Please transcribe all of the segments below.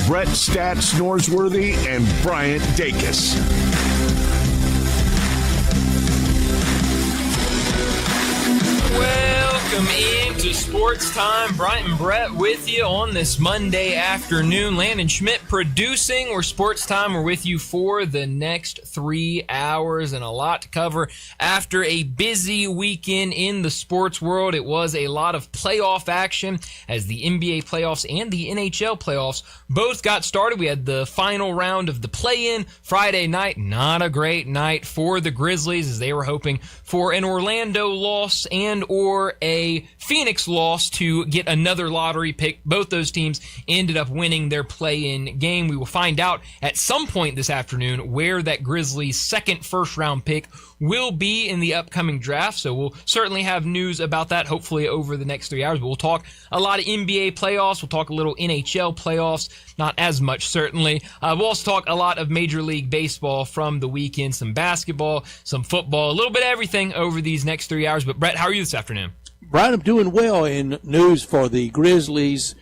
Brett Stats Norsworthy and Bryant Dacus. Welcome into Sports Time. Bryant and Brett with you on this Monday afternoon. Landon Schmidt producing. We're Sports Time. We're with you for the next 3 hours and a lot to cover. After a busy weekend in the sports world, it was a lot of playoff action as the NBA playoffs and the NHL playoffs both got started. We had the final round of the play-in Friday night. Not a great night for the Grizzlies as they were hoping for an Orlando loss and or a Phoenix loss to get another lottery pick. Both those teams ended up winning their play-in game. We will find out at some point this afternoon where that Grizzlies second first-round pick will be in the upcoming draft. So we'll certainly have news about that hopefully over the next 3 hours. But we'll talk a lot of NBA playoffs. We'll talk a little NHL playoffs. Not as much, certainly. We'll also talk a lot of Major League Baseball from the weekend, some basketball, some football, a little bit of everything over these next 3 hours. But Brett, how are you this afternoon? Brian, I'm doing well in news for the Grizzlies,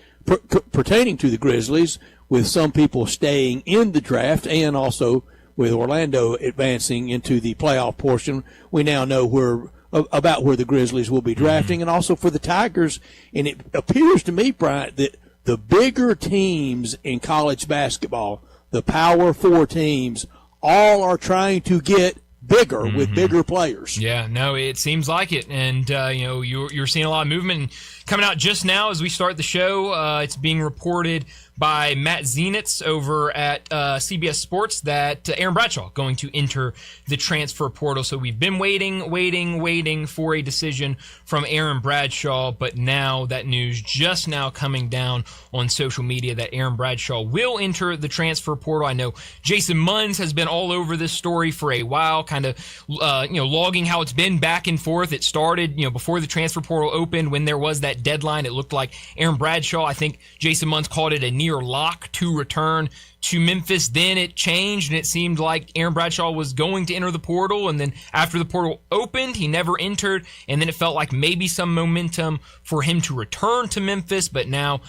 pertaining to the Grizzlies, with some people staying in the draft and also with Orlando advancing into the playoff portion. We now know about where the Grizzlies will be drafting, and also for the Tigers. And it appears to me, Brian, that the bigger teams in college basketball, the Power Four teams, all are trying to get bigger with bigger players. Yeah, no, it seems like it. And, you're seeing a lot of movement. And coming out just now as we start the show, it's being reported by Matt Zenitz over at CBS Sports that Aaron Bradshaw going to enter the transfer portal. So we've been waiting for a decision from Aaron Bradshaw, but now that news just now coming down on social media that Aaron Bradshaw will enter the transfer portal. I know Jason Munns has been all over this story for a while, kind of logging how it's been back and forth. It started before the transfer portal opened when there was that deadline. It looked like Aaron Bradshaw, I think Jason Munns called it a near lock to return to Memphis. Then it changed and it seemed like Aaron Bradshaw was going to enter the portal, and then after the portal opened he never entered, and then it felt like maybe some momentum for him to return to Memphis. But now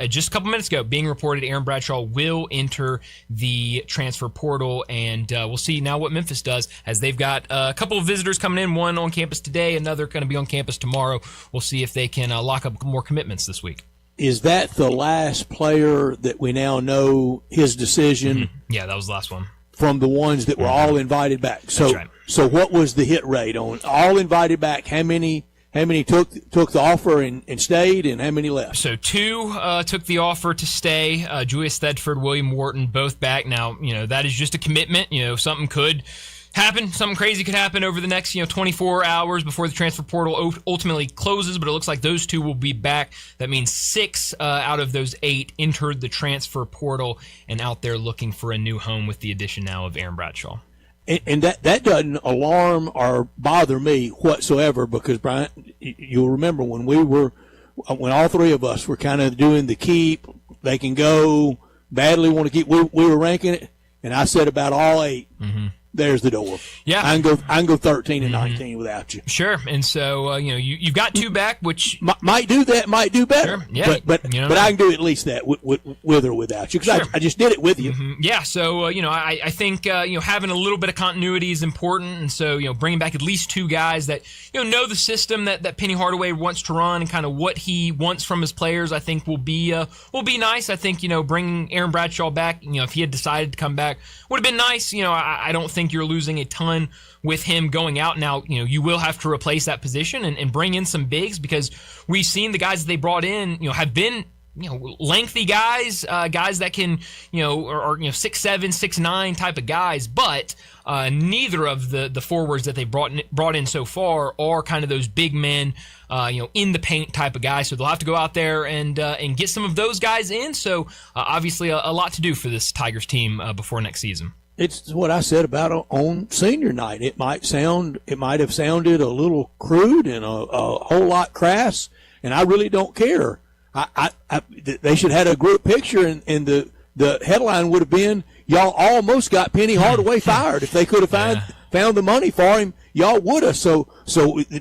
just a couple minutes ago being reported Aaron Bradshaw will enter the transfer portal, and we'll see now what Memphis does as they've got a couple of visitors coming in, one on campus today, another going to be on campus tomorrow. We'll see if they can lock up more commitments this week. Is that the last player that we now know his decision? Yeah, that was the last one. From the ones that were all invited back. So, That's right. So what was the hit rate on all invited back? How many took the offer and stayed, and how many left? So 2 took the offer to stay. Julius Thedford, William Wharton, both back. Now, that is just a commitment. Something could happen. Something crazy could happen over the next 24 hours before the transfer portal ultimately closes, but it looks like those 2 will be back. That means 6 out of those 8 entered the transfer portal and out there looking for a new home with the addition now of Aaron Bradshaw. And that doesn't alarm or bother me whatsoever, because, Brian, you'll remember when all 3 of us were kind of doing the keep, they can go, badly want to keep, we were ranking it, and I said about all 8. There's the door. Yeah, I can go 13 and 19 without you. Sure, and so you've got 2 back, which might do that, might do better. Sure. Yeah, but I can do at least that with or without you, because I just did it with you. Yeah, so I think having a little bit of continuity is important, and so bringing back at least 2 guys that know the system that Penny Hardaway wants to run and kind of what he wants from his players, I think will be nice. I think bringing Aaron Bradshaw back, if he had decided to come back, would have been nice. I don't think you're losing a ton with him going out. Now, you will have to replace that position and bring in some bigs, because we've seen the guys that they brought in, have been lengthy guys, guys that can, are 6'7", 6'9" type of guys, but neither of the forwards that they brought in so far are kind of those big men, in the paint type of guys. So they'll have to go out there and get some of those guys in. So obviously a lot to do for this Tigers team before next season. It's what I said about on senior night. It might have sounded a little crude and a whole lot crass, and I really don't care. They should have had a group picture, and the headline would have been, "Y'all almost got Penny Hardaway fired." If they could have found the money for him, y'all would have. So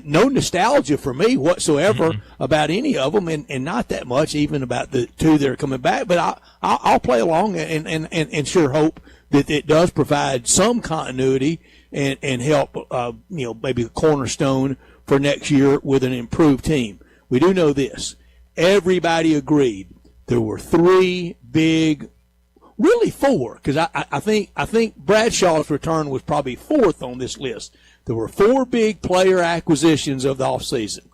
no nostalgia for me whatsoever about any of them, and not that much even about the two that are coming back. But I'll play along and sure hope that it does provide some continuity and help, maybe a cornerstone for next year with an improved team. We do know this. Everybody agreed there were three big, really four, because I think Bradshaw's return was probably fourth on this list. There were four big player acquisitions of the offseason.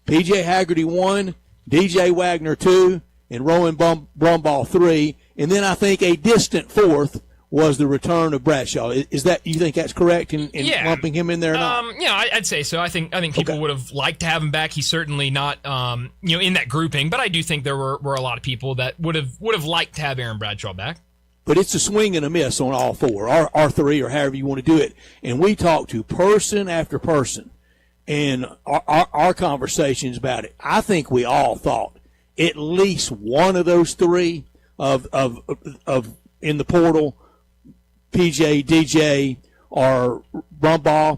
P.J. Haggerty 1, D.J. Wagner 2, and Rowan Brumbaugh 3, and then I think a distant fourth was the return of Bradshaw. Is that, you think that's correct in lumping him in there or not? Yeah, I'd say so. I think people would have liked to have him back. He's certainly not in that grouping, but I do think there were a lot of people that would have liked to have Aaron Bradshaw back. But it's a swing and a miss on all four, or three, or however you want to do it. And we talked to person after person, and our conversations about it. I think we all thought at least one of those three of in the portal, PJ, DJ, or Brumbaugh,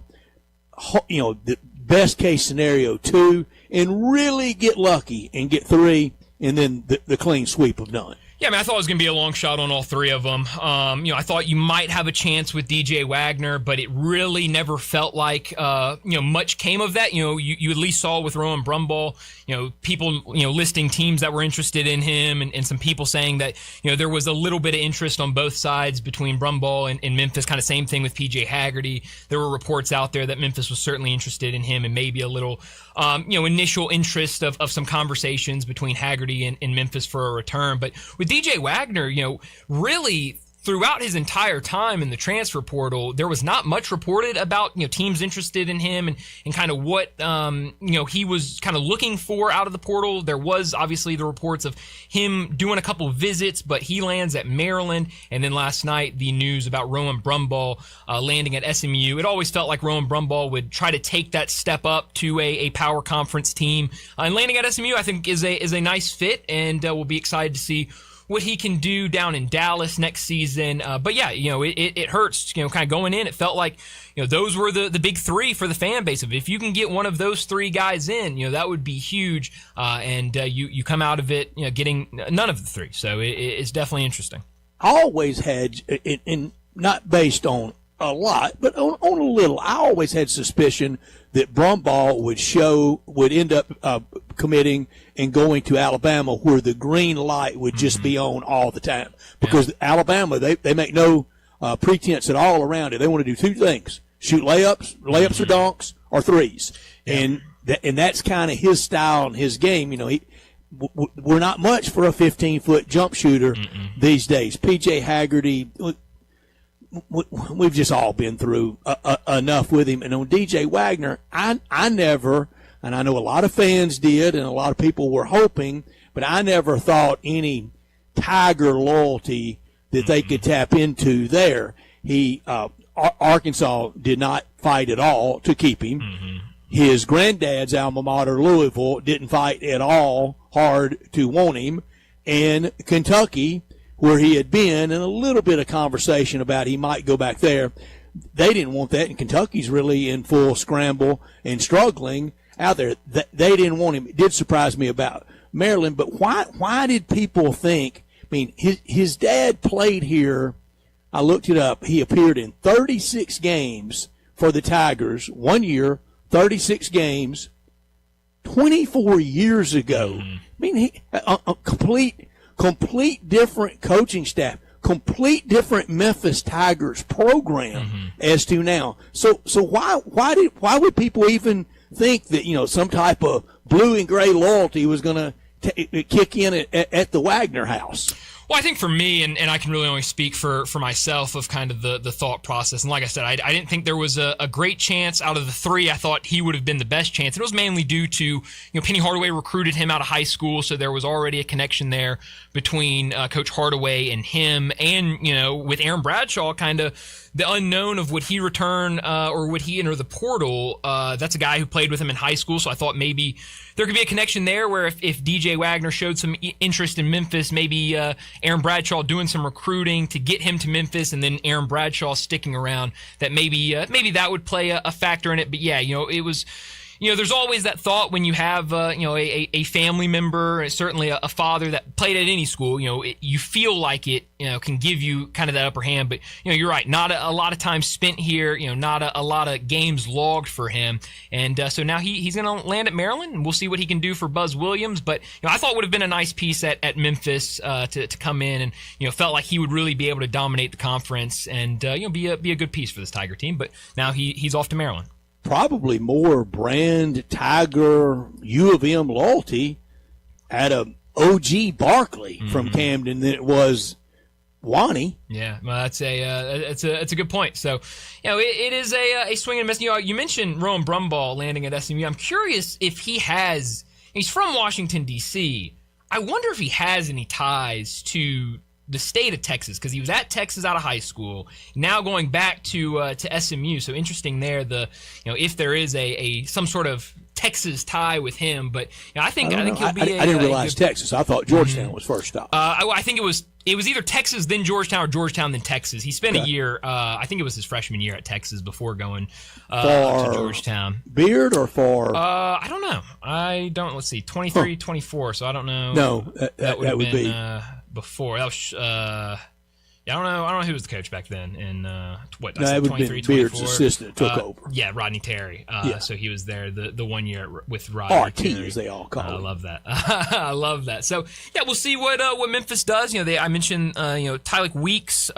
the best case scenario 2, and really get lucky and get 3, and then the clean sweep of none. Yeah, I thought it was going to be a long shot on all three of them. I thought you might have a chance with DJ Wagner, but it really never felt like, much came of that. You at least saw with Rowan Brumbaugh, people, listing teams that were interested in him and some people saying that, there was a little bit of interest on both sides between Brumbaugh and Memphis. Kind of same thing with PJ Haggerty. There were reports out there that Memphis was certainly interested in him and maybe a little, initial interest of some conversations between Haggerty and Memphis for a return. But with DJ Wagner, really throughout his entire time in the transfer portal, there was not much reported about, teams interested in him and kind of what, he was kind of looking for out of the portal. There was obviously the reports of him doing a couple of visits, but he lands at Maryland. And then last night, the news about Rowan Brumbaugh landing at SMU. It always felt like Rowan Brumbaugh would try to take that step up to a power conference team. And landing at SMU, I think, is a nice fit, and we'll be excited to see what he can do down in Dallas next season. But yeah, it hurts, kind of going in. It felt like, those were the big three for the fan base. If you can get one of those three guys in, that would be huge. And you come out of it, getting none of the three. So it's definitely interesting. I always had, and not based on a lot, but on a little, I always had suspicion that Brumbaugh would end up committing and going to Alabama, where the green light would just be on all the time. Because Alabama, they make no pretense at all around it. They want to do two things: shoot layups or dunks, or threes. Yeah. And that's kind of his style and his game. We're not much for a 15-foot jump shooter these days. P.J. Haggerty, we've just all been through enough with him. And on DJ Wagner, I never, and I know a lot of fans did, and a lot of people were hoping, but I never thought any Tiger loyalty that they could tap into there. Arkansas did not fight at all to keep him. His granddad's alma mater, Louisville, didn't fight at all hard to want him. And Kentucky, where he had been, and a little bit of conversation about he might go back there, they didn't want that. And Kentucky's really in full scramble and struggling out there. They didn't want him. It did surprise me about Maryland. But why did people think? I mean, his dad played here. I looked it up. He appeared in 36 games for the Tigers 1 year, 36 games, 24 years ago. I mean, a complete different coaching staff, complete different Memphis Tigers program as to now. So why would people even think that, some type of blue and gray loyalty was going to kick in at the Wagner house? Well, I think for me, and I can really only speak for myself of kind of the thought process. And like I said, I didn't think there was a great chance out of the three. I thought he would have been the best chance. It was mainly due to, Penny Hardaway recruited him out of high school, so there was already a connection there between Coach Hardaway and him. And, with Aaron Bradshaw, kind of the unknown of would he return or would he enter the portal. That's a guy who played with him in high school, so I thought maybe there could be a connection there where if DJ Wagner showed some interest in Memphis, maybe Aaron Bradshaw doing some recruiting to get him to Memphis, and then Aaron Bradshaw sticking around, that maybe that would play a factor in it. But yeah, it was. There's always that thought when you have, a family member, certainly a father that played at any school, you feel like it, can give you kind of that upper hand. But, you're right. Not a lot of time spent here, not a lot of games logged for him. And so now he's going to land at Maryland, and we'll see what he can do for Buzz Williams. But, I thought it would have been a nice piece at Memphis to come in and, felt like he would really be able to dominate the conference and, be a good piece for this Tiger team. But now he's off to Maryland. Probably more brand Tiger U of M loyalty at a OG Barkley from Camden than it was Wani. Yeah, well, that's a good point. So, it is a swing and miss. You mentioned Rowan Brumball landing at SMU. I'm curious if he's from Washington D.C. I wonder if he has any ties to the state of Texas, because he was at Texas out of high school, now going back to SMU. So interesting there, if there is some sort of Texas tie with him. But I think he'll be. I didn't realize Texas. I thought Georgetown was first stop. I think it was either Texas then Georgetown or Georgetown then Texas. He spent a year. I think it was his freshman year at Texas before going to Georgetown. Beard or for? I don't know. I don't. Let's see, 23, 24. So I don't know. No, that would be. Before that was, I don't know who was the coach back then. And what? No, it would have been Beard's assistant took over. Yeah, Rodney Terry. So he was there the 1 year with Rodney. RT Terry. as they all call it. I love that. I love that. So yeah, we'll see what Memphis does. I mentioned Tylik Weeks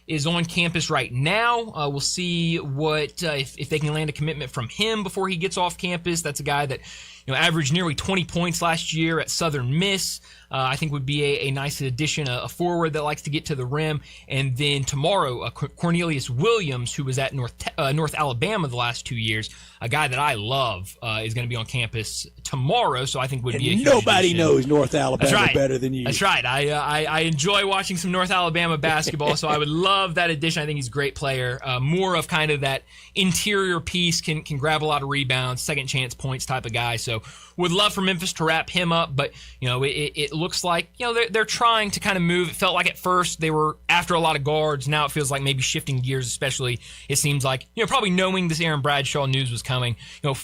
is on campus right now. We'll see what if they can land a commitment from him before he gets off campus. That's a guy that averaged nearly 20 points last year at Southern Miss. I think would be a nice addition, a forward that likes to get to the rim. And then tomorrow, Cornelius Williams, who was at North Alabama the last 2 years, a guy that I love, is going to be on campus tomorrow. So I think would be a huge nobody addition. Knows North Alabama better than you. That's right. I enjoy watching some North Alabama basketball, so I would love that addition. I think he's a great player. More of kind of that interior piece, can grab a lot of rebounds, second chance points type of guy. So would love for Memphis to wrap him up, but it looks like they're trying to kind of move. It felt like at first they were after a lot of guards. Now it feels like maybe shifting gears, especially it seems like probably knowing this Aaron Bradshaw news was coming.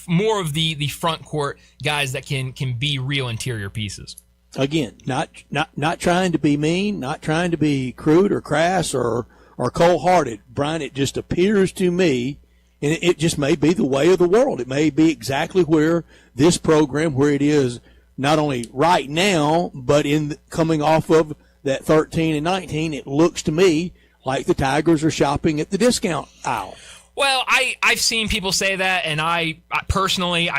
More of the front court guys that can be real interior pieces. Again, not trying to be mean, not trying to be crude or crass or cold-hearted, Brian. It just appears to me. And it just may be the way of the world. It may be exactly where this program, where it is not only right now, but coming off of that 13 and 19, it looks to me like the Tigers are shopping at the discount aisle. Well, I've seen people say that, and I personally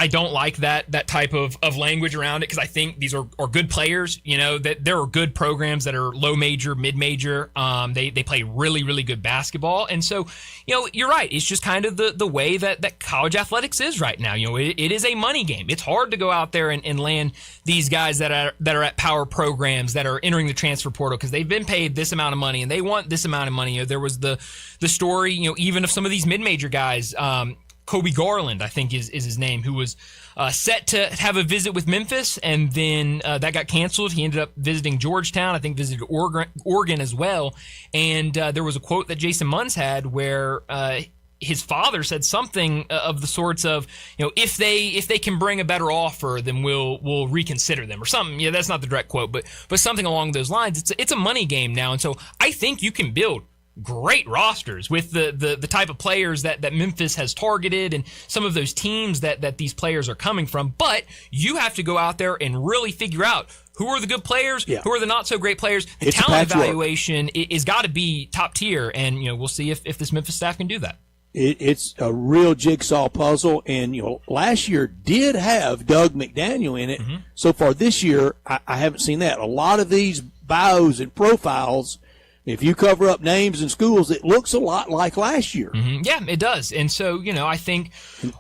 don't like that type of language around it, because I think these are good players. That there are good programs that are low major, mid major. They play really, really good basketball, and so you're right. It's just kind of the way that college athletics is right now. It is a money game. It's hard to go out there and land these guys that are at power programs that are entering the transfer portal because they've been paid this amount of money and they want this amount of money. There was the story, even of some of these mid-major guys, Kobe Garland, I think is his name, who was set to have a visit with Memphis, and then that got canceled. He ended up visiting Georgetown, I think visited Oregon as well, and there was a quote that Jason Munns had where his father said something of the sorts of, if they can bring a better offer, then we'll reconsider them or something. Yeah, that's not the direct quote, but something along those lines. It's a money game now, and so I think you can build great rosters with the type of players that Memphis has targeted and some of those teams that these players are coming from. But you have to go out there and really figure out who are the good players, who are the not so great players. The talent evaluation is got to be top tier, and we'll see if this Memphis staff can do that. It's a real jigsaw puzzle, and last year did have Doug McDaniel in it. Mm-hmm. So far this year, I haven't seen that. A lot of these bios and profiles, if you cover up names and schools, it looks a lot like last year. Mm-hmm. Yeah, it does. And so, I think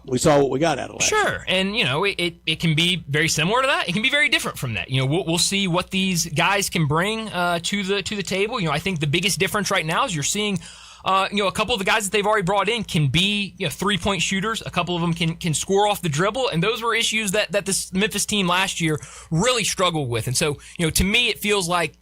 we saw what we got out of last year. Sure. And, it can be very similar to that. It can be very different from that. We'll see what these guys can bring to the table. I think the biggest difference right now is you're seeing a couple of the guys that they've already brought in can be 3-point shooters. A couple of them can score off the dribble, and those were issues that this Memphis team last year really struggled with. And so, to me, it feels like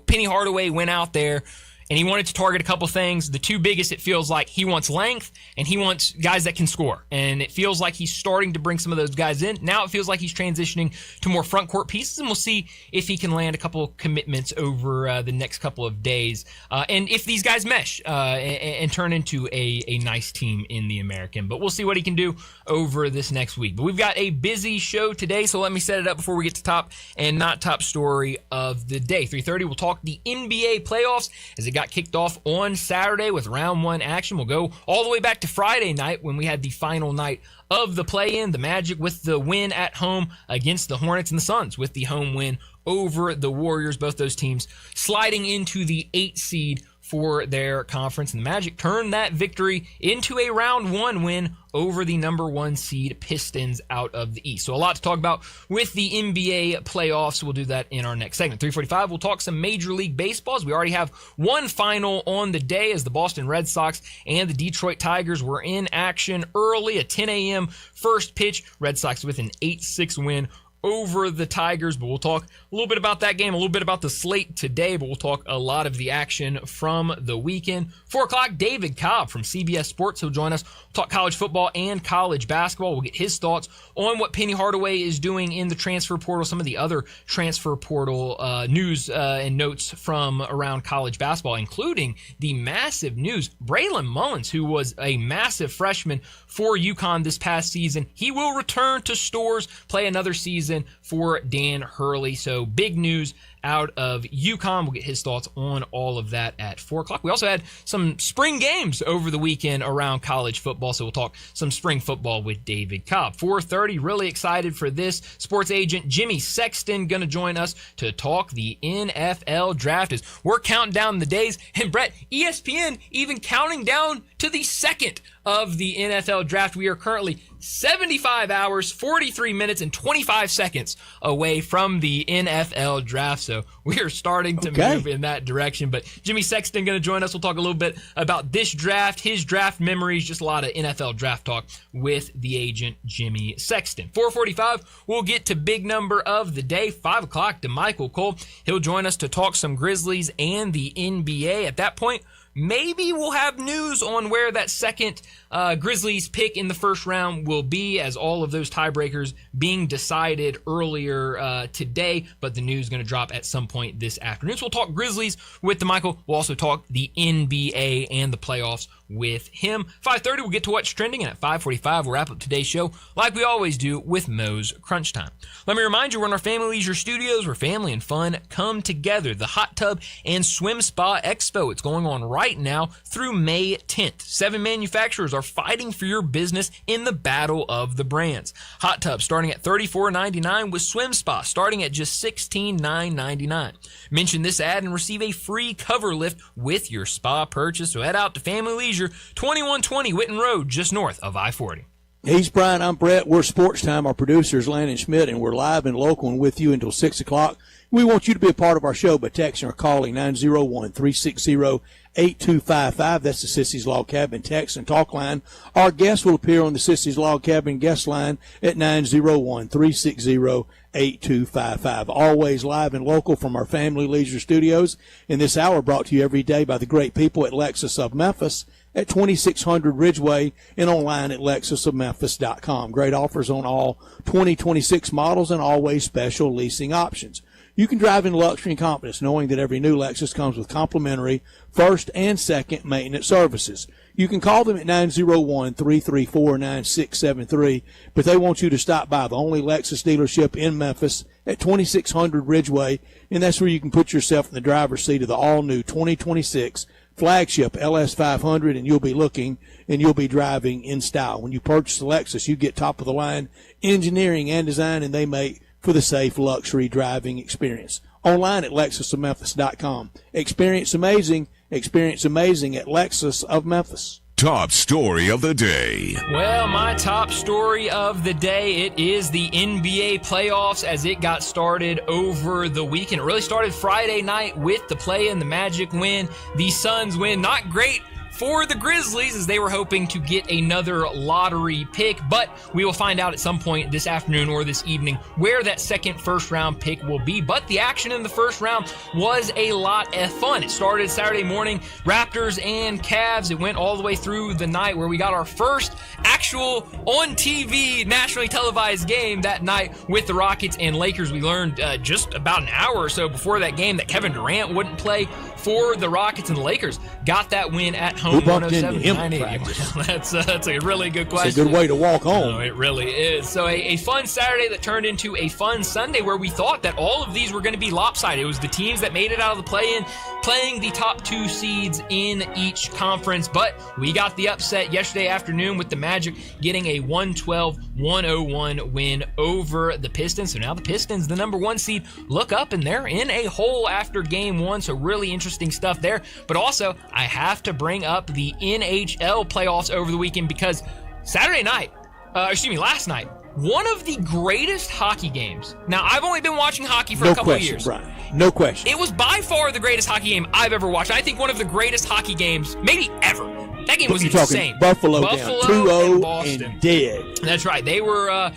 Penny Hardaway went out there and he wanted to target a couple things. The two biggest, it feels like he wants length and he wants guys that can score. And it feels like he's starting to bring some of those guys in. Now it feels like he's transitioning to more front court pieces, and we'll see if he can land a couple of commitments over the next couple of days. And if these guys mesh and turn into a nice team in the American. But we'll see what he can do over this next week. But we've got a busy show today, so let me set it up before we get to top and not top story of the day. 3:30, we'll talk the NBA playoffs as it got kicked off on Saturday with round one action. We'll go all the way back to Friday night when we had the final night of the play-in. The Magic with the win at home against the Hornets, and the Suns with the home win over the Warriors. Both those teams sliding into the 8th seed for their conference, and the Magic turned that victory into a round one win over the number 1 seed Pistons out of the East. So a lot to talk about with the NBA playoffs. We'll do that in our next segment. 3:45, we'll talk some Major League Baseballs. We already have one final on the day as the Boston Red Sox and the Detroit Tigers were in action early. A 10 a.m. first pitch. Red Sox with an 8-6 win over the Tigers, but we'll talk a little bit about that game, a little bit about the slate today, but we'll talk a lot of the action from the weekend. 4 o'clock, David Cobb from CBS Sports. He'll join us. We'll talk college football and college basketball. We'll get his thoughts on what Penny Hardaway is doing in the transfer portal, some of the other transfer portal news and notes from around college basketball, including the massive news. Braylon Mullins, who was a massive freshman for UConn this past season, he will return to Storrs, play another season for Dan Hurley. So big news out of UConn. We'll get his thoughts on all of that at 4 o'clock. We also had some spring games over the weekend around college football, so we'll talk some spring football with David Cobb. 4:30, really excited for this. Sports agent Jimmy Sexton going to join us to talk the NFL draft as we're counting down the days. And Brett, ESPN even counting down to the second of the NFL draft. We are currently 75 hours, 43 minutes, and 25 seconds away from the NFL draft. So we are starting to move in that direction. But Jimmy Sexton going to join us. We'll talk a little bit about this draft, his draft memories, just a lot of NFL draft talk with the agent Jimmy Sexton. 4:45, we'll get to big number of the day. 5 o'clock, DeMichael Cole. He'll join us to talk some Grizzlies and the NBA. At that point, maybe we'll have news on where that second Grizzlies pick in the first round will be, as all of those tiebreakers being decided earlier today, but the news is going to drop at some point this afternoon. So we'll talk Grizzlies with DeMichael. We'll also talk the NBA and the playoffs with him. 5:30, we'll get to what's trending, and at 5:45, we'll wrap up today's show like we always do with Moe's Crunch Time. Let me remind you, we're in our Family Leisure Studios where family and fun come together. The Hot Tub and Swim Spa Expo. It's going on right now through May 10th. 7 manufacturers are fighting for your business in the battle of the brands. Hot Tub starting at $34.99 with Swim Spa starting at just $16,999. Mention this ad and receive a free cover lift with your spa purchase. So head out to Family Leisure, 2120 Witten Road, just north of I-40. He's Brian, I'm Brett. We're Sports Time. Our producer is Landon Schmidt, and we're live and local and with you until 6 o'clock. We want you to be a part of our show by texting or calling 901-360-8255. That's the Sissy's Log Cabin text and talk line. Our guests will appear on the Sissy's Log Cabin guest line at 901-360-8255. Always live and local from our Family Leisure Studios. In this hour, brought to you every day by the great people at Lexus of Memphis at 2600 Ridgeway and online at lexusofmemphis.com. Great offers on all 2026 models and always special leasing options. You can drive in luxury and confidence knowing that every new Lexus comes with complimentary first and second maintenance services. You can call them at 901-334-9673, but they want you to stop by the only Lexus dealership in Memphis at 2600 Ridgeway, and that's where you can put yourself in the driver's seat of the all-new 2026 flagship LS500, and you'll be looking and you'll be driving in style. When you purchase a Lexus, you get top-of-the-line engineering and design, and they make for the safe luxury driving experience. Online at lexusofmemphis.com. Experience amazing at Lexus of Memphis. Top story of the day. Well, my top story of the day, it is the NBA playoffs as it got started over the weekend. It really started Friday night with the play-in, the Magic win, the Suns win. Not great for the Grizzlies, as they were hoping to get another lottery pick, but we will find out at some point this afternoon or this evening where that second first-round pick will be. But the action in the first round was a lot of fun. It started Saturday morning, Raptors and Cavs. It went all the way through the night, where we got our first actual on-TV, nationally televised game that night with the Rockets and Lakers. We learned just about an hour or so before that game that Kevin Durant wouldn't play for the Rockets, and the Lakers got that win at home. Who bumped into him in 107-90. That's a really good question. It's a good way to walk home. No, it really is. So a fun Saturday that turned into a fun Sunday, where we thought that all of these were going to be lopsided. It was the teams that made it out of the play-in playing the top two seeds in each conference, but we got the upset yesterday afternoon with the Magic getting a 112-101 win over the Pistons. So now the Pistons, the number one seed, look up and they're in a hole after game one. So really interesting stuff there. But also, I have to bring up the NHL playoffs over the weekend, because last night, one of the greatest hockey games. Now, I've only been watching hockey for a couple of years. Brian. No question. It was by far the greatest hockey game I've ever watched. I think one of the greatest hockey games, maybe ever. That game was insane. Buffalo down 2-0 and dead. That's right. They were out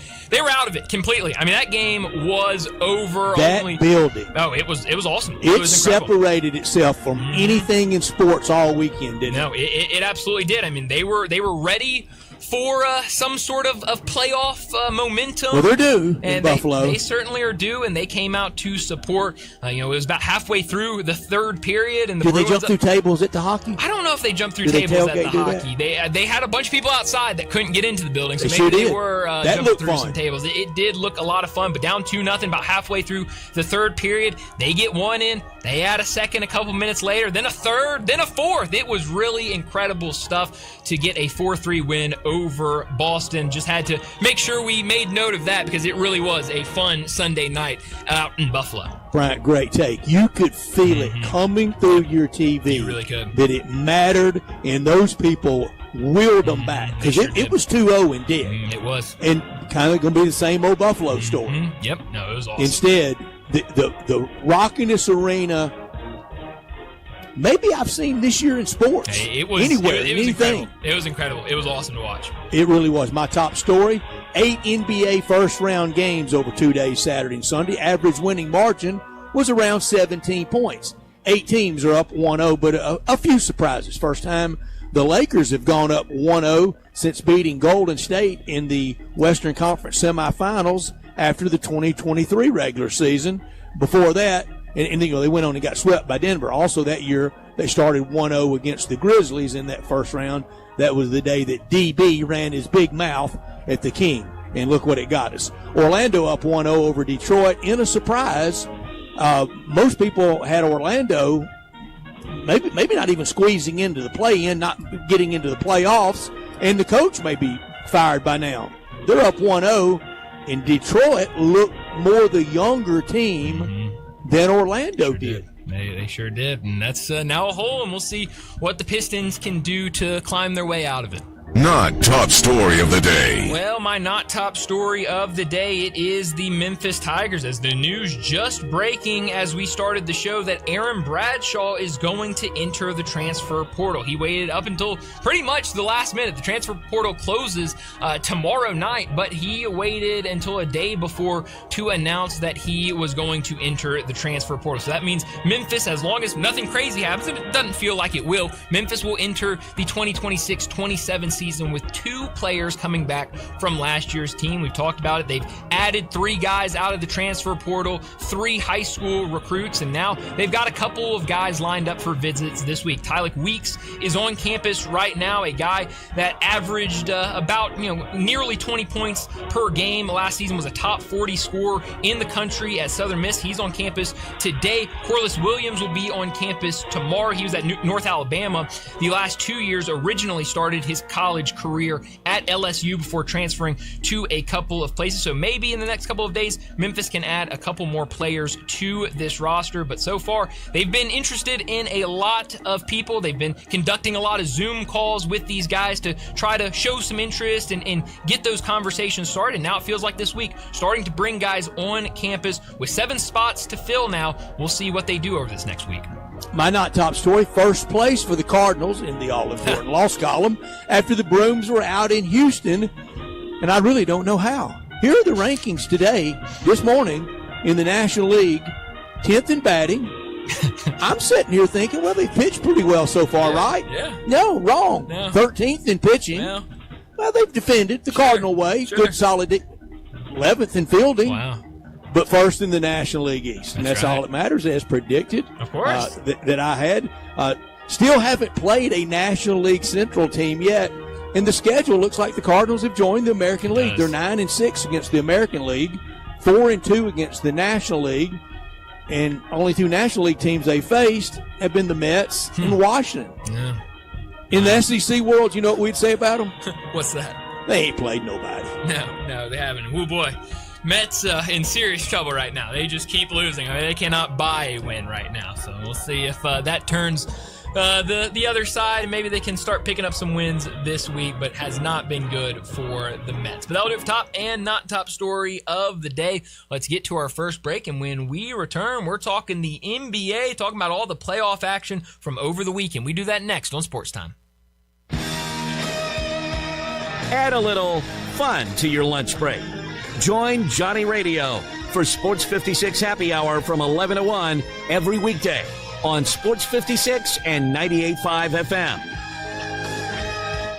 of it completely. I mean, that game was over. That building. Oh, it was awesome. It was separated itself from anything in sports all weekend, didn't it? No, it absolutely did. I mean, they were ready for some sort of playoff momentum. Well, they're due in Buffalo. They certainly are due, and they came out to support. It was about halfway through the third period. And Did they jump through tables at the hockey? I don't know if they jumped through tables at the hockey. They had a bunch of people outside that couldn't get into the building, so maybe they were jumping through some tables. It did look a lot of fun, but down 2-0 about halfway through the third period. They get one in. They add a second a couple minutes later, then a third, then a fourth. It was really incredible stuff to get a 4-3 win over Boston. Just had to make sure we made note of that, because it really was a fun Sunday night out in Buffalo. Bryant, great take. You could feel it coming through your TV. You really could. That it mattered, and those people willed them back, because it was 2-0 and dead. It was. And kind of going to be the same old Buffalo story. Yep. No, it was awesome. Instead, the rockiness arena, maybe I've seen this year in sports. It was anywhere, it was anything. Incredible. It was incredible. It was awesome to watch. It really was. My top story: 8 NBA first-round games over 2 days, Saturday and Sunday. Average winning margin was around 17 points. 8 teams are up 1-0, but a few surprises. First time the Lakers have gone up 1-0 since beating Golden State in the Western Conference semifinals after the 2023 regular season. Before that, and they went on and got swept by Denver. Also that year, they started 1-0 against the Grizzlies in that first round. That was the day that DB ran his big mouth at the King, and look what it got us. Orlando up 1-0 over Detroit in a surprise. Most people had Orlando maybe not even squeezing into the play-in, not getting into the playoffs, and the coach may be fired by now. They're up 1-0. And Detroit looked more the younger team than Orlando did. They sure did. And that's now a hole, and we'll see what the Pistons can do to climb their way out of it. Not top story of the day. Well, my not top story of the day, it is the Memphis Tigers, as the news just breaking as we started the show that Aaron Bradshaw is going to enter the transfer portal. He waited up until pretty much the last minute. The transfer portal closes tomorrow night, but he waited until a day before to announce that he was going to enter the transfer portal. So that means Memphis, as long as nothing crazy happens, and it doesn't feel like it will, Memphis will enter the 2026-27 season with 2 players coming back from last year's team. We've talked about it. They've added 3 guys out of the transfer portal, 3 high school recruits, and now they've got a couple of guys lined up for visits this week. Tylik Weeks is on campus right now, a guy that averaged about nearly 20 points per game. Last season was a top 40 scorer in the country at Southern Miss. He's on campus today. Corliss Williams will be on campus tomorrow. He was at North Alabama the last 2 years, originally started his college career at LSU before transferring to a couple of places. So maybe in the next couple of days, Memphis can add a couple more players to this roster. But so far, they've been interested in a lot of people. They've been conducting a lot of Zoom calls with these guys to try to show some interest and get those conversations started. Now it feels like this week, starting to bring guys on campus with 7 spots to fill now. We'll see what they do over this next week. My not top story, first place for the Cardinals in the all-important loss column after the Brooms were out in Houston, and I really don't know how. Here are the rankings today, this morning, in the National League. 10th in batting. I'm sitting here thinking, well, they've pitched pretty well so far, right? Yeah. No, wrong. No. 13th in pitching. Yeah. Well, they've defended the Cardinal way. Sure. Good, solid. 11th in fielding. Wow. But first in the National League East. And that's right. all that matters, as predicted. Of course. That I had. Still haven't played a National League Central team yet. And the schedule looks like the Cardinals have joined the American League. They're 9-6 against the American League, 4-2 against the National League. And only two National League teams they faced have been the Mets and Washington. Yeah. In the SEC world, you know what we'd say about them? What's that? They ain't played nobody. No, they haven't. Oh, boy. Mets in serious trouble right now. They just keep losing. I mean, they cannot buy a win right now. So we'll see if that turns the other side. Maybe they can start picking up some wins this week, but has not been good for the Mets. But that'll do it for top and not top story of the day. Let's get to our first break, and when we return, we're talking the NBA, talking about all the playoff action from over the weekend. We do that next on Sports Time. Add a little fun to your lunch break. Join Johnny Radio for Sports 56 Happy Hour from 11 to 1 every weekday on Sports 56 and 98.5 FM.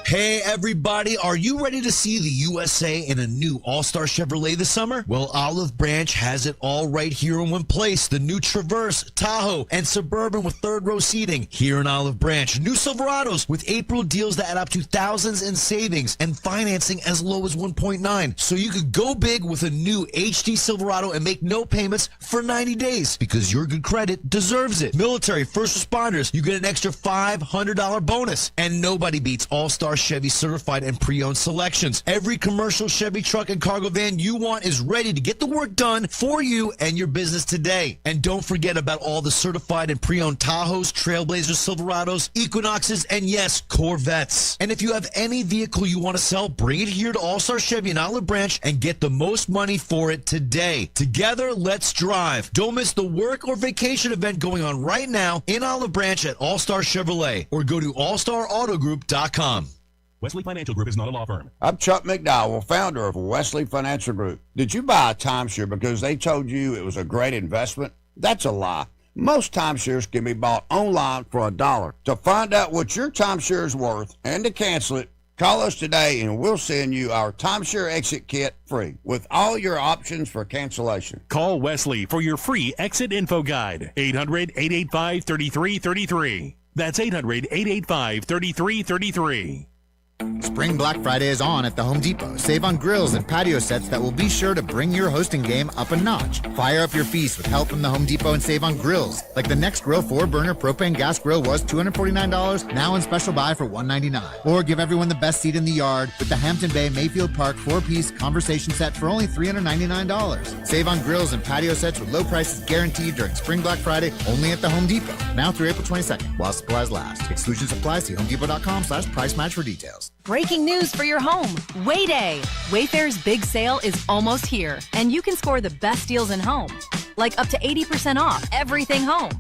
Hey everybody, are you ready to see the USA in a new All-Star Chevrolet this summer? Well, Olive Branch has it all right here in one place. The new Traverse, Tahoe, and Suburban with third row seating. Here in Olive Branch, new Silverados with April deals that add up to thousands in savings and financing as low as 1.9. So you could go big with a new HD Silverado and make no payments for 90 days because your good credit deserves it. Military, first responders, you get an extra $500 bonus. And nobody beats All-Star Chevy certified and pre-owned selections. Every commercial Chevy truck and cargo van you want is ready to get the work done for you and your business today. And don't forget about all the certified and pre-owned Tahoes, Trailblazers, Silverados, Equinoxes, and yes, Corvettes. And if you have any vehicle you want to sell, bring it here to All-Star Chevy in Olive Branch and get the most money for it today. Together, let's drive. Don't miss the work or vacation event going on right now in Olive Branch at All-Star Chevrolet or go to allstarautogroup.com. Wesley Financial Group is not a law firm. I'm Chuck McDowell, founder of Wesley Financial Group. Did you buy a timeshare because they told you it was a great investment? That's a lie. Most timeshares can be bought online for $1. To find out what your timeshare is worth and to cancel it, call us today and we'll send you our timeshare exit kit free with all your options for cancellation. Call Wesley for your free exit info guide. 800-885-3333. That's 800-885-3333. Spring Black Friday is on at the Home Depot. Save on grills and patio sets that will be sure to bring your hosting game up a notch. Fire up your feast with help from the Home Depot and save on grills. Like the Next Grill 4-burner propane gas grill was $249, now in special buy for $199. Or give everyone the best seat in the yard with the Hampton Bay Mayfield Park 4-piece conversation set for only $399. Save on grills and patio sets with low prices guaranteed during Spring Black Friday only at the Home Depot. Now through April 22nd while supplies last. Exclusions apply. See homedepot.com/price match for details. Breaking news for your home. Way Day. Wayfair's big sale is almost here, and you can score the best deals in home. Like up to 80% off everything home.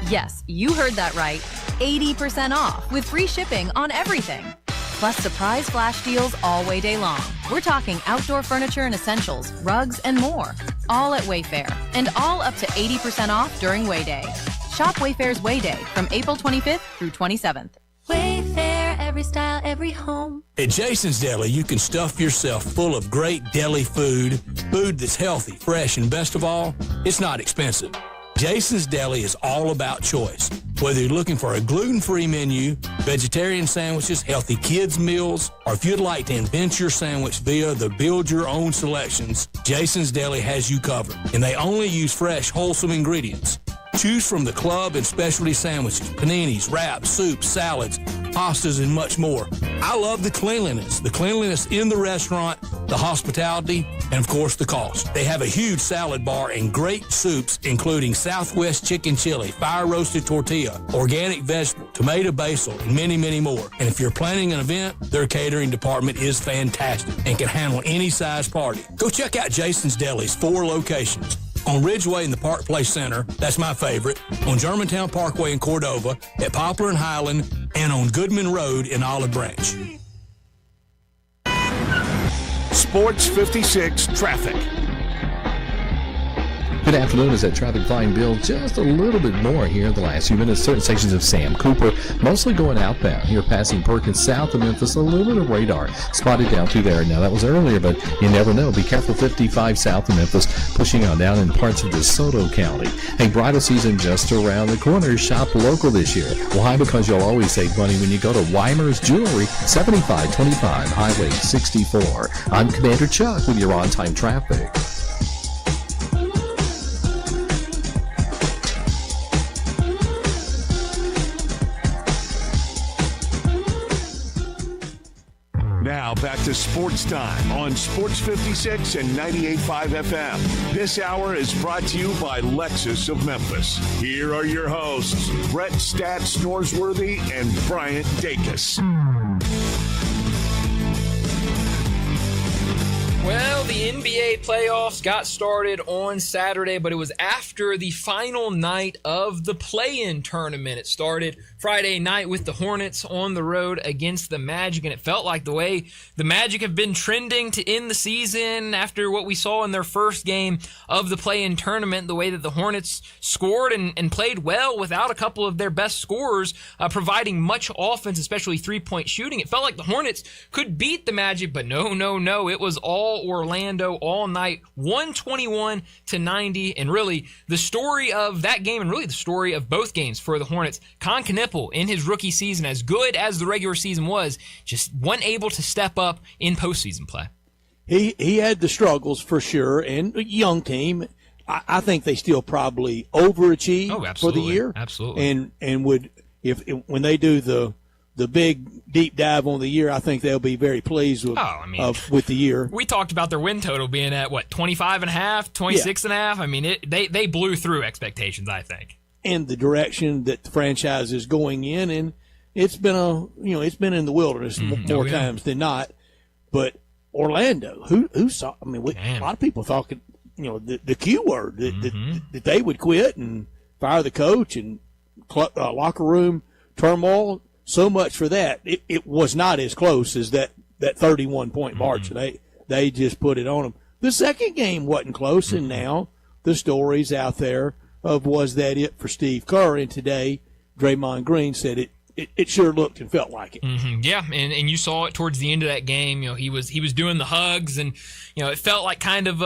Yes, you heard that right. 80% off with free shipping on everything. Plus surprise flash deals all Way Day long. We're talking outdoor furniture and essentials, rugs, and more. All at Wayfair, and all up to 80% off during Way Day. Shop Wayfair's Way Day from April 25th through 27th. Wayfair, every style, every home. At Jason's Deli, you can stuff yourself full of great deli food that's healthy, fresh, and best of all, it's not expensive. Jason's Deli is all about choice. Whether you're looking for a gluten-free menu, vegetarian sandwiches, healthy kids meals, or if you'd like to invent your sandwich via the build your own selections, Jason's Deli has you covered. And they only use fresh, wholesome ingredients. Choose from the club and specialty sandwiches, paninis, wraps, soups, salads, pastas, and much more. I love the cleanliness in the restaurant, the hospitality, and of course the cost. They have a huge salad bar and great soups, including Southwest chicken chili, fire roasted tortilla, organic vegetable, tomato basil, and many, many more. And if you're planning an event, their catering department is fantastic and can handle any size party. Go check out Jason's Deli's 4 locations. On Ridgeway in the Park Place Center, that's my favorite. On Germantown Parkway in Cordova, at Poplar and Highland, and on Goodman Road in Olive Branch. Sports 56 traffic. Good afternoon. As that traffic volume builds just a little bit more here in the last few minutes. Certain sections of Sam Cooper mostly going outbound here, passing Perkins south of Memphis. A little bit of radar spotted down through there. Now that was earlier, but you never know. Be careful. 55 south of Memphis, pushing on down in parts of DeSoto County. Hey, bridal season just around the corner. Shop local this year. Why? Because you'll always save money when you go to Weimer's Jewelry, 7525 Highway 64. I'm Commander Chuck with your on-time traffic. Now back to Sports Time on Sports 56 and 98.5 FM. This hour is brought to you by Lexus of Memphis. Here are your hosts, Brett Stats Norsworthy and Bryant Dacus. Well, the NBA playoffs got started on Saturday, but it was after the final night of the play-in tournament. It started Friday night with the Hornets on the road against the Magic, and it felt like the way the Magic have been trending to end the season after what we saw in their first game of the play-in tournament, the way that the Hornets scored and played well without a couple of their best scorers providing much offense, especially three-point shooting. It felt like the Hornets could beat the Magic, but no. It was all Orlando all night, 121-90, and really the story of that game, and really the story of both games for the Hornets, Con Knippel in his rookie season, as good as the regular season was, just wasn't able to step up in postseason play. He had the struggles for sure, and a young team. I think they still probably overachieved for the year. Absolutely. And would if when they do the big deep dive on the year, I think they'll be very pleased with the year. We talked about their win total being at 25.5, 26.5. I mean, they blew through expectations, I think. And the direction that the franchise is going in, and it's been it's been in the wilderness more times than not. But Orlando, who saw? I mean, a lot of people thought the Q word that they would quit and fire the coach and locker room turmoil. So much for that. It was not as close as that 31-point march. They just put it on them. The second game wasn't close, and now the story's out there of was that it for Steve Kerr, and today Draymond Green said it sure looked and felt like it. Yeah, and you saw it towards the end of that game. He was doing the hugs, and it felt like kind of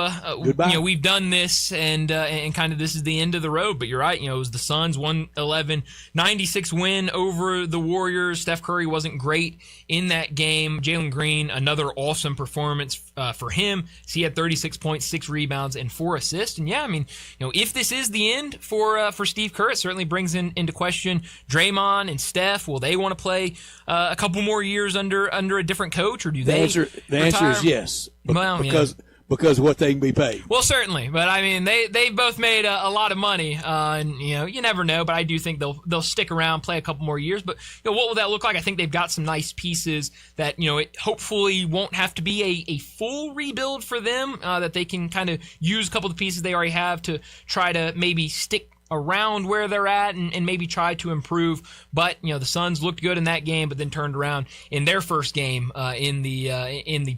goodbye. We've done this, and kind of this is the end of the road. But you're right. It was the Suns 111-96 win over the Warriors. Steph Curry wasn't great in that game. Jalen Green, another awesome performance for him. So he had 36 points, 6 rebounds, and 4 assists. And yeah, I mean, if this is the end for Steve Kerr, it certainly brings into question Draymond and Steph. Will they want to play a couple more years under a different coach, or do they? The answer is yes, because what they can be paid. Well, certainly, but I mean they both made a lot of money, and you never know. But I do think they'll stick around, play a couple more years. But what will that look like? I think they've got some nice pieces that it hopefully won't have to be a full rebuild for them. That they can kind of use a couple of the pieces they already have to try to maybe stick around where they're at and maybe try to improve. But the Suns looked good in that game, but then turned around in their first game in the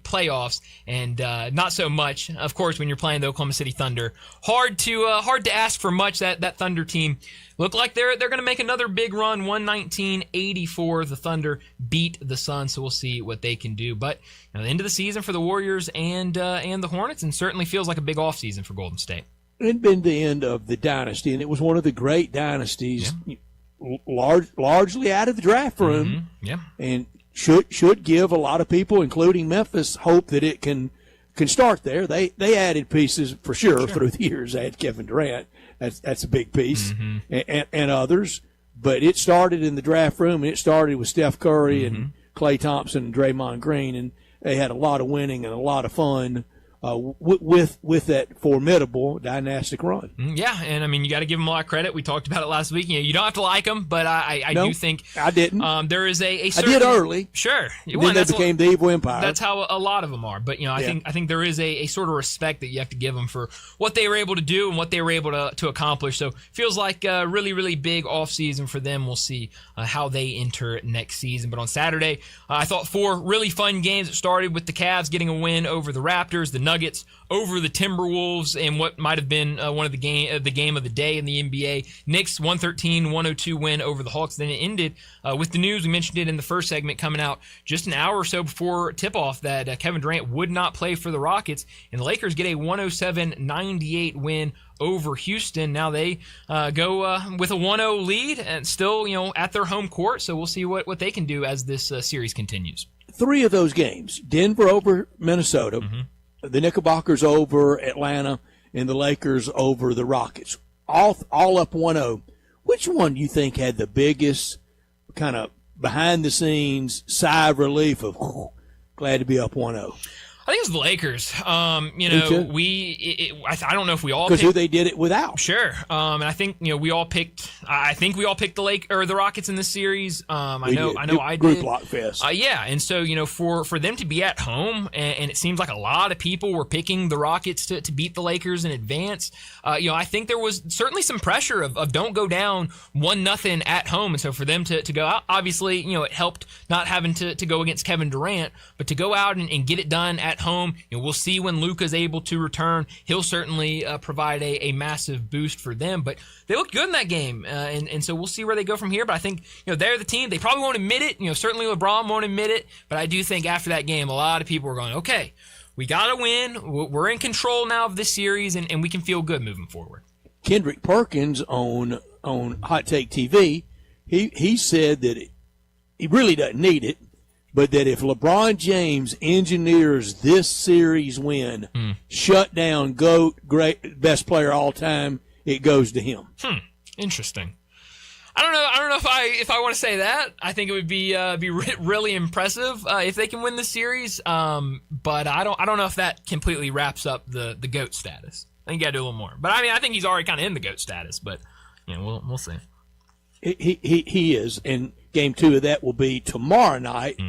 playoffs, and not so much, of course, when you're playing the Oklahoma City Thunder. Hard to ask for much. That Thunder team look like they're going to make another big run. 119-84, the Thunder beat the Suns, so we'll see what they can do. But the end of the season for the Warriors and the Hornets, and certainly feels like a big offseason for Golden State. It had been the end of the dynasty, and it was one of the great dynasties, largely out of the draft room, and should give a lot of people, including Memphis, hope that it can start there. They added pieces for sure through the years. They had Kevin Durant, that's a big piece, and others. But it started in the draft room, and it started with Steph Curry and Klay Thompson and Draymond Green, and they had a lot of winning and a lot of fun with that formidable dynastic run. Yeah, and I mean, you got to give them a lot of credit. We talked about it last week. You don't have to like them, but I No, do think I didn't. There is a I certain, did early. Sure, Then they became the evil empire. That's how a lot of them are. But I think there is a sort of respect that you have to give them for what they were able to do and what they were able to accomplish. So feels like a really, really big offseason for them. We'll see how they enter next season. But on Saturday, I thought 4 really fun games. It started with the Cavs getting a win over the Raptors, the Nuggets over the Timberwolves, and what might have been one of the game of the day in the NBA. Knicks 113-102 win over the Hawks. Then it ended with the news. We mentioned it in the first segment, coming out just an hour or so before tip-off that Kevin Durant would not play for the Rockets, and the Lakers get a 107-98 win over Houston. Now they go with a 1-0 lead and still, at their home court. So we'll see what they can do as this series continues. 3 of those games, Denver over Minnesota, the Knickerbockers over Atlanta, and the Lakers over the Rockets, all up 1-0. Which one do you think had the biggest kind of behind-the-scenes sigh of relief of, glad to be up 1-0? I think it was the Lakers. I don't know if we all because who they did it without. Sure. And I think we all picked. I think we all picked the Rockets in this series. I know I did. Group lock fest. Yeah, and so for them to be at home, and it seems like a lot of people were picking the Rockets to beat the Lakers in advance. I think there was certainly some pressure of don't go down 1-0 at home, and so for them to go out, obviously it helped not having to go against Kevin Durant, but to go out and get it done at home. We'll see when Luka's able to return. He'll certainly provide a massive boost for them, but they looked good in that game, and so we'll see where they go from here. But I think they're the team. They probably won't admit it. Certainly LeBron won't admit it, but I do think after that game, a lot of people were going, okay, we got to win. We're in control now of this series, and we can feel good moving forward. Kendrick Perkins on Hot Take TV, he said that he really doesn't need it, but that if LeBron James engineers this series win, shut down GOAT, great best player all time, it goes to him. Interesting. I don't know if I want to say that. I think it would be really impressive if they can win the series. But I don't know if that completely wraps up the GOAT status. I think you got to do a little more. But I think he's already kind of in the GOAT status. But we'll see. He is, and game 2 of that will be tomorrow night,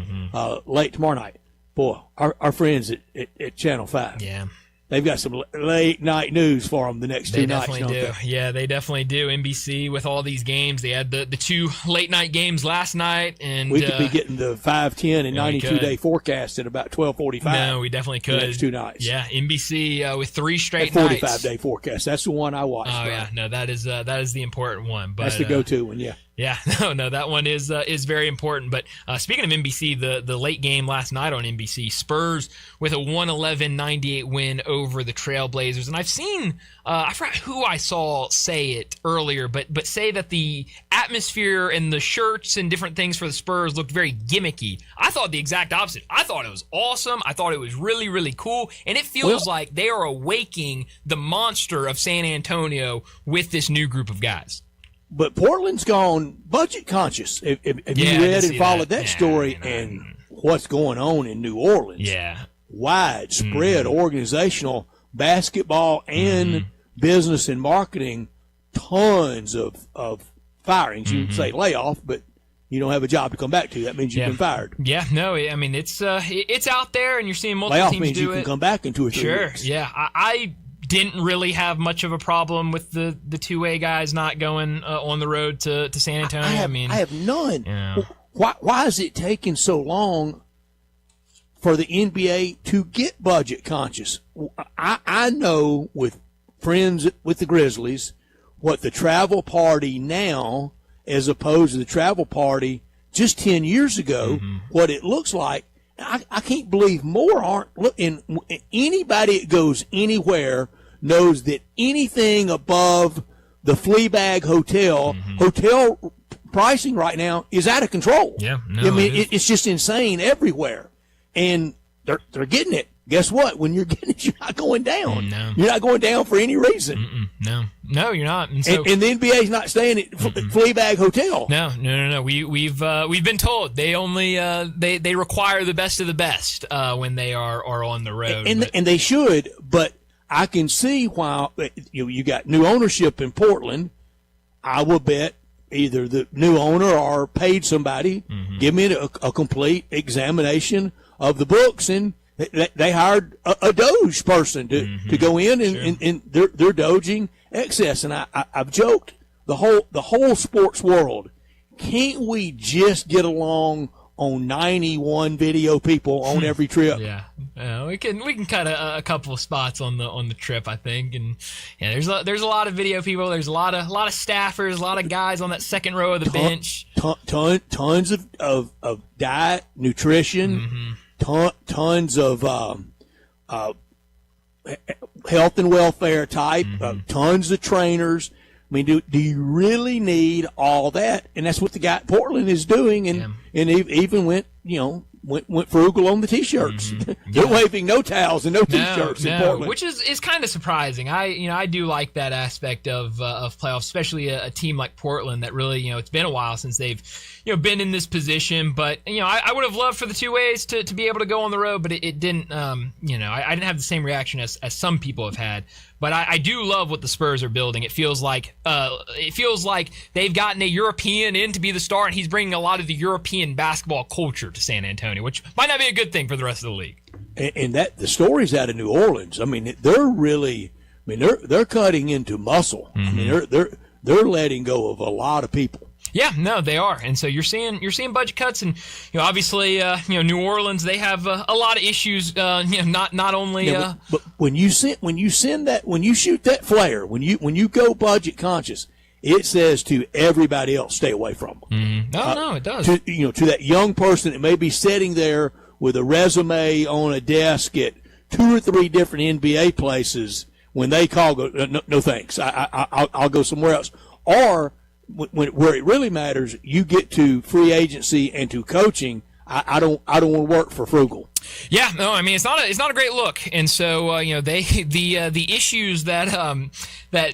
late tomorrow night. Boy, our friends at Channel 5. Yeah. They've got some late night news for them the next 2 nights, don't they? Yeah, they definitely do. NBC with all these games. They had the 2 late night games last night, and we could be getting the 5, 10, and 92-day forecast at about 12:45. No, we definitely could. The next 2 nights. Yeah, NBC with 3 straight nights. 45-day forecast. That's the one I watched. Oh, yeah. No, that is the important one. But that's the go-to one, yeah. Yeah, no, that one is very important. But speaking of NBC, the late game last night on NBC, Spurs with a 111-98 win over the Trailblazers. And I've seen, I forgot who I saw say it earlier, but say that the atmosphere and the shirts and different things for the Spurs looked very gimmicky. I thought the exact opposite. I thought it was awesome. I thought it was really, really cool. And it feels like they are awaking the monster of San Antonio with this new group of guys. But Portland's gone budget conscious. If you read and followed that story and what's going on in New Orleans, widespread organizational basketball and business and marketing, tons of firings. You say layoff, but you don't have a job to come back to. That means you've been fired. Yeah, no, I mean it's out there, and you're seeing multiple layoff teams means do you it. can come back in 2 or 3 weeks. Yeah, I didn't really have much of a problem with the two-way guys not going on the road to San Antonio. I have none. Yeah. Why is it taking so long for the NBA to get budget conscious? I know with friends with the Grizzlies what the travel party now as opposed to the travel party just 10 years ago, what it looks like. I can't believe more aren't. And anybody that goes anywhere knows that anything above the Fleabag Hotel pricing right now is out of control. Yeah, I mean it's just insane everywhere, and they're getting it. guess what? When you're getting it, you're not going down. No. You're not going down for any reason. No, you're not. And, so, and the NBA's not staying at Fleabag Hotel. No. We've been told they only they require the best of the best when they are on the road. And they should, but I can see why you got new ownership in Portland. I will bet either the new owner or paid somebody, give me a complete examination of the books, and they hired a Doge person to go in and they're doging excess. And I've joked the whole sports world. Can't we just get along on 91 video people on every trip? Yeah, we can cut a couple of spots on the trip, I think. And there's a lot of video people. There's a lot of staffers, a lot of guys on that second row of the bench. Tons of diet, nutrition. Tons of health and welfare type, tons of trainers. I mean, do you really need all that? And that's what the guy at Portland is doing, and even went frugal on the T-shirts. They're waving no towels and no T-shirts in Portland, which is kind of surprising. I do like that aspect of playoffs, especially a team like Portland that really, it's been a while since they've been in this position. But I would have loved for the two ways to be able to go on the road, but it didn't. I didn't have the same reaction as some people have had. But I do love what the Spurs are building. It feels like they've gotten a European in to be the star, and he's bringing a lot of the European basketball culture to San Antonio, which might not be a good thing for the rest of the league. And that the stories out of New Orleans, I mean, they're cutting into muscle. I mean, they're letting go of a lot of people. Yeah, no, they are, and so you're seeing budget cuts, and obviously, New Orleans, they have a lot of issues. Not only. But when you shoot that flare, when you go budget conscious, it says to everybody else, stay away from them. No, it does. To that young person that may be sitting there with a resume on a desk at 2 or 3 different NBA places, when they call, go, no thanks, I'll go somewhere else, or where it really matters, you get to free agency and to coaching. I don't want to work for frugal. Yeah, no, I mean it's not a great look, and so the issues that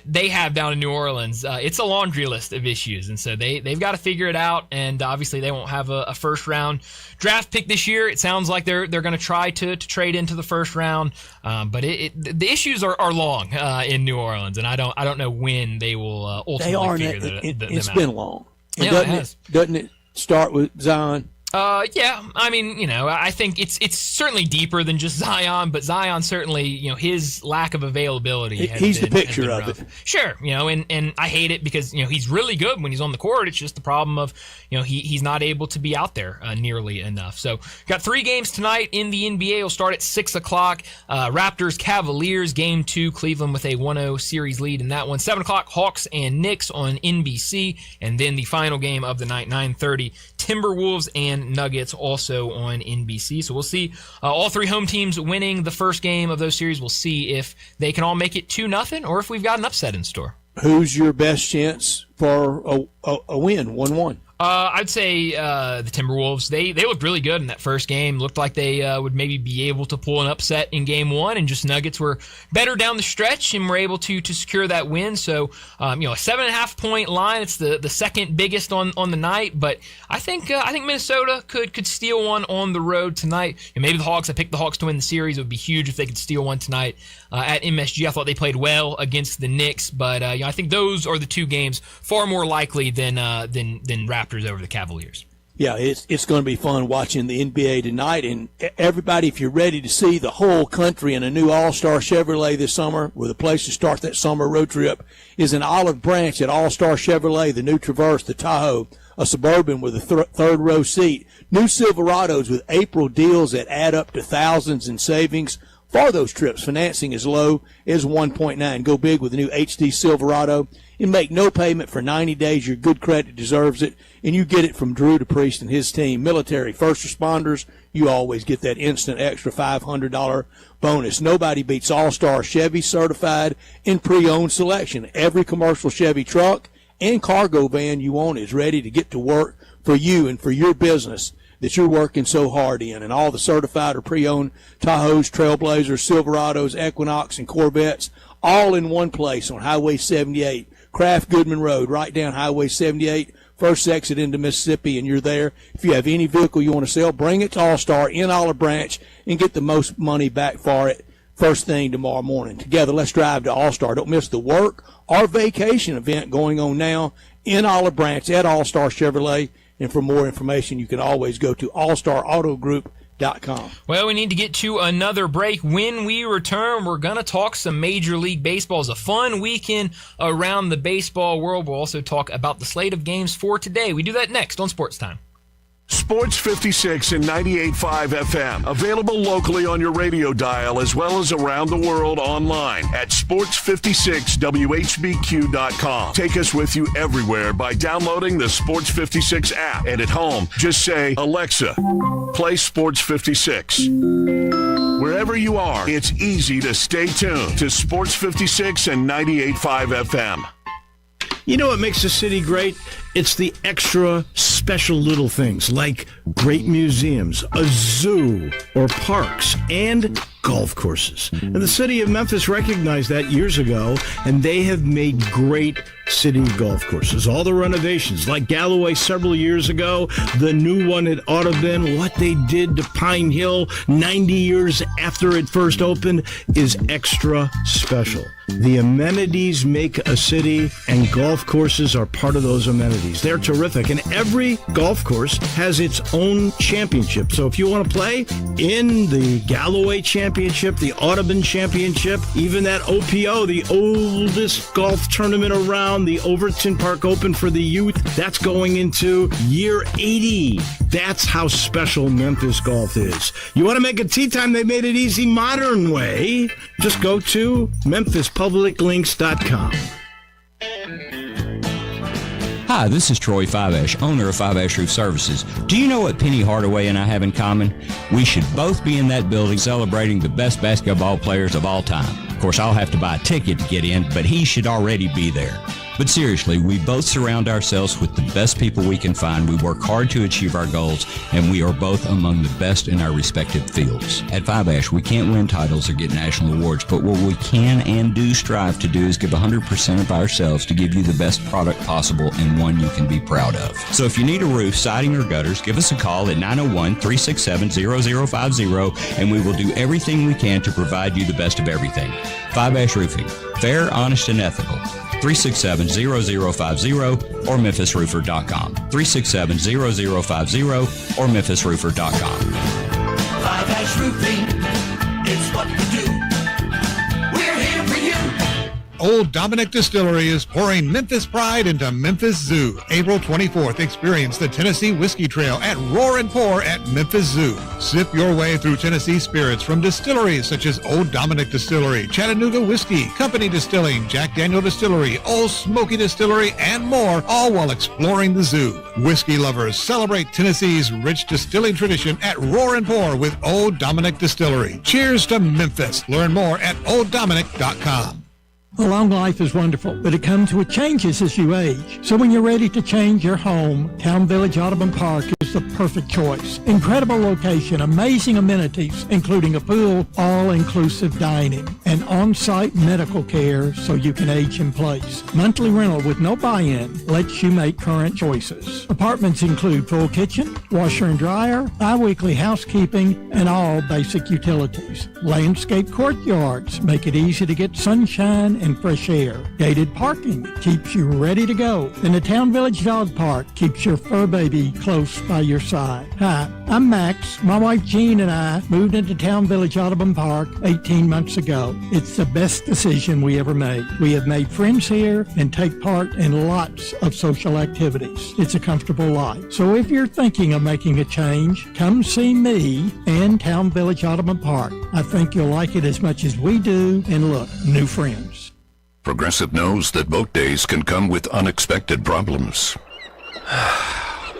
they have down in New Orleans, it's a laundry list of issues, and so they've got to figure it out, and obviously they won't have a first round draft pick this year. It sounds like they're going to try to trade into the first round, but the issues are long in New Orleans, and I don't know when they will ultimately figure them out. It's been long. Doesn't it start with Zion? Yeah, I mean, I think it's certainly deeper than just Zion, but Zion certainly, his lack of availability. He's the picture of it. Sure, and I hate it because, he's really good when he's on the court. It's just the problem of, he's not able to be out there nearly enough. So, got 3 games tonight in the NBA. It'll start at 6 o'clock. Raptors, Cavaliers, Game 2. Cleveland with a 1-0 series lead in that one. 7 o'clock, Hawks and Knicks on NBC. And then the final game of the night, 9:30, Timberwolves and Nuggets also on NBC. So we'll see all 3 home teams winning the first game of those series. We'll see if they can all make it 2-0 or if we've got an upset in store. Who's your best chance for a win, 1-1? I'd say the Timberwolves. They looked really good in that first game. Looked like they would maybe be able to pull an upset in Game 1, and just Nuggets were better down the stretch and were able to secure that win. So, a 7.5-point line. It's the second biggest on the night, but I think Minnesota could steal one on the road tonight. And maybe the Hawks. I picked the Hawks to win the series. It would be huge if they could steal one tonight at MSG. I thought they played well against the Knicks, but I think those are the 2 games far more likely than Raptors over the Cavaliers. Yeah, it's going to be fun watching the NBA tonight. And everybody, if you're ready to see the whole country in a new All-Star Chevrolet this summer, where the place to start that summer road trip is in Olive Branch at All-Star Chevrolet, the new Traverse, the Tahoe, a Suburban with a third row seat, new Silverados with April deals that add up to thousands in savings. For those trips, financing as low as 1.9. Go big with the new HD Silverado and make no payment for 90 days. Your good credit deserves it, and you get it from Drew DePriest and his team. Military, first responders, you always get that instant extra $500 bonus. Nobody beats All-Star Chevy certified and pre-owned selection. Every commercial Chevy truck and cargo van you own is ready to get to work for you and for your business. that you're working so hard in, and all the certified or pre-owned Tahoes, Trailblazers, Silverados, Equinox, and Corvettes, all in one place on Highway 78, Kraft Goodman Road, right down Highway 78, first exit into Mississippi, and you're there. If you have any vehicle you want to sell, bring it to All-Star in Olive Branch and get the most money back for it first thing tomorrow morning. Together, let's drive to All-Star. Don't miss the work or vacation event going on now in Olive Branch at All-Star Chevrolet. And for more information, you can always go to allstarautogroup.com. Well, we need to get to another break. When we return, we're going to talk some Major League Baseball. It's a fun weekend around the baseball world. We'll also talk about the slate of games for today. We do that next on Sports Time. Sports 56 and 98.5 FM. Available locally on your radio dial as well as around the world online at sports56whbq.com. Take us with you everywhere by downloading the Sports 56 app. And at home, just say, Alexa, play Sports 56. Wherever you are, it's easy to stay tuned to Sports 56 and 98.5 FM. You know what makes a city great? It's the extra special little things like great museums, a zoo, or parks, and golf courses. And the city of Memphis recognized that years ago, and they have made great city golf courses. All the renovations, like Galloway several years ago, the new one at Audubon, what they did to Pine Hill 90 years after it first opened is extra special. The amenities make a city, and golf courses are part of those amenities. They're terrific, and every golf course has its own championship. So if you want to play in the Galloway Championship, the Audubon Championship, even that OPO, the oldest golf tournament around, the Overton Park Open for the youth, that's going into year 80. That's how special Memphis golf is. You want to make a tee time? They made it easy modern way. Just go to memphispubliclinks.com. Hi, this is Troy Fiveash, owner of Fiveash Roof Services. Do you know what Penny Hardaway and I have in common? We should both be in that building celebrating the best basketball players of all time. Of course, I'll have to buy a ticket to get in, but he should already be there. But seriously, we both surround ourselves with the best people we can find. We work hard to achieve our goals, and we are both among the best in our respective fields. At Fiveash, we can't win titles or get national awards, but what we can and do strive to do is give 100% of ourselves to give you the best product possible and one you can be proud of. So if you need a roof, siding, or gutters, give us a call at 901-367-0050, and we will do everything we can to provide you the best of everything. Fiveash Roofing. Fair, honest, and ethical. 367-0050 or memphisroofer.com. 367-0050 or memphisroofer.com. Fiveash Roofing, it's what we do. We're here for you. Old Dominick Distillery is pouring Memphis pride into Memphis Zoo. April 24th, experience the Tennessee Whiskey Trail at Roar and Pour at Memphis Zoo. Sip your way through Tennessee spirits from distilleries such as Old Dominick Distillery, Chattanooga Whiskey, Company Distilling, Jack Daniel Distillery, Old Smoky Distillery, and more, all while exploring the zoo. Whiskey lovers, celebrate Tennessee's rich distilling tradition at Roar and Pour with Old Dominick Distillery. Cheers to Memphis. Learn more at olddominick.com. A long life is wonderful, but it comes with changes as you age. So when you're ready to change your home, Town Village Audubon Park is the perfect choice. Incredible location, amazing amenities, including a pool, all-inclusive dining, and on-site medical care so you can age in place. Monthly rental with no buy-in lets you make current choices. Apartments include full kitchen, washer and dryer, bi-weekly housekeeping, and all basic utilities. Landscape courtyards make it easy to get sunshine and fresh air. Gated parking keeps you ready to go. And the Town Village Dog Park keeps your fur baby close by your side. Hi, I'm Max. My wife Jean and I moved into Town Village Audubon Park 18 months ago. It's the best decision we ever made. We have made friends here and take part in lots of social activities. It's a comfortable life. So if you're thinking of making a change, come see me and Town Village Audubon Park. I think you'll like it as much as we do. And look, new friends. Progressive knows that boat days can come with unexpected problems.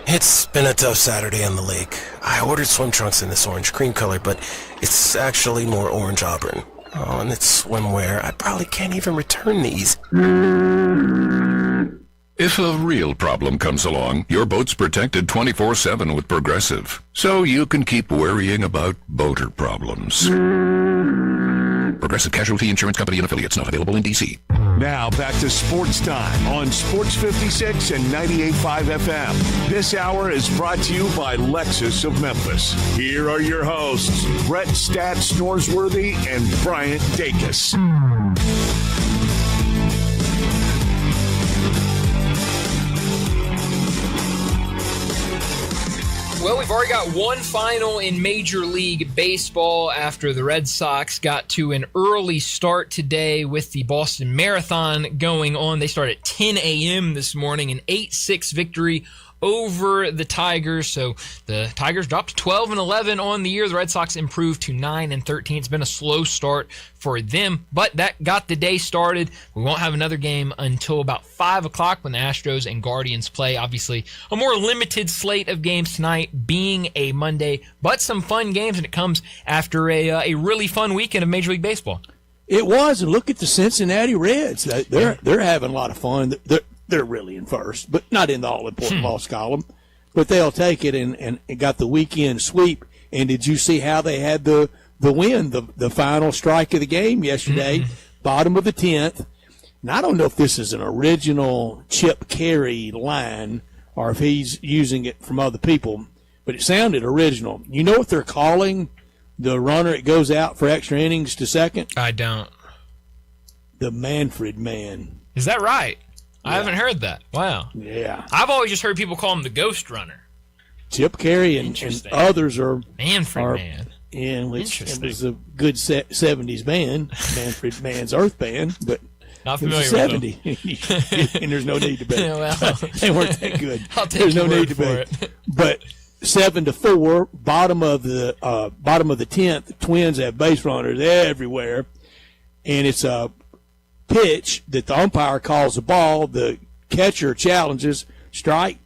It's been a tough Saturday on the lake. I ordered swim trunks in this orange cream color, but it's actually more orange auburn. Oh, and it's swimwear. I probably can't even return these. If a real problem comes along, your boat's protected 24/7 with Progressive, so you can keep worrying about boater problems. Progressive Casualty Insurance Company and Affiliates, not available in D.C. Now back to Sports Time on Sports 56 and 98.5 FM. This hour is brought to you by Lexus of Memphis. Here are your hosts, Brett Stats Norsworthy and Bryant Dacus. Well, we've already got one final in Major League Baseball after the Red Sox got to an early start today with the Boston Marathon going on. They started at 10 a.m. this morning, an 8-6 victory over the Tigers. So the Tigers dropped 12-11 on the year. The Red Sox improved to 9-13. It's been a slow start for them, but that got the day started. We won't have another game until about 5 o'clock when the Astros and Guardians play. Obviously, a more limited slate of games tonight being a Monday, but some fun games, and it comes after a really fun weekend of Major League Baseball. It was, and look at the Cincinnati Reds. They're having a lot of fun. They're really in first, but not in the all-important loss column. But they'll take it and got the weekend sweep. And did you see how they had the win, the final strike of the game yesterday, bottom of the 10th? And I don't know if this is an original Chip Carey line or if he's using it from other people, but it sounded original. You know what they're calling the runner that goes out for extra innings to second? I don't. The Manfred Man. Is that right? I haven't heard that. Wow. Yeah. I've always just heard people call him the Ghost Runner. Chip Carey and others are Manfred Man. Yeah, which it was a good 70s band, Manfred Mann's Earth Band, but not familiar it was 70. And there's no need to be. Well, they weren't that good. There's no need to be. But 7-4, bottom of the 10th. Twins have base runners everywhere, and it's a pitch that the umpire calls a ball. The catcher challenges, strike.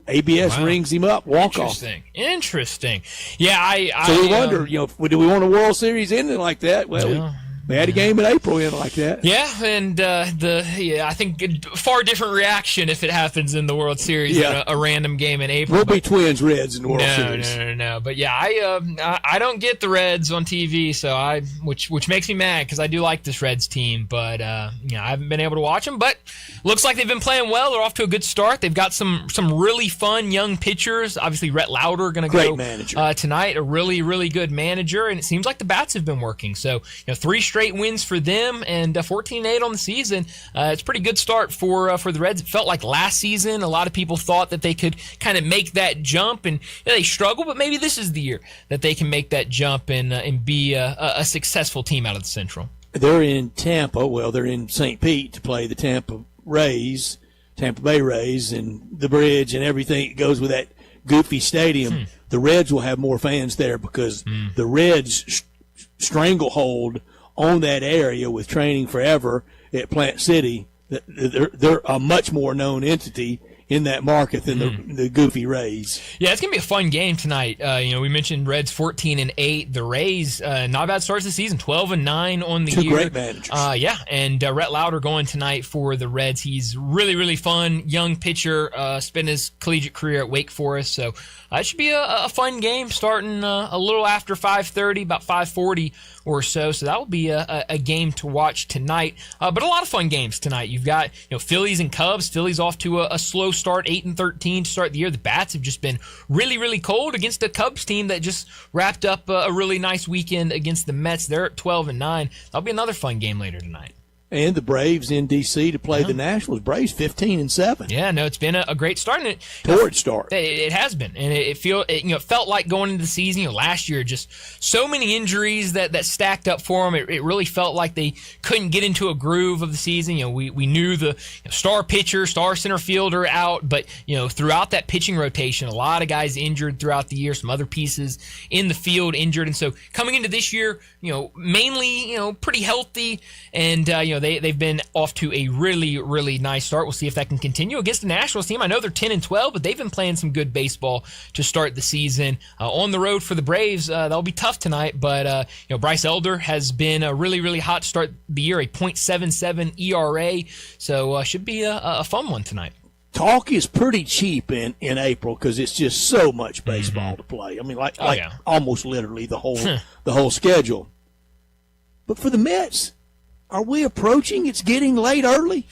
ABS rings him up, walk off. Interesting. Yeah, so we wonder, do we want a World Series ending like that? Well, we had a game in April in like that. Yeah, and I think far different reaction if it happens in the World Series than a random game in April. We'll be Twins Reds in the World Series. No. But yeah, I don't get the Reds on TV, so which makes me mad because I do like this Reds team, but I haven't been able to watch them. But looks like they've been playing well. They're off to a good start. They've got some really fun young pitchers. Obviously, Rhett Lauder going to go manager tonight. A really, really good manager, and it seems like the bats have been working. So 3 straight wins for them and 14-8 on the season. It's a pretty good start for the Reds. It felt like last season a lot of people thought that they could kind of make that jump, and they struggled, but maybe this is the year that they can make that jump and be a successful team out of the Central. They're in Tampa. Well, they're in St. Pete to play the Tampa Bay Rays, and the bridge and everything that goes with that goofy stadium. The Reds will have more fans there because the Reds stranglehold on that area with Training Forever at Plant City. They're a much more known entity in that market than the goofy Rays. Yeah, it's going to be a fun game tonight. We mentioned Reds 14-8. The Rays, not a bad start to the season, 12-9 on the year. 2 great managers. And Rhett Lauder going tonight for the Reds. He's really, really fun, young pitcher, spent his collegiate career at Wake Forest. So it should be a fun game starting a little after 5:30, about 5:40 or so. So that will be a game to watch tonight. But a lot of fun games tonight. You've got Phillies and Cubs. Phillies off to a slow start, 8-13 to start the year. The bats have just been really, really cold against a Cubs team that just wrapped up a really nice weekend against the Mets. They're at 12-9. That'll be another fun game later tonight. And the Braves in D.C. to play the Nationals. Braves 15-7. Yeah, no, it's been a great start. And torrid start. It has been, and it felt like going into the season. Last year, just so many injuries that stacked up for them. It really felt like they couldn't get into a groove of the season. We knew the star pitcher, star center fielder out, but throughout that pitching rotation, a lot of guys injured throughout the year. Some other pieces in the field injured, and so coming into this year, mainly pretty healthy, and they've been off to a really, really nice start. We'll see if that can continue against the Nationals team. I know they're 10-12, but they've been playing some good baseball to start the season. On the road for the Braves, that'll be tough tonight, but Bryce Elder has been a really, really hot start the year, a .77 ERA, so should be a fun one tonight. talk is pretty cheap in April because it's just so much baseball to play. I mean, almost literally the whole schedule. But for the Mets, are we approaching? It's getting late early.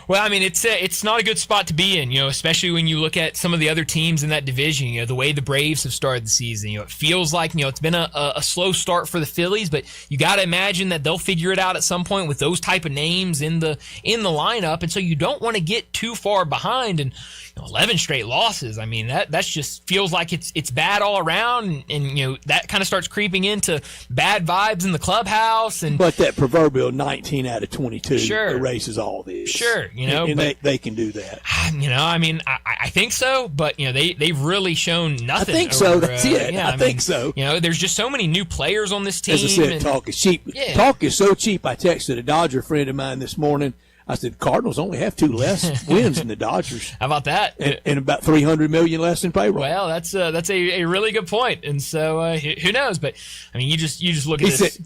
Well, I mean, it's not a good spot to be in, especially when you look at some of the other teams in that division, the way the Braves have started the season. It feels like, it's been a slow start for the Phillies, but you got to imagine that they'll figure it out at some point with those type of names in the lineup. And so you don't want to get too far behind, and 11 straight losses. I mean, that's just feels like it's bad all around, and that kind of starts creeping into bad vibes in the clubhouse. But that proverbial 19 out of 22 erases all this. Sure. And they can do that. I mean, I think so, but they've really shown nothing. I think so. That's it. I think so. There's just so many new players on this team. As I said, talk is cheap. Yeah. Talk is so cheap. I texted a Dodger friend of mine this morning. I said, Cardinals only have 2 less wins than the Dodgers. How about that? And about $300 million less in payroll. Well, that's a really good point. And so who knows? But I mean, you just look at this.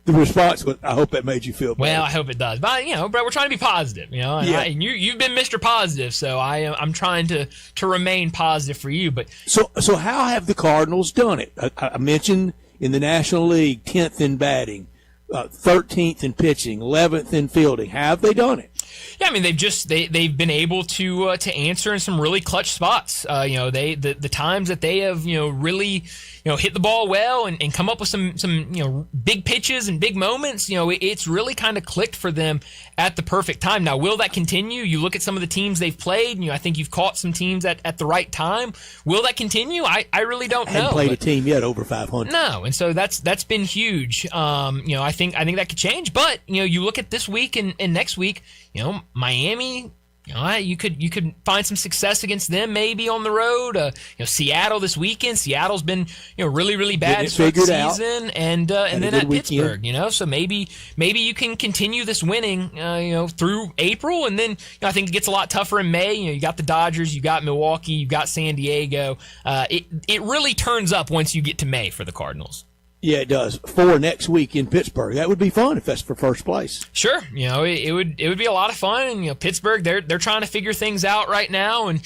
The response was, I hope that made you feel better. Well, I hope it does. But but we're trying to be positive. And you've been Mr. Positive, so I'm trying to remain positive for you. But so how have the Cardinals done it? I mentioned in the National League, 10th in batting. 13th in pitching, 11th in fielding. How have they done it? Yeah, I mean they've been able to answer in some really clutch spots. The times that they have really hit the ball well and come up with some big pitches and big moments. It's really kind of clicked for them at the perfect time. Now, will that continue? You look at some of the teams they've played. I think you've caught some teams at the right time. Will that continue? I really don't know. Haven't played a team yet over 500. No, and so that's been huge. I think that could change. But you look at this week and next week. Miami. You could find some success against them maybe on the road. Seattle this weekend. Seattle's been really bad to start the season, and then at Pittsburgh. So maybe you can continue this winning through April, and then I think it gets a lot tougher in May. You got the Dodgers, you got Milwaukee, you got San Diego. It really turns up once you get to May for the Cardinals. Yeah, it does. 4 next week in Pittsburgh. That would be fun if that's for first place. Sure, it would be a lot of fun. And Pittsburgh, they're trying to figure things out right now, and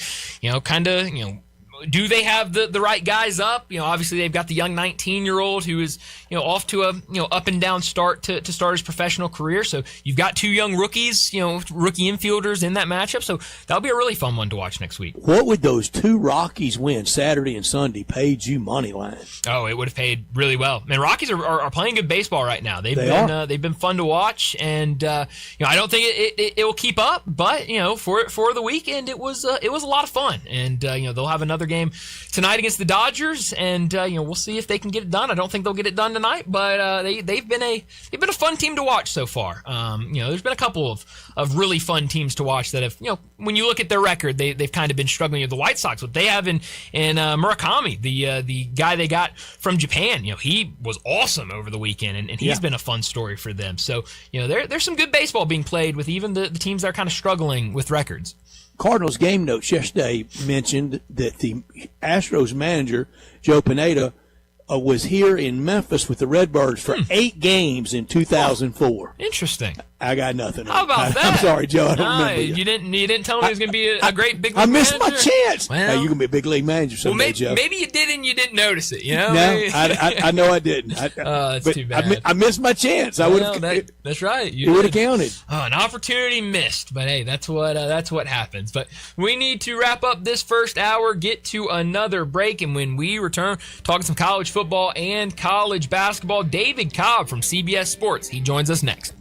do they have the right guys up? Obviously they've got the young 19-year-old who is off to a up and down start to start his professional career. So you've got 2 young rookies, rookie infielders in that matchup. So that'll be a really fun one to watch next week. What would those 2 Rockies win Saturday and Sunday paid you money line? Oh, it would have paid really well. Man, Rockies are playing good baseball right now. They've been fun to watch, and I don't think it will keep up, but for the weekend it was a lot of fun, and they'll have another game tonight against the Dodgers, and we'll see if they can get it done. I don't think they'll get it done tonight, but they've been a fun team to watch so far. There's been a couple of really fun teams to watch that have when you look at their record, they've kind of been struggling. The White Sox, what they have in Murakami, the guy they got from Japan, he was awesome over the weekend, and he's been a fun story for them. So there's some good baseball being played with even the teams that are kind of struggling with records. Cardinals game notes yesterday mentioned that the Astros manager, Joe Pineda, was here in Memphis with the Redbirds for 8 games in 2004. Interesting. I got nothing. How about that? I'm sorry, Joe. I don't remember you didn't tell me he was going to be a great big league I missed manager? my chance. Well, hey, you can be a big league manager someday, Joe. Maybe you did and you didn't notice it. No, I know I didn't. That's too bad. I missed my chance. I would have. That's right. You would have counted. An opportunity missed, but hey, that's what happens. But we need to wrap up this first hour, get to another break, and when we return, talking some college football and college basketball. David Cobb from CBS Sports. He joins us next.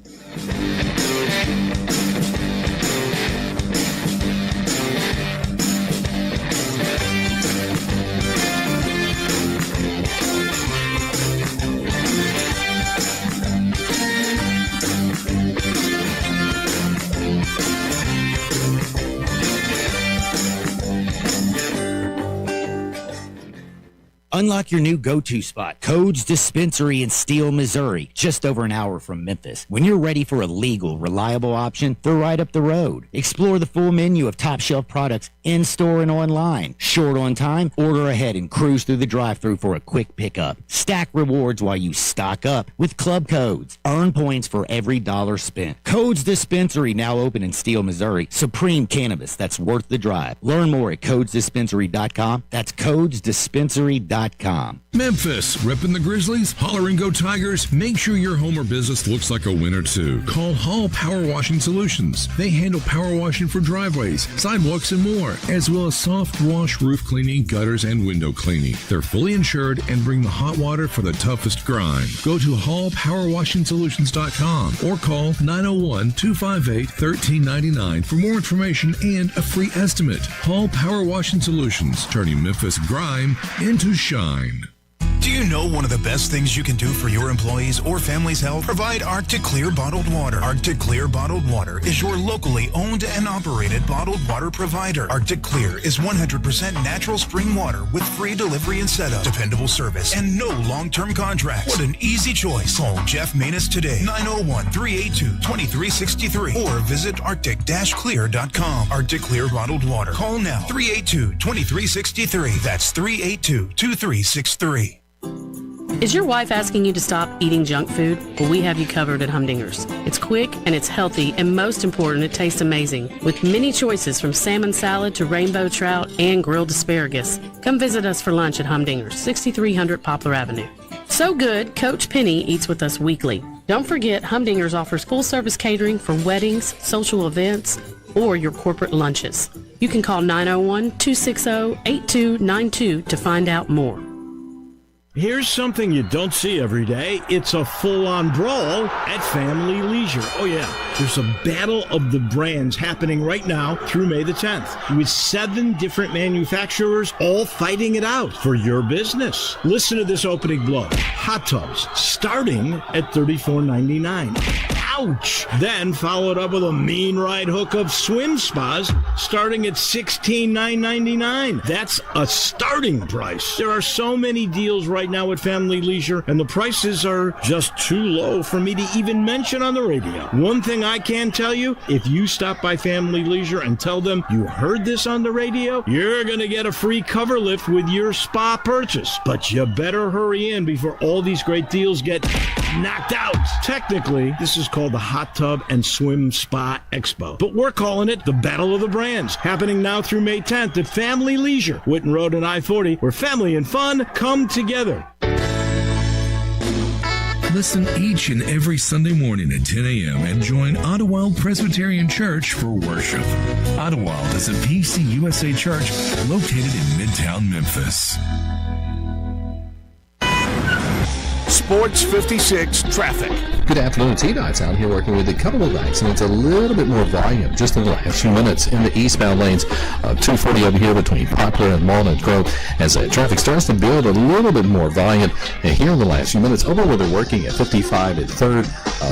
Unlock your new go-to spot, Codes Dispensary in Steele, Missouri, just over an hour from Memphis. When you're ready for a legal, reliable option, they're right up the road. Explore the full menu of top-shelf products in-store and online. Short on time? Order ahead and cruise through the drive-thru for a quick pickup. Stack rewards while you stock up with club codes. Earn points for every dollar spent. Codes Dispensary, now open in Steele, Missouri. Supreme cannabis that's worth the drive. Learn more at codesdispensary.com. That's codesdispensary.com. Memphis, repping the Grizzlies, holler and go Tigers. Make sure your home or business looks like a winner too. Call Hall Power Washing Solutions. They handle power washing for driveways, sidewalks, and more, as well as soft wash, roof cleaning, gutters, and window cleaning. They're fully insured and bring the hot water for the toughest grind. Go to hallpowerwashingsolutions.com or call 901-258-1399 for more information and a free estimate. Hall Power Washing Solutions, turning Memphis grime into shine. Do you know one of the best things you can do for your employees or family's health? Provide Arctic Clear bottled water. Arctic Clear bottled water is your locally owned and operated bottled water provider. Arctic Clear is 100% natural spring water with free delivery and setup, dependable service, and no long-term contracts. What an easy choice. Call Jeff Manus today, 901-382-2363, or visit arctic-clear.com. Arctic Clear bottled water. Call now, 382-2363. That's 382-2363. Is your wife asking you to stop eating junk food? Well, we have you covered at Humdinger's. It's quick and it's healthy, and most important, it tastes amazing. With many choices from salmon salad to rainbow trout and grilled asparagus. Come visit us for lunch at Humdinger's, 6300 Poplar Avenue. So good, Coach Penny eats with us weekly. Don't forget, Humdinger's offers full-service catering for weddings, social events, or your corporate lunches. You can call 901-260-8292 to find out more. Here's something you don't see every day. It's a full-on brawl at Family Leisure. Oh, yeah. There's a battle of the brands happening right now through May the 10th, with 7 different manufacturers all fighting it out for your business. Listen to this opening blow. Hot tubs starting at $34.99. Ouch! Then followed up with a mean right hook of swim spas starting at $16,999. That's a starting price. There are so many deals right now at Family Leisure, and the prices are just too low for me to even mention on the radio. One thing I can tell you, if you stop by Family Leisure and tell them you heard this on the radio, you're going to get a free cover lift with your spa purchase. But you better hurry in before all these great deals get knocked out. Technically, this is called the Hot Tub and Swim Spa Expo, but we're calling it the Battle of the Brands, happening now through May 10th at Family Leisure, Whitten Road and I-40, where family and fun come together. Listen each and every Sunday morning at 10 a.m. and join Ottawild Presbyterian Church for worship. Ottawild is a PCUSA church located in Midtown Memphis. Sports 56 traffic. Good afternoon. T-Dot's out here working with a couple of accidents, a little bit more volume just in the last few minutes in the eastbound lanes. 240 over here between Poplar and Walnut Grove as traffic starts to build a little bit more volume here in the last few minutes. Over where they're working at 55 and 3rd.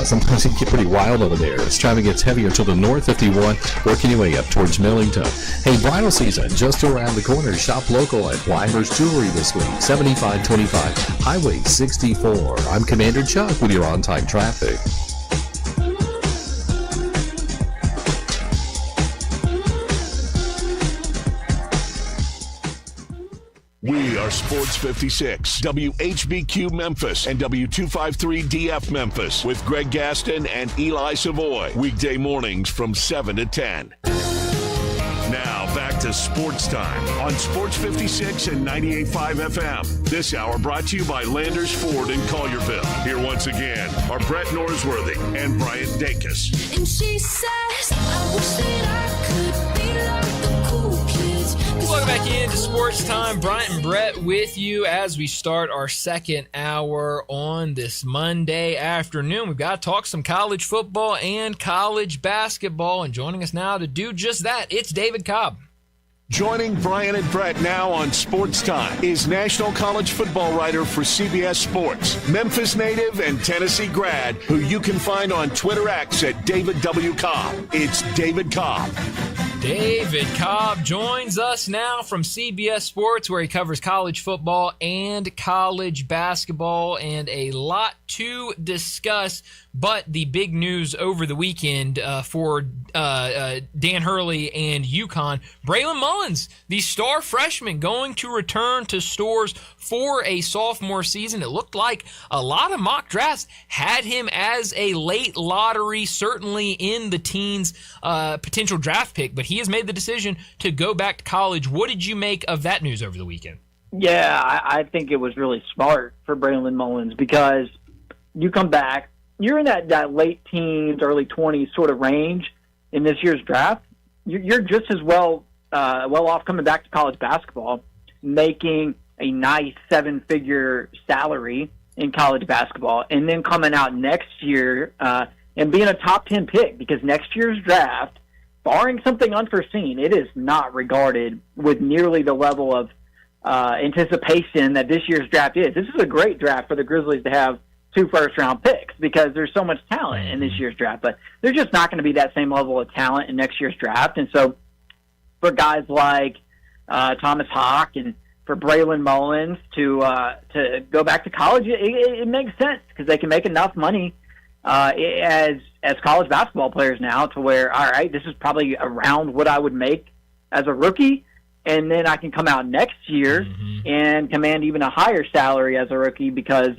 Sometimes it can get pretty wild over there as traffic gets heavier to the north 51, working your way up towards Millington. Hey, bridal season just around the corner. Shop local at Weimer's Jewelry this week. 7525 Highway 64. I'm Commander Chuck with your on-time traffic. We are Sports 56, WHBQ Memphis, and W253DF Memphis with Greg Gaston and Eli Savoy. Weekday mornings from 7 to 10. Now back to Sports Time on Sports 56 and 98.5 FM. This hour brought to you by Landers Ford in Collierville. Here once again are Brett Norsworthy and Brian Dacus. And she says, I wish that I could be like the cool kids. Welcome back into Sports Time. Bryant and Brett with you as we start our second hour on this Monday afternoon. We've got to talk some college football and college basketball, and joining us now to do just that, it's David Cobb. Joining Brian and Brett now on Sports Time is national college football writer for CBS Sports, Memphis native and Tennessee grad, who you can find on Twitter X at David W. Cobb. It's David Cobb. David Cobb joins us now from CBS Sports, where he covers college football and college basketball, and a lot to discuss. But the big news over the weekend for Dan Hurley and UConn, Braylon Mullins, the star freshman, going to return to Storrs for a sophomore season. It looked like a lot of mock drafts had him as a late lottery, certainly in the teens potential draft pick, but he has made the decision to go back to college. What did you make of that news over the weekend? Yeah, I think it was really smart for Braylon Mullins because you come back, you're in that late teens, early 20s sort of range in this year's draft. You're just as well off coming back to college basketball, making a nice 7-figure salary in college basketball, and then coming out next year and being a top 10 pick, because next year's draft, barring something unforeseen, it is not regarded with nearly the level of anticipation that this year's draft is. This is a great draft for the Grizzlies to have 2 first-round picks because there's so much talent in this year's draft, but there's just not going to be that same level of talent in next year's draft. And so for guys like Thomas Hawk and for Braylon Mullins to go back to college, it makes sense because they can make enough money as college basketball players now to where, all right, this is probably around what I would make as a rookie, and then I can come out next year and command even a higher salary as a rookie because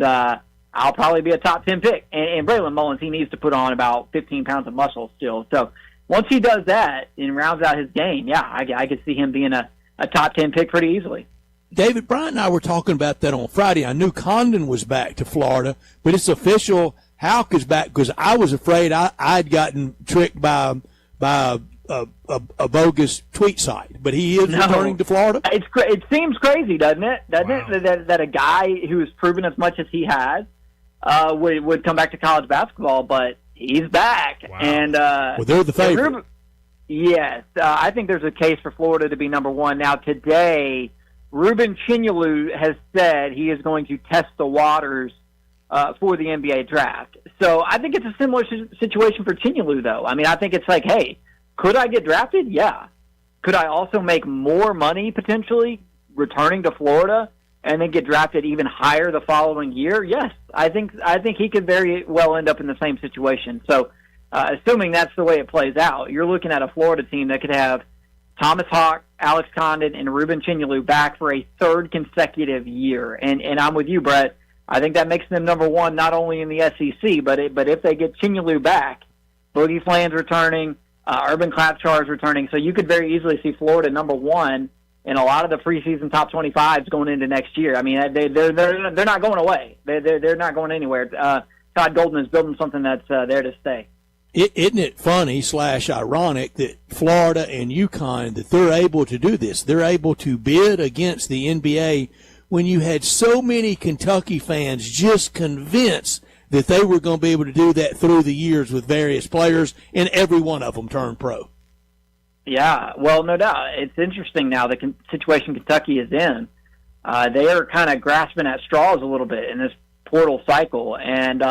I'll probably be a top 10 pick. And Braylon Mullins, he needs to put on about 15 pounds of muscle still. So once he does that and rounds out his game, yeah, I could see him being a top 10 pick pretty easily. David, Bryant and I were talking about that on Friday. I knew Condon was back to Florida, but it's official. Houck is back because I was afraid I'd gotten tricked by a bogus tweet site, but he is returning to Florida. It seems crazy, doesn't it? That a guy who has proven as much as he has would come back to college basketball, but he's back. Wow. And well, they're the favorite. Yes, I think there's a case for Florida to be number one. Now today, Ruben Chinyelu has said he is going to test the waters for the NBA draft. So I think it's a similar situation for Chinyelu, though. I mean, I think it's like, hey, could I get drafted? Yeah. Could I also make more money potentially returning to Florida and then get drafted even higher the following year? Yes. I think he could very well end up in the same situation. So assuming that's the way it plays out, you're looking at a Florida team that could have Thomas Hawk, Alex Condon, and Ruben Chinyelu back for a 3rd consecutive year. And I'm with you, Brett. I think that makes them number one not only in the SEC, but if they get Chinyelu back, Boogie Flan's returning, Urban Clapchar's returning, so you could very easily see Florida number one in a lot of the preseason top 25s going into next year. I mean, they're not going away. They're not going anywhere. Todd Golden is building something that's there to stay. Isn't it funny / ironic that Florida and UConn, that they're able to do this? They're able to bid against the NBA when you had so many Kentucky fans just convinced that they were going to be able to do that through the years with various players, and every one of them turned pro. Yeah, well, no doubt. It's interesting now the situation Kentucky is in. They are kind of grasping at straws a little bit in this portal cycle, and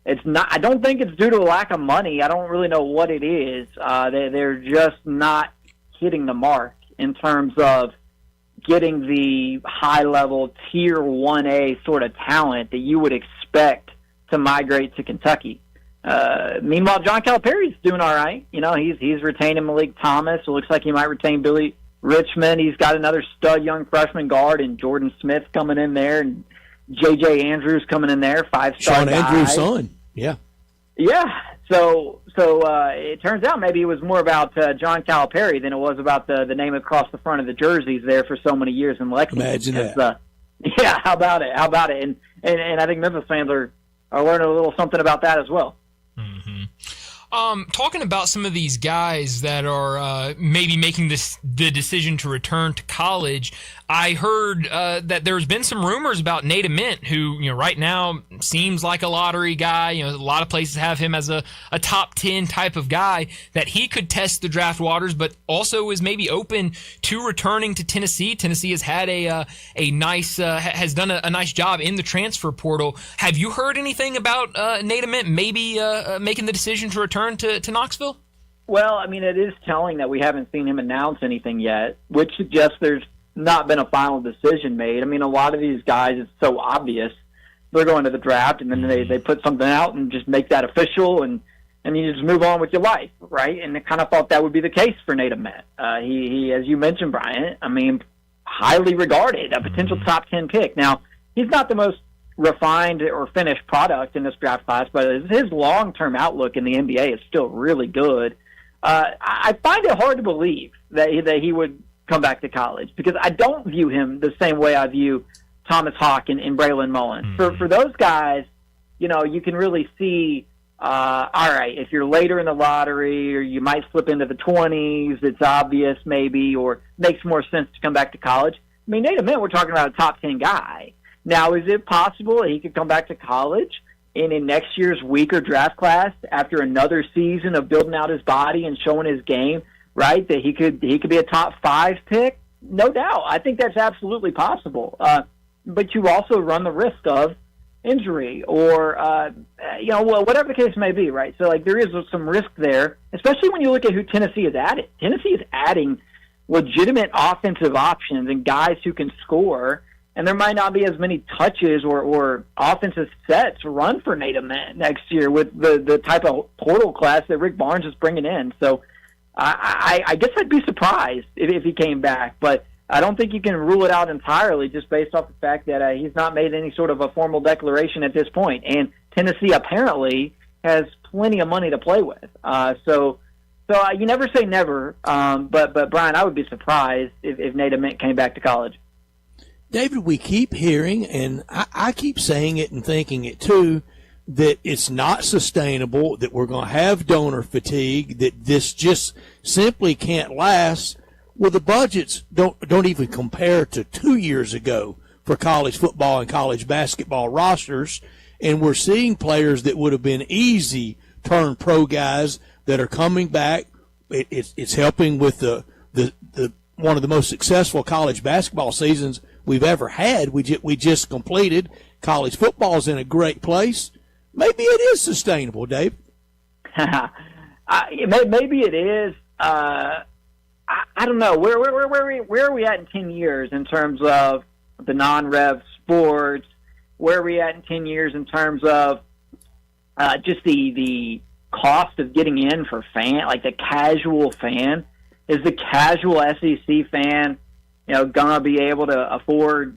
it's not. I don't think it's due to a lack of money. I don't really know what it is. They're just not hitting the mark in terms of getting the high-level Tier 1A sort of talent that you would expect to migrate to Kentucky. Meanwhile, John Calipari's doing all right. You know, he's retaining Malik Thomas. It looks like he might retain Billy Richmond. He's got another stud young freshman guard and Jordan Smith coming in there, and J.J. Andrews coming in there, 5-star Sean guy. Andrews' son. Yeah. Yeah. So it turns out maybe it was more about John Calipari than it was about the name across the front of the jerseys there for so many years in Lexington. Imagine that. Yeah, how about it? And I think Memphis fans are learning a little something about that as well. Talking about some of these guys that are maybe making the decision to return to college, I heard that there's been some rumors about Nate Ament, who right now seems like a lottery guy. A lot of places have him as a top 10 type of guy, that he could test the draft waters, but also is maybe open to returning to Tennessee. Tennessee has had has done a nice job in the transfer portal. Have you heard anything about Nate Ament maybe making the decision to return to Knoxville? Well, I mean, it is telling that we haven't seen him announce anything yet, which suggests there's not been a final decision made. I mean, a lot of these guys, it's so obvious they're going to the draft, and then they put something out and just make that official, and you just move on with your life, right? And I kind of thought that would be the case for Nate Ament. He, as you mentioned, Brian, I mean, highly regarded, a potential top 10 pick. Now, he's not the most refined or finished product in this draft class, but his long-term outlook in the NBA is still really good. I find it hard to believe that he would come back to college, because I don't view him the same way I view Thomas Hawk and Braylon Mullins. For those guys, you know, you can really see, all right, if you're later in the lottery or you might slip into the 20s, it's obvious maybe, or makes more sense to come back to college. I mean, Nate Ament, we're talking about a top 10 guy. Now, is it possible he could come back to college in next year's weaker draft class after another season of building out his body and showing his game, right, that he could be a top 5 pick? No doubt. I think that's absolutely possible. But you also run the risk of injury or, whatever the case may be, right? So, like, there is some risk there, especially when you look at who Tennessee is adding. Tennessee is adding legitimate offensive options and guys who can score, and there might not be as many touches or offensive sets run for Nate Ament next year with the type of portal class that Rick Barnes is bringing in. So I guess I'd be surprised if he came back, but I don't think you can rule it out entirely just based off the fact that he's not made any sort of a formal declaration at this point. And Tennessee apparently has plenty of money to play with. So you never say never, but Brian, I would be surprised if Nate Ament came back to college. David, we keep hearing, and I keep saying it and thinking it too, that it's not sustainable, that we're going to have donor fatigue, that this just simply can't last. Well, the budgets don't even compare to 2 years ago for college football and college basketball rosters, and we're seeing players that would have been easy turn pro guys that are coming back. It's helping with the one of the most successful college basketball seasons we've ever had. We just completed. College football is in a great place. Maybe it is sustainable, Dave. Maybe it is. I don't know. Where are we at in 10 years in terms of the non-rev sports? Where are we at in 10 years in terms of just the cost of getting in for like the casual fan? Is the casual SEC fan, gonna be able to afford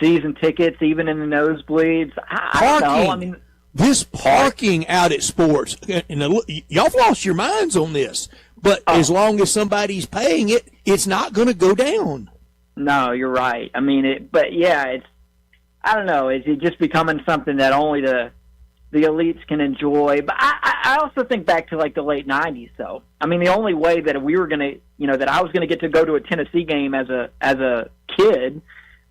season tickets even in the nosebleeds? I don't know. I mean, this parking out at sports, y'all lost your minds on this. But as long as somebody's paying it, it's not going to go down. No, you're right. I mean, I don't know. Is it just becoming something that only the elites can enjoy? But I also think back to like the late 90s, though. I mean, the only way that we were going to, that I was going to get to go to a Tennessee game as a kid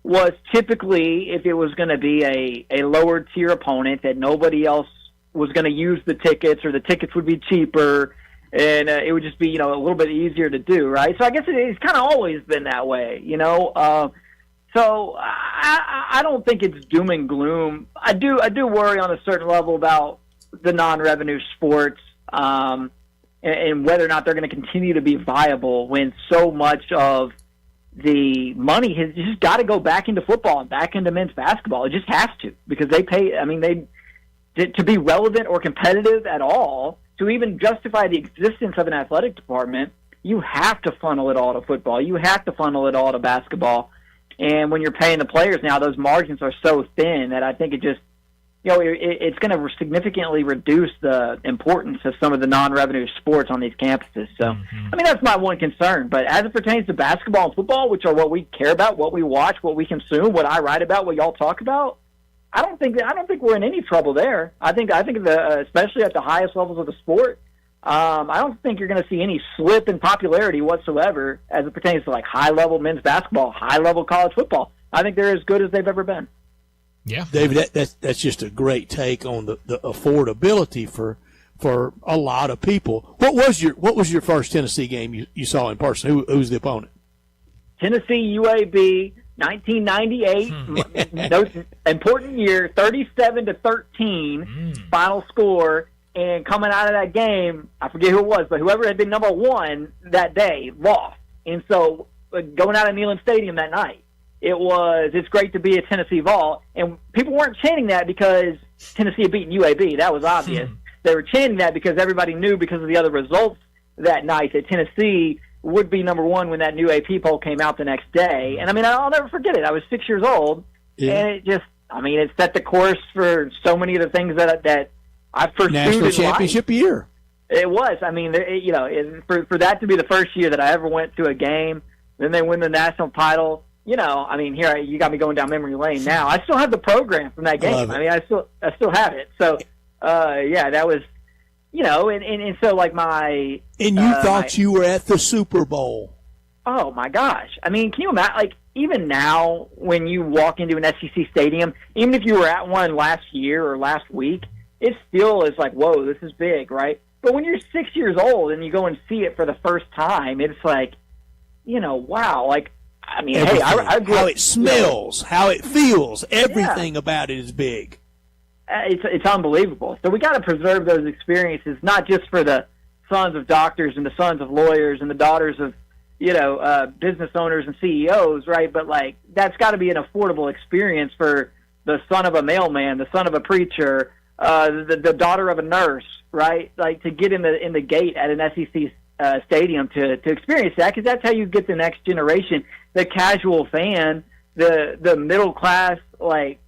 was typically if it was going to be a lower tier opponent that nobody else was going to use the tickets, or the tickets would be cheaper. And it would just be, a little bit easier to do, right? So I guess it's kind of always been that way, So I don't think it's doom and gloom. I do worry on a certain level about the non-revenue sports and whether or not they're going to continue to be viable when so much of the money has just got to go back into football and back into men's basketball. It just has to, because they pay. I mean, to be relevant or competitive at all, to even justify the existence of an athletic department, you have to funnel it all to football. You have to funnel it all to basketball. And when you're paying the players now, those margins are so thin that I think it just, it's going to significantly reduce the importance of some of the non-revenue sports on these campuses. So, I mean, that's my one concern. But as it pertains to basketball and football, which are what we care about, what we watch, what we consume, what I write about, what y'all talk about, I don't think we're in any trouble there. I think especially at the highest levels of the sport, I don't think you're going to see any slip in popularity whatsoever as it pertains to like high level men's basketball, high level college football. I think they're as good as they've ever been. Yeah, David, that's just a great take on the affordability for a lot of people. What was your first Tennessee game you saw in person? Who was the opponent? Tennessee UAB. 1998, no, important year, 37-13, final score, and coming out of that game, I forget who it was, but whoever had been number one that day lost. And so going out of Neyland Stadium that night, it's great to be a Tennessee Vol. And people weren't chanting that because Tennessee had beaten UAB. That was obvious. They were chanting that because everybody knew, because of the other results that night, that Tennessee would be number one when that new AP poll came out the next day. And I mean, I'll never forget it. I was 6 years old, and it just, I mean, it set the course for so many of the things that I pursued National in championship life. year. It was. I mean, for that to be the first year that I ever went to a game, then they win the national title. I mean, here you got me going down memory lane now. I still have the program from that game. I mean, I still have it. So, yeah, that was, and so like my. And you thought you were at the Super Bowl. Oh my gosh! I mean, can you imagine? Like, even now, when you walk into an SEC stadium, even if you were at one last year or last week, it still is like, whoa, this is big, right? But when you're 6 years old and you go and see it for the first time, it's like, wow, like. I mean, everything. Hey, I grew how up, it smells, how it feels, everything about it is big. It's unbelievable. So we got to preserve those experiences, not just for the sons of doctors and the sons of lawyers and the daughters of, business owners and CEOs, right? But like, that's got to be an affordable experience for the son of a mailman, the son of a preacher, the daughter of a nurse, right? Like, to get in the gate at an SEC stadium to experience that, because that's how you get the next generation, the casual fan, the middle class, like,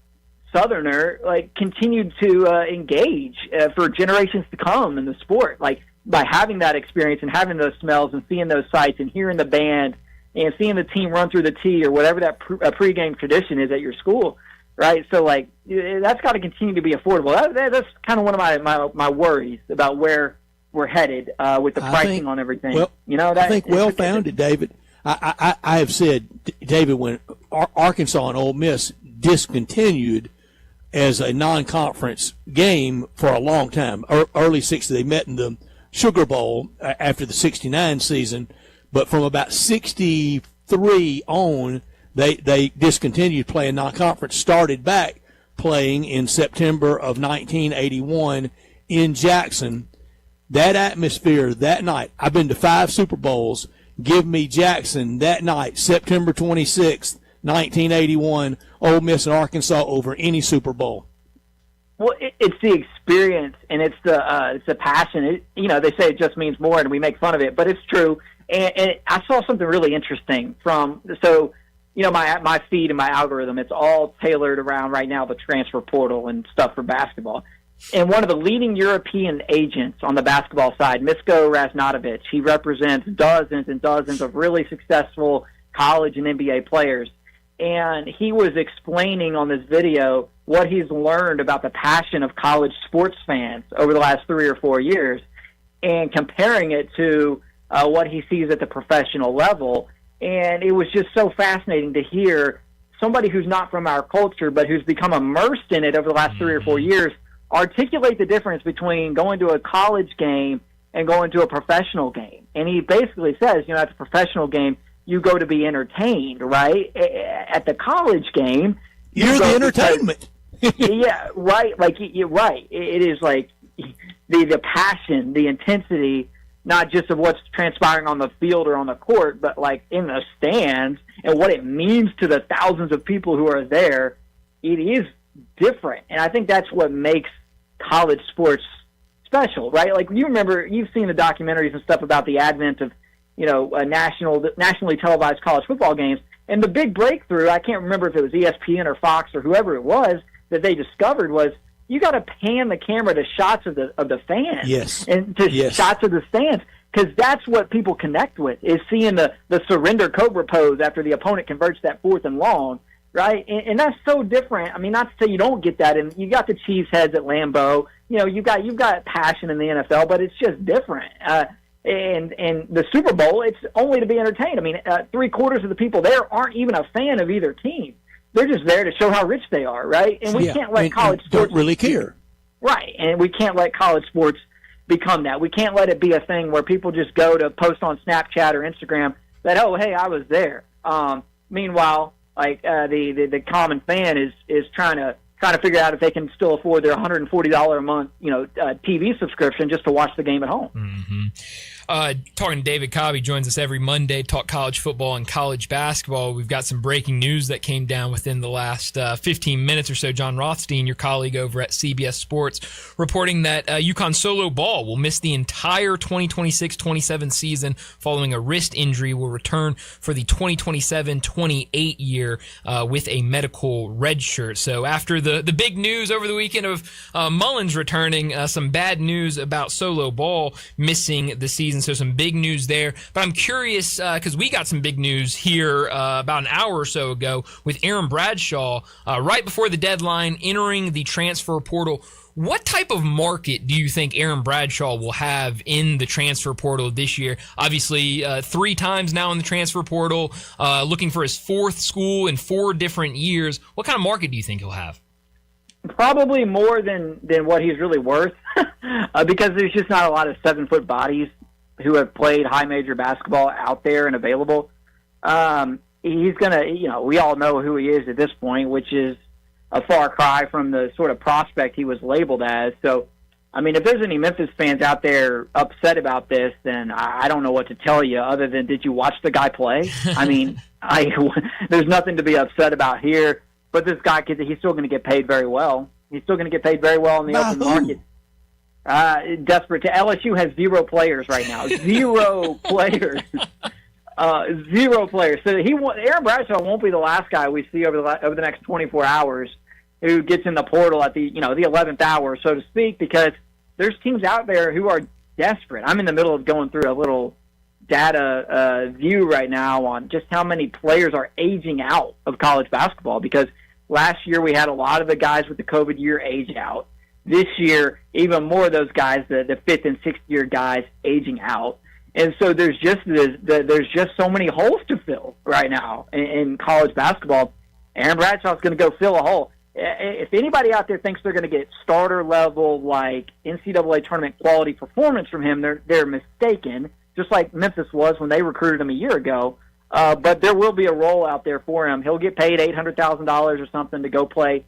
Southerner, like, continued to engage for generations to come in the sport, like, by having that experience and having those smells and seeing those sights and hearing the band and seeing the team run through the tee or whatever that pregame tradition is at your school, right? So, like, that's got to continue to be affordable. That's kind of one of my worries about where we're headed with the pricing on everything. Well, I think well-founded, David. I have said, David, when Arkansas and Ole Miss discontinued as a non-conference game for a long time, early 60s, they met in the Sugar Bowl after the 69 season, but from about 63 on, they discontinued playing non-conference, started back playing in September of 1981 in Jackson. That atmosphere that night, I've been to 5 Super Bowls. Give me Jackson that night, September 26th, 1981, Ole Miss and Arkansas over any Super Bowl. Well, it's the experience and it's the passion. They say it just means more, and we make fun of it, but it's true. And I saw something really interesting my feed and my algorithm. It's all tailored around right now the transfer portal and stuff for basketball. And one of the leading European agents on the basketball side, Misko Raznatovich, he represents dozens and dozens of really successful college and NBA players. And he was explaining on this video what he's learned about the passion of college sports fans over the last 3 or 4 years and comparing it to what he sees at the professional level. And it was just so fascinating to hear somebody who's not from our culture but who's become immersed in it over the last 3 or 4 years articulate the difference between going to a college game and going to a professional game. And he basically says, at the professional game, you go to be entertained, right? At the college game, you're the entertainment. Yeah, right. Like, you're right. It is like the passion, the intensity, not just of what's transpiring on the field or on the court, but like in the stands and what it means to the thousands of people who are there. It is different, and I think that's what makes college sports special, right? Like, you've seen the documentaries and stuff about the advent of nationally televised college football games, and the big breakthrough, I can't remember if it was ESPN or Fox or whoever it was that they discovered, was you got to pan the camera to shots of the fans, yes, and to shots of the stands, because that's what people connect with, is seeing the surrender cobra pose after the opponent converts that 4th and long. Right, and that's so different. I mean, not to say you don't get that, and you got the Cheeseheads at Lambeau. You've got passion in the NFL, but it's just different. And the Super Bowl, it's only to be entertained. I mean, 3/4 of the people there aren't even a fan of either team. They're just there to show how rich they are, right? And we can't let college sports don't really care. Right, and we can't let college sports become that. We can't let it be a thing where people just go to post on Snapchat or Instagram that, oh, hey, I was there. Meanwhile, like the common fan is trying to figure out if they can still afford their $140 a month, TV subscription just to watch the game at home. Mm-hmm. Talking to David Cobb, he joins us every Monday, talk college football and college basketball. We've got some breaking news that came down within the last 15 minutes or so. John Rothstein, your colleague over at CBS Sports, reporting that UConn Solo Ball will miss the entire 2026-27 season following a wrist injury, will return for the 2027-28 year with a medical redshirt. So after the big news over the weekend of Mullins returning, some bad news about Solo Ball missing the season. So some big news there. But I'm curious because we got some big news here about an hour or so ago with Aaron Bradshaw right before the deadline entering the transfer portal. What type of market do you think Aaron Bradshaw will have in the transfer portal this year? Obviously, 3 times now in the transfer portal, looking for his 4th school in 4 different years. What kind of market do you think he'll have? Probably more than what he's really worth, because there's just not a lot of 7-foot bodies who have played high major basketball out there and available. He's going to, we all know who he is at this point, which is a far cry from the sort of prospect he was labeled as. So, I mean, if there's any Memphis fans out there upset about this, then I don't know what to tell you other than, did you watch the guy play? I mean, there's nothing to be upset about here. But this guy, he's still going to get paid very well. He's still going to get paid very well in the open market. Desperate to LSU has 0 players right now. 0 players. 0 players. So Aaron Bradshaw won't be the last guy we see over the next 24 hours who gets in the portal at the 11th hour, so to speak, because there's teams out there who are desperate. I'm in the middle of going through a little data view right now on just how many players are aging out of college basketball, because last year we had a lot of the guys with the COVID year age out. This year, even more of those guys, the 5th and 6th year guys, aging out. And so there's just so many holes to fill right now in college basketball. Aaron Bradshaw's going to go fill a hole. If anybody out there thinks they're going to get starter level, like NCAA tournament quality performance from him, they're mistaken, just like Memphis was when they recruited him a year ago. But there will be a role out there for him. He'll get paid $800,000 or something to go play,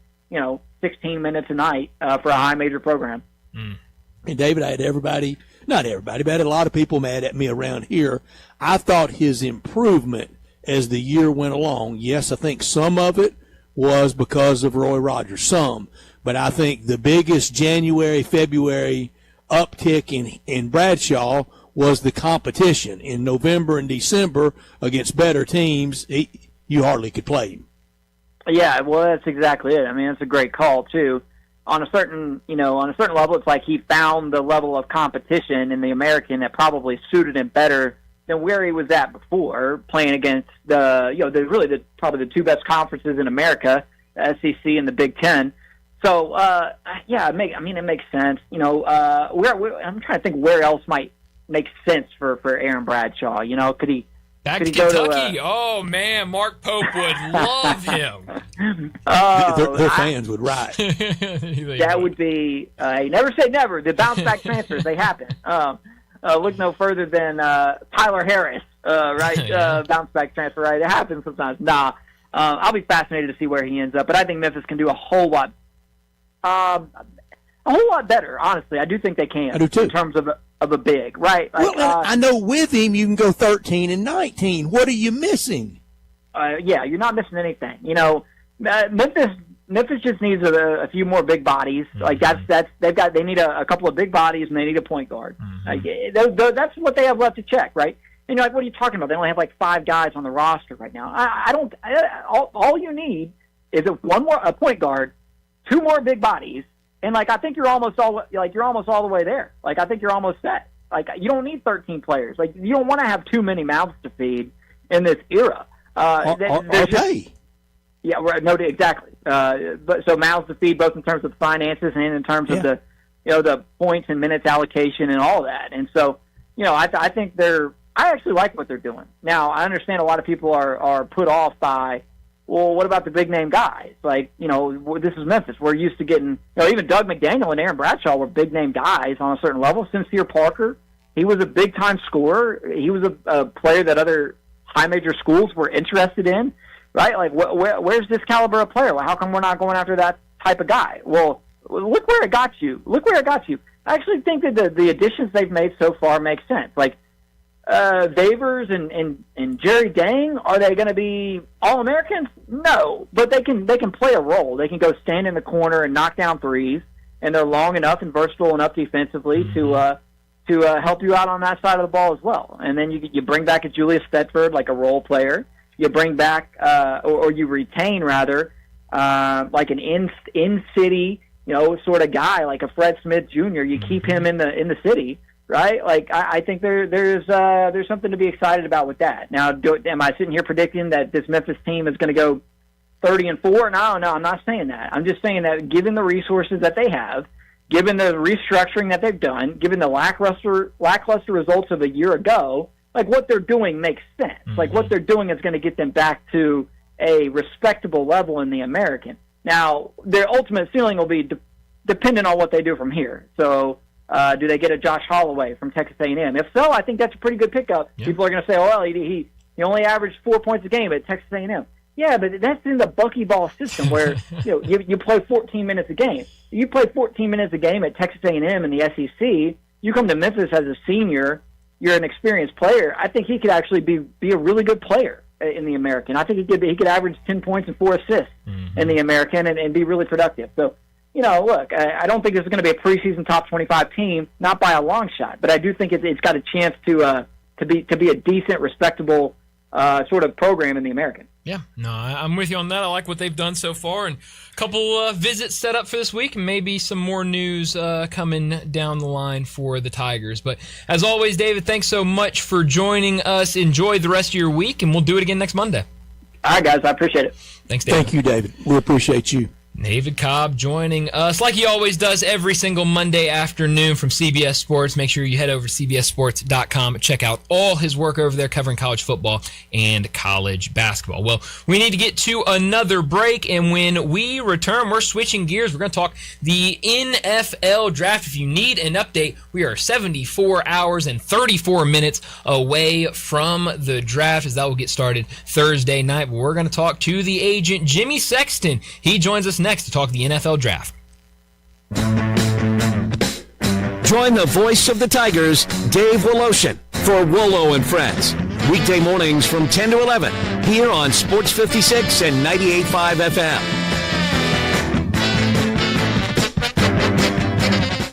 16 minutes a night for a high major program. And David, I had not everybody, but I had a lot of people mad at me around here. I thought his improvement as the year went along, yes, I think some of it was because of Roy Rogers, but I think the biggest January, February uptick in Bradshaw was the competition. In November and December against better teams, you hardly could play him. Yeah, well, that's exactly it. I mean, it's a great call too. On a certain level, it's like he found the level of competition in the American that probably suited him better than where he was at before, playing against probably the 2 best conferences in America, the SEC and the Big Ten. So, it makes sense. I'm trying to think where else might make sense for Aaron Bradshaw. Could he back to go Kentucky? Oh man, Mark Pope would love him. Their fans would riot. That would be. Never say never. The bounce back transfers, they happen. Look no further than Tyler Harris, right? Yeah. Bounce back transfer, right? It happens sometimes. I'll be fascinated to see where he ends up, but I think Memphis can do a whole lot better. Honestly, I do think they can. I do too. In terms of a big, right? Like, well, I know with him you can go 13 and 19. What are you missing? You're not missing anything. Memphis just needs a few more big bodies. Mm-hmm. Like they need a couple of big bodies and they need a point guard. Mm-hmm. That's what they have left to check, right? And you're like, what are you talking about? They only have like 5 guys on the roster right now. All you need is a point guard, 2 more big bodies, and I think you're almost all the way there. Like I think you're almost set. Like you don't need 13 players. Like you don't want to have too many mouths to feed in this era. Yeah, right. No, exactly. But so mouths to feed, both in terms of finances and in terms of the points and minutes allocation and all that. And so, I think I actually like what they're doing. Now, I understand a lot of people are put off by, well, what about the big name guys? Like, this is Memphis. We're used to getting, even Doug McDaniel and Aaron Bradshaw were big name guys on a certain level. Sincere Parker, he was a big time scorer. He was a player that other high major schools were interested in. Right? Like, where's this caliber of player? Well, how come we're not going after that type of guy? Well, look where it got you. I actually think that the additions they've made so far make sense. Like, Davers and Jerry Dang, are they going to be All-Americans? No, but they can play a role. They can go stand in the corner and knock down threes, and they're long enough and versatile enough defensively to help you out on that side of the ball as well. And then you bring back a Julius Thetford, like a role player. You bring back or you retain rather like an in-city sort of guy like a Fred Smith Jr. You keep him in the city. Right, like I think there's something to be excited about with that. Now, am I sitting here predicting that this Memphis team is going to go 30-4? No, I'm not saying that. I'm just saying that given the resources that they have, given the restructuring that they've done, given the lackluster results of a year ago, like what they're doing makes sense. Mm-hmm. Like what they're doing is going to get them back to a respectable level in the American. Now, their ultimate ceiling will be dependent on what they do from here. So. Do they get a Josh Holloway from Texas A&M? If so, I think that's a pretty good pickup. Yeah. People are going to say, "Oh, well, he only averaged 4 points a game at Texas A&M." Yeah, but that's in the buckyball system where you play 14 minutes a game. You play 14 minutes a game at Texas A&M in the SEC. You come to Memphis as a senior. You're an experienced player. I think he could actually be a really good player in the American. I think he could average 10 points and 4 assists in the American and be really productive. So. Look, I don't think this is going to be a preseason top 25 team, not by a long shot, but I do think it's got a chance to be a decent, respectable sort of program in the American. Yeah, no, I'm with you on that. I like what they've done so far, and a couple visits set up for this week, and maybe some more news coming down the line for the Tigers. But as always, David, thanks so much for joining us. Enjoy the rest of your week, and we'll do it again next Monday. All right, guys, I appreciate it. Thanks, David. Thank you, David. We appreciate you. David Cobb joining us like he always does every single Monday afternoon from CBS Sports. Make sure you head over to cbssports.com and check out all his work over there covering college football and college basketball. Well, we need to get to another break, and when we return, we're switching gears. We're going to talk the NFL draft. If you need an update, we are 74 hours and 34 minutes away from the draft, as that will get started Thursday night. But we're going to talk to the agent, Jimmy Sexton. He joins us next to talk the NFL draft. Join the voice of the Tigers, Dave Woloshin, for Wolo and Friends. Weekday mornings from 10 to 11 here on Sports 56 and 98.5 FM.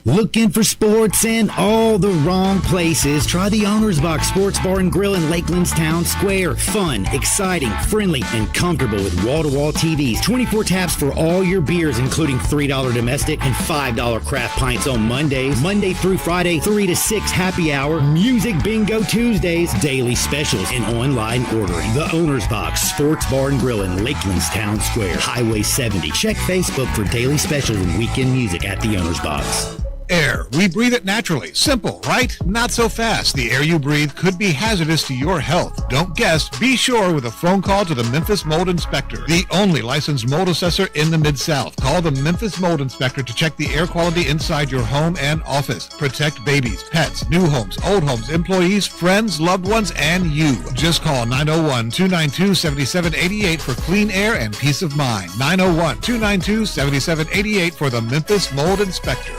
Looking for sports in all the wrong places? Try the Owner's Box Sports Bar and Grill in Lakeland's Town Square. Fun, exciting, friendly, and comfortable with wall-to-wall TVs. 24 taps for all your beers, including $3 domestic and $5 craft pints on Mondays. Monday through Friday, 3 to 6 happy hour. Music bingo Tuesdays. Daily specials and online ordering. The Owner's Box Sports Bar and Grill in Lakeland's Town Square. Highway 70. Check Facebook for daily specials and weekend music at the Owner's Box. Air. We breathe it naturally. Simple, right? Not so fast. The air you breathe could be hazardous to your health. Don't guess. Be sure with a phone call to the Memphis Mold Inspector, the only licensed mold assessor in the Mid-South. Call the Memphis Mold Inspector to check the air quality inside your home and office. Protect babies, pets, new homes, old homes, employees, friends, loved ones, and you. Just call 901-292-7788 for clean air and peace of mind. 901-292-7788 for the Memphis Mold Inspector.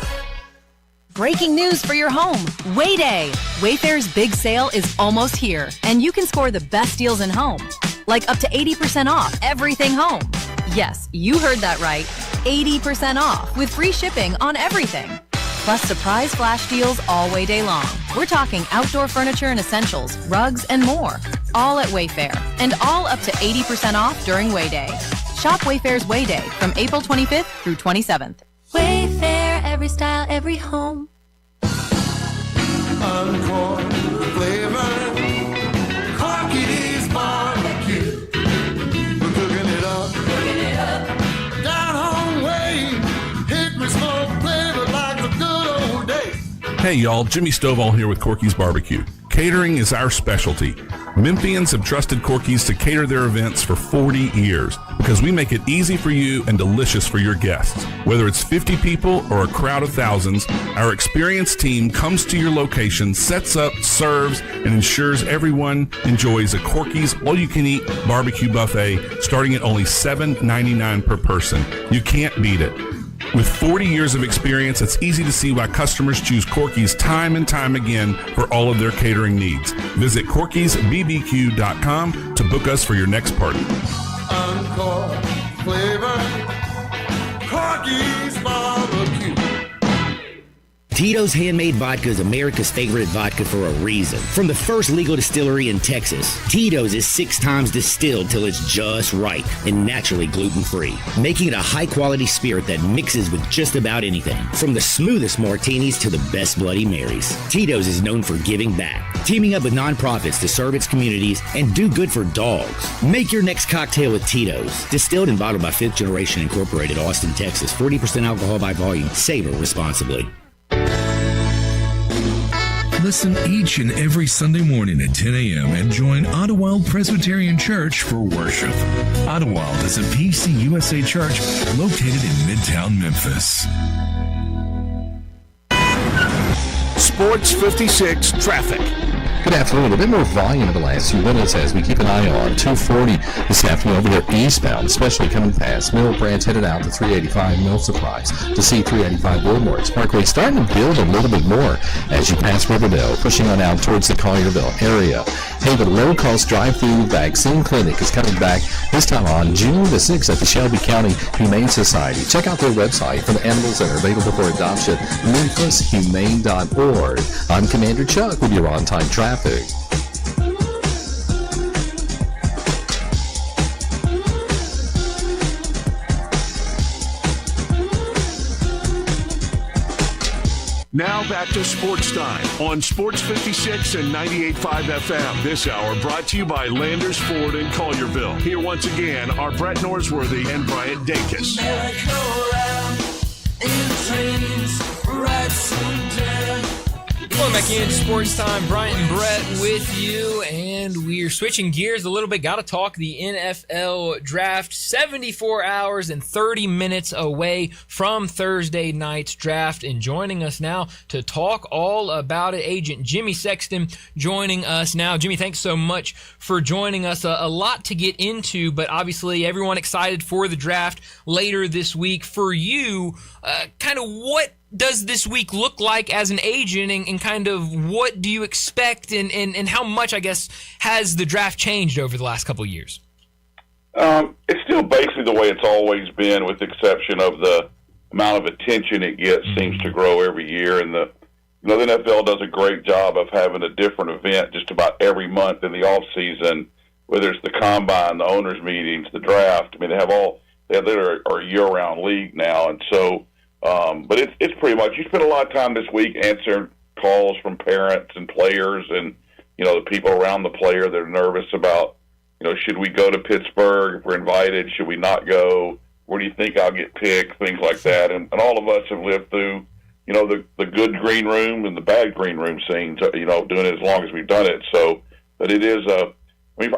Breaking news for your home. Wayday. Wayfair's big sale is almost here, and you can score the best deals in home. Like up to 80% off everything home. Yes, you heard that right. 80% off with free shipping on everything. Plus surprise flash deals all Wayday long. We're talking outdoor furniture and essentials, rugs, and more. All at Wayfair, and all up to 80% off during Wayday. Shop Wayfair's Wayday from April 25th through 27th. Wayfair, every style, every home. Encore flavor, Corky's barbecue. We're cooking it up, down home way. Hickory smoke flavor like the good old days. Hey y'all, Jimmy Stovall here with Corky's Barbecue. Catering is our specialty. Memphians have trusted Corky's to cater their events for 40 years because we make it easy for you and delicious for your guests. Whether it's 50 people or a crowd of thousands, our experienced team comes to your location, sets up, serves, and ensures everyone enjoys a Corky's all-you-can-eat barbecue buffet starting at only $7.99 per person. You can't beat it. With 40 years of experience, it's easy to see why customers choose Corky's time and time again for all of their catering needs. Visit Corky'sBBQ.com to book us for your next party. Encore flavor, Corky's barbecue. Tito's Handmade Vodka is America's favorite vodka for a reason. From the first legal distillery in Texas, Tito's is 6 times distilled till it's just right and naturally gluten-free, making it a high-quality spirit that mixes with just about anything. From the smoothest martinis to the best Bloody Marys, Tito's is known for giving back, teaming up with nonprofits to serve its communities and do good for dogs. Make your next cocktail with Tito's. Distilled and bottled by 5th Generation Incorporated, Austin, Texas. 40% alcohol by volume. Savor responsibly. Listen each and every Sunday morning at 10 a.m. and join Ottawa Presbyterian Church for worship. Ottawa is a PCUSA church located in Midtown Memphis. Sports 56 traffic. Good afternoon. A bit more volume in the last few minutes as we keep an eye on 240 this afternoon over there eastbound, especially coming past Mill Branch, headed out to 385 Mill Surprise to see 385 Woolworths Parkway, starting to build a little bit more as you pass Riverdale, pushing on out towards the Collierville area. Hey, the low-cost drive-through vaccine clinic is coming back this time on June the 6th at the Shelby County Humane Society. Check out their website for the animals that are available for adoption, memphisHumane.org. I'm Commander Chuck with your on-time traffic. Now back to Sports Time on Sports 56 and 98.5 FM. This hour brought to you by Landers Ford in Collierville. Here once again are Brett Norsworthy and Bryant Dacus. Welcome back into Sports Time. Bryant and Brett with you, and we're switching gears a little bit. Got to talk the NFL draft. 74 hours and 30 minutes away from Thursday night's draft, and joining us now to talk all about it, agent Jimmy Sexton joining us now. Jimmy, thanks so much for joining us. A lot to get into, but obviously everyone excited for the draft later this week. For you, kind of what does this week look like as an agent, and kind of what do you expect, and how much, I guess, has the draft changed over the last couple of years? It's still basically the way it's always been, with the exception of the amount of attention it gets seems to grow every year. And the NFL does a great job of having a different event just about every month in the off season, whether it's the combine, the owners' meetings, the draft. I mean, they literally are a year-round league now, and so. But it's pretty much, you spend a lot of time this week answering calls from parents and players and, the people around the player that are nervous about, should we go to Pittsburgh if we're invited? Should we not go? Where do you think I'll get picked? Things like that. And all of us have lived through, the good green room and the bad green room scenes, doing it as long as we've done it. So, but it is, I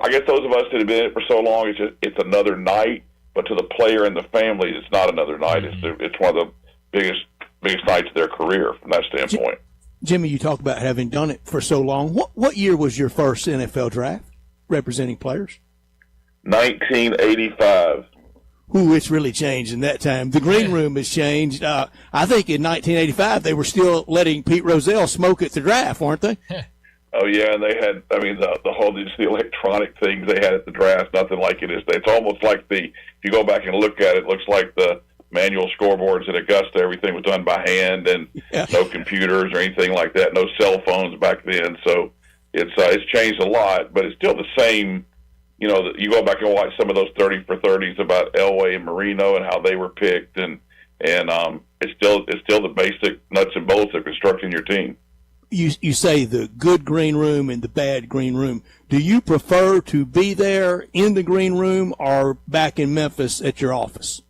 guess those of us that have been in it for so long, it's another night, but to the player and the families, it's not another night. It's one of the biggest nights of their career from that standpoint. Jimmy, you talk about having done it for so long. What year was your first NFL draft representing players? 1985. Ooh, it's really changed in that time. The green room has changed. I think in 1985 they were still letting Pete Rozelle smoke at the draft, weren't they? Oh yeah, and they had, the whole just the electronic things they had at the draft, nothing like it is. It's almost like if you go back and look at it, it looks like the manual scoreboards at Augusta. Everything was done by hand, and no computers or anything like that, no cell phones back then. So it's changed a lot, but it's still the same. You go back and watch some of those 30 for 30s about Elway and Marino and how they were picked, and it's still the basic nuts and bolts of constructing your team. You say the good green room and the bad green room. Do you prefer to be there in the green room or back in Memphis at your office?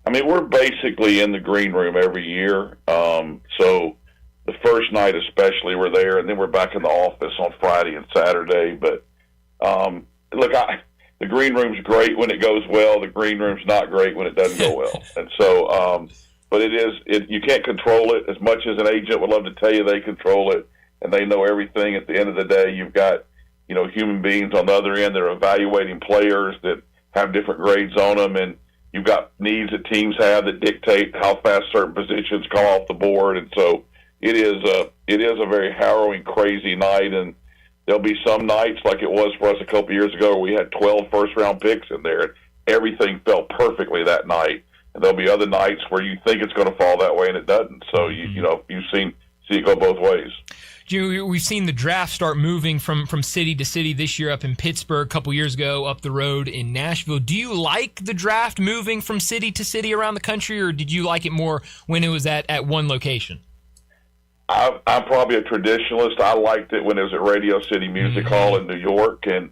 We're basically in the green room every year. So the first night especially we're there, and then we're back in the office on Friday and Saturday. But the green room's great when it goes well. The green room's not great when it doesn't go well. And so, but you can't control it as much as an agent would love to tell you they control it and they know everything. At the end of the day, you've got, human beings on the other end that are evaluating players that have different grades on them. And you've got needs that teams have that dictate how fast certain positions come off the board, and so it is a very harrowing, crazy night. And there'll be some nights like it was for us a couple years ago where we had 12 first-round picks in there, and everything fell perfectly that night. And there'll be other nights where you think it's going to fall that way and it doesn't. So you've see it go both ways. We've seen the draft start moving from city to city this year up in Pittsburgh, a couple years ago up the road in Nashville. Do you like the draft moving from city to city around the country, or did you like it more when it was at one location? I'm probably a traditionalist. I liked it when it was at Radio City Music Hall in New York, and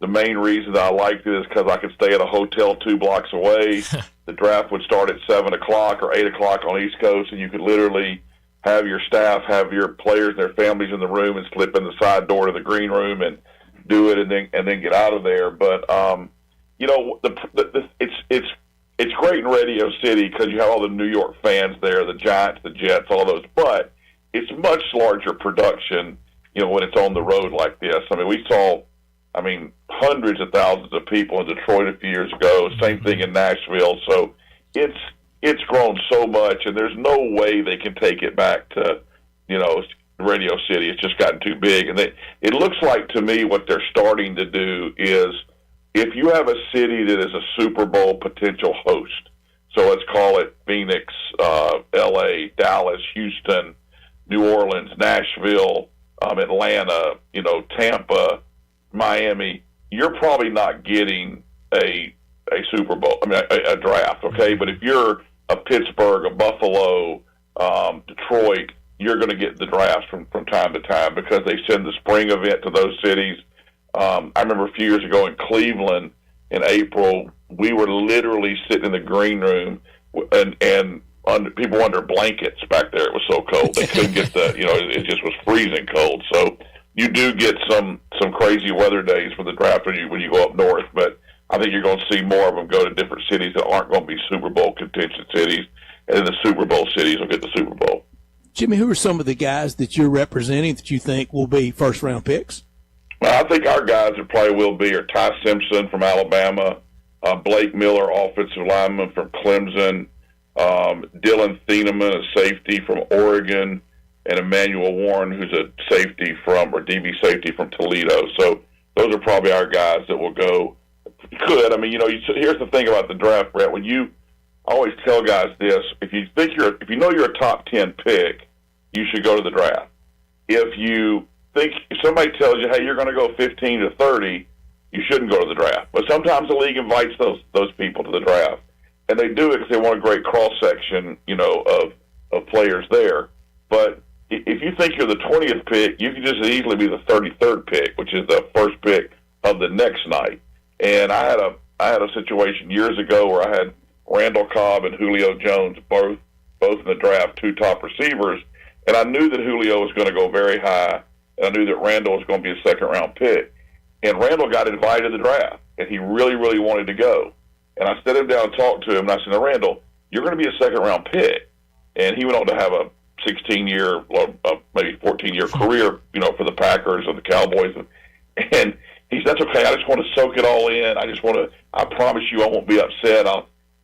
the main reason that I liked it is because I could stay at a hotel 2 blocks away. The draft would start at 7 o'clock or 8 o'clock on East Coast, and you could literally have your staff, have your players and their families in the room and slip in the side door to the green room and do it and then get out of there. But, it's great in Radio City because you have all the New York fans there, the Giants, the Jets, all those. But it's much larger production, when it's on the road like this. I mean, we saw, hundreds of thousands of people in Detroit a few years ago. Same thing in Nashville. So it's grown so much, and there's no way they can take it back to, Radio City. It's just gotten too big. And it looks like to me what they're starting to do is if you have a city that is a Super Bowl potential host, so let's call it Phoenix, L.A., Dallas, Houston, New Orleans, Nashville, Atlanta, Tampa, Miami, you're probably not getting a Super Bowl, a draft, okay? But if you're a Pittsburgh, a Buffalo, Detroit, you're going to get the drafts from time to time because they send the spring event to those cities. I remember a few years ago in Cleveland in April, we were literally sitting in the green room and people were under blankets back there. It was so cold. They couldn't get it just was freezing cold. So you do get some crazy weather days for the draft when you go up north, but I think you're going to see more of them go to different cities that aren't going to be Super Bowl contention cities, and then the Super Bowl cities will get the Super Bowl. Jimmy, who are some of the guys that you're representing that you think will be first-round picks? Well, I think our guys that probably will be are Ty Simpson from Alabama, Blake Miller, offensive lineman from Clemson, Dylan Thieneman, a safety from Oregon, and Emmanuel Warren, who's a safety DB safety from Toledo. So those are probably our guys that will go. Here's the thing about the draft, Brett. I always tell guys this: if you know you're a top 10 pick, you should go to the draft. If somebody tells you, hey, you're going to go 15 to 30, you shouldn't go to the draft. But sometimes the league invites those people to the draft, and they do it because they want a great cross section, of players there. But if you think you're the 20th pick, you can just as easily be the 33rd pick, which is the first pick of the next night. And I had a situation years ago where I had Randall Cobb and Julio Jones both in the draft, 2 top receivers, and I knew that Julio was going to go very high, and I knew that Randall was going to be a second-round pick. And Randall got invited to the draft, and he really, really wanted to go. And I sat him down and talked to him, and I said, "Now, Randall, you're going to be a second-round pick." And he went on to have a 16-year, maybe 14-year career, for the Packers and the Cowboys. And he said, "That's okay. I just want to soak it all in. I promise you I won't be upset."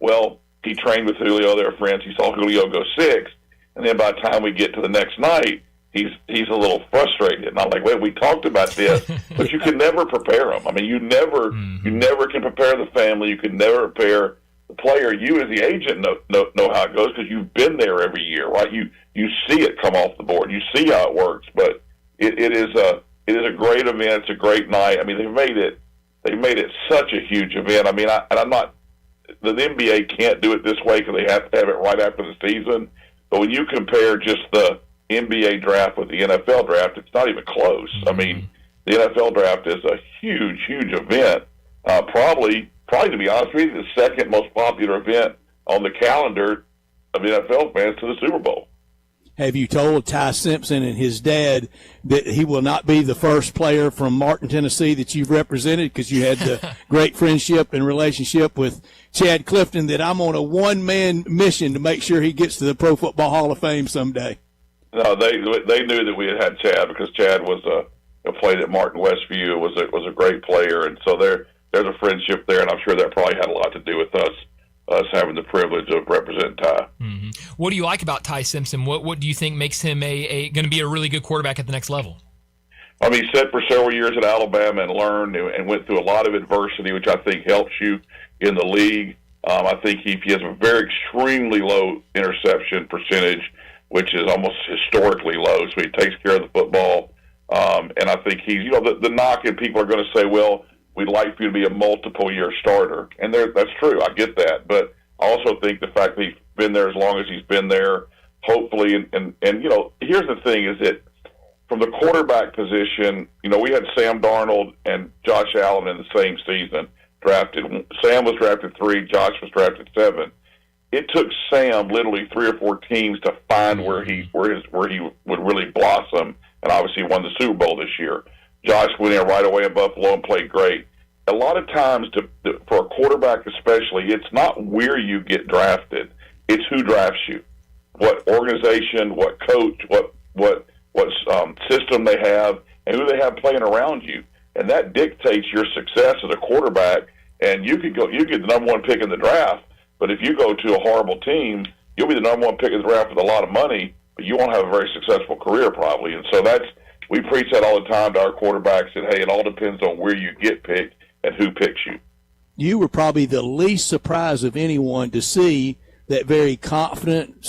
Well, he trained with Julio, their friends. He saw Julio go 6. And then by the time we get to the next night, he's a little frustrated. And I'm like, wait, we talked about this, but you can never prepare him. You never can prepare the family. You can never prepare the player. You as the agent know how it goes because you've been there every year, right? You see it come off the board. You see how it works. But it is a great event. It's a great night. They made it such a huge event. The NBA can't do it this way because they have to have it right after the season. But when you compare just the NBA draft with the NFL draft, it's not even close. The NFL draft is a huge, huge event. Probably to be honest with you, the second most popular event on the calendar of NFL fans to the Super Bowl. Have you told Ty Simpson and his dad that he will not be the first player from Martin, Tennessee that you've represented because you had the great friendship and relationship with Chad Clifton, that I'm on a one-man mission to make sure he gets to the Pro Football Hall of Fame someday? No, they knew that we had Chad because Chad was played at Martin Westview, was a great player, and so there's a friendship there, and I'm sure that probably had a lot to do with us us having the privilege of representing Ty. Mm-hmm. What do you like about Ty Simpson? What do you think makes him going to be a really good quarterback at the next level? I mean, he sat for several years at Alabama and learned and went through a lot of adversity, which I think helps you in the league. I think he has a very extremely low interception percentage, which is almost historically low, so he takes care of the football. And I think he's, the knock, and people are going to say, well, we'd like for you to be a multiple-year starter. And that's true. I get that. But I also think the fact that he's been there as long as he's been there, hopefully, and here's the thing is that from the quarterback position, we had Sam Darnold and Josh Allen in the same season drafted. Sam was drafted 3, Josh was drafted 7. It took Sam literally 3 or 4 teams to find where he would really blossom, and obviously won the Super Bowl this year. Josh went in right away in Buffalo and played great. A lot of times, for a quarterback especially, it's not where you get drafted; it's who drafts you, what organization, what coach, what system they have, and who they have playing around you, and that dictates your success as a quarterback. And you get the number 1 pick in the draft, but if you go to a horrible team, you'll be the number 1 pick in the draft with a lot of money, but you won't have a very successful career probably. And so we preach that all the time to our quarterbacks that, hey, it all depends on where you get picked and who picks you. You were probably the least surprised of anyone to see that very confident,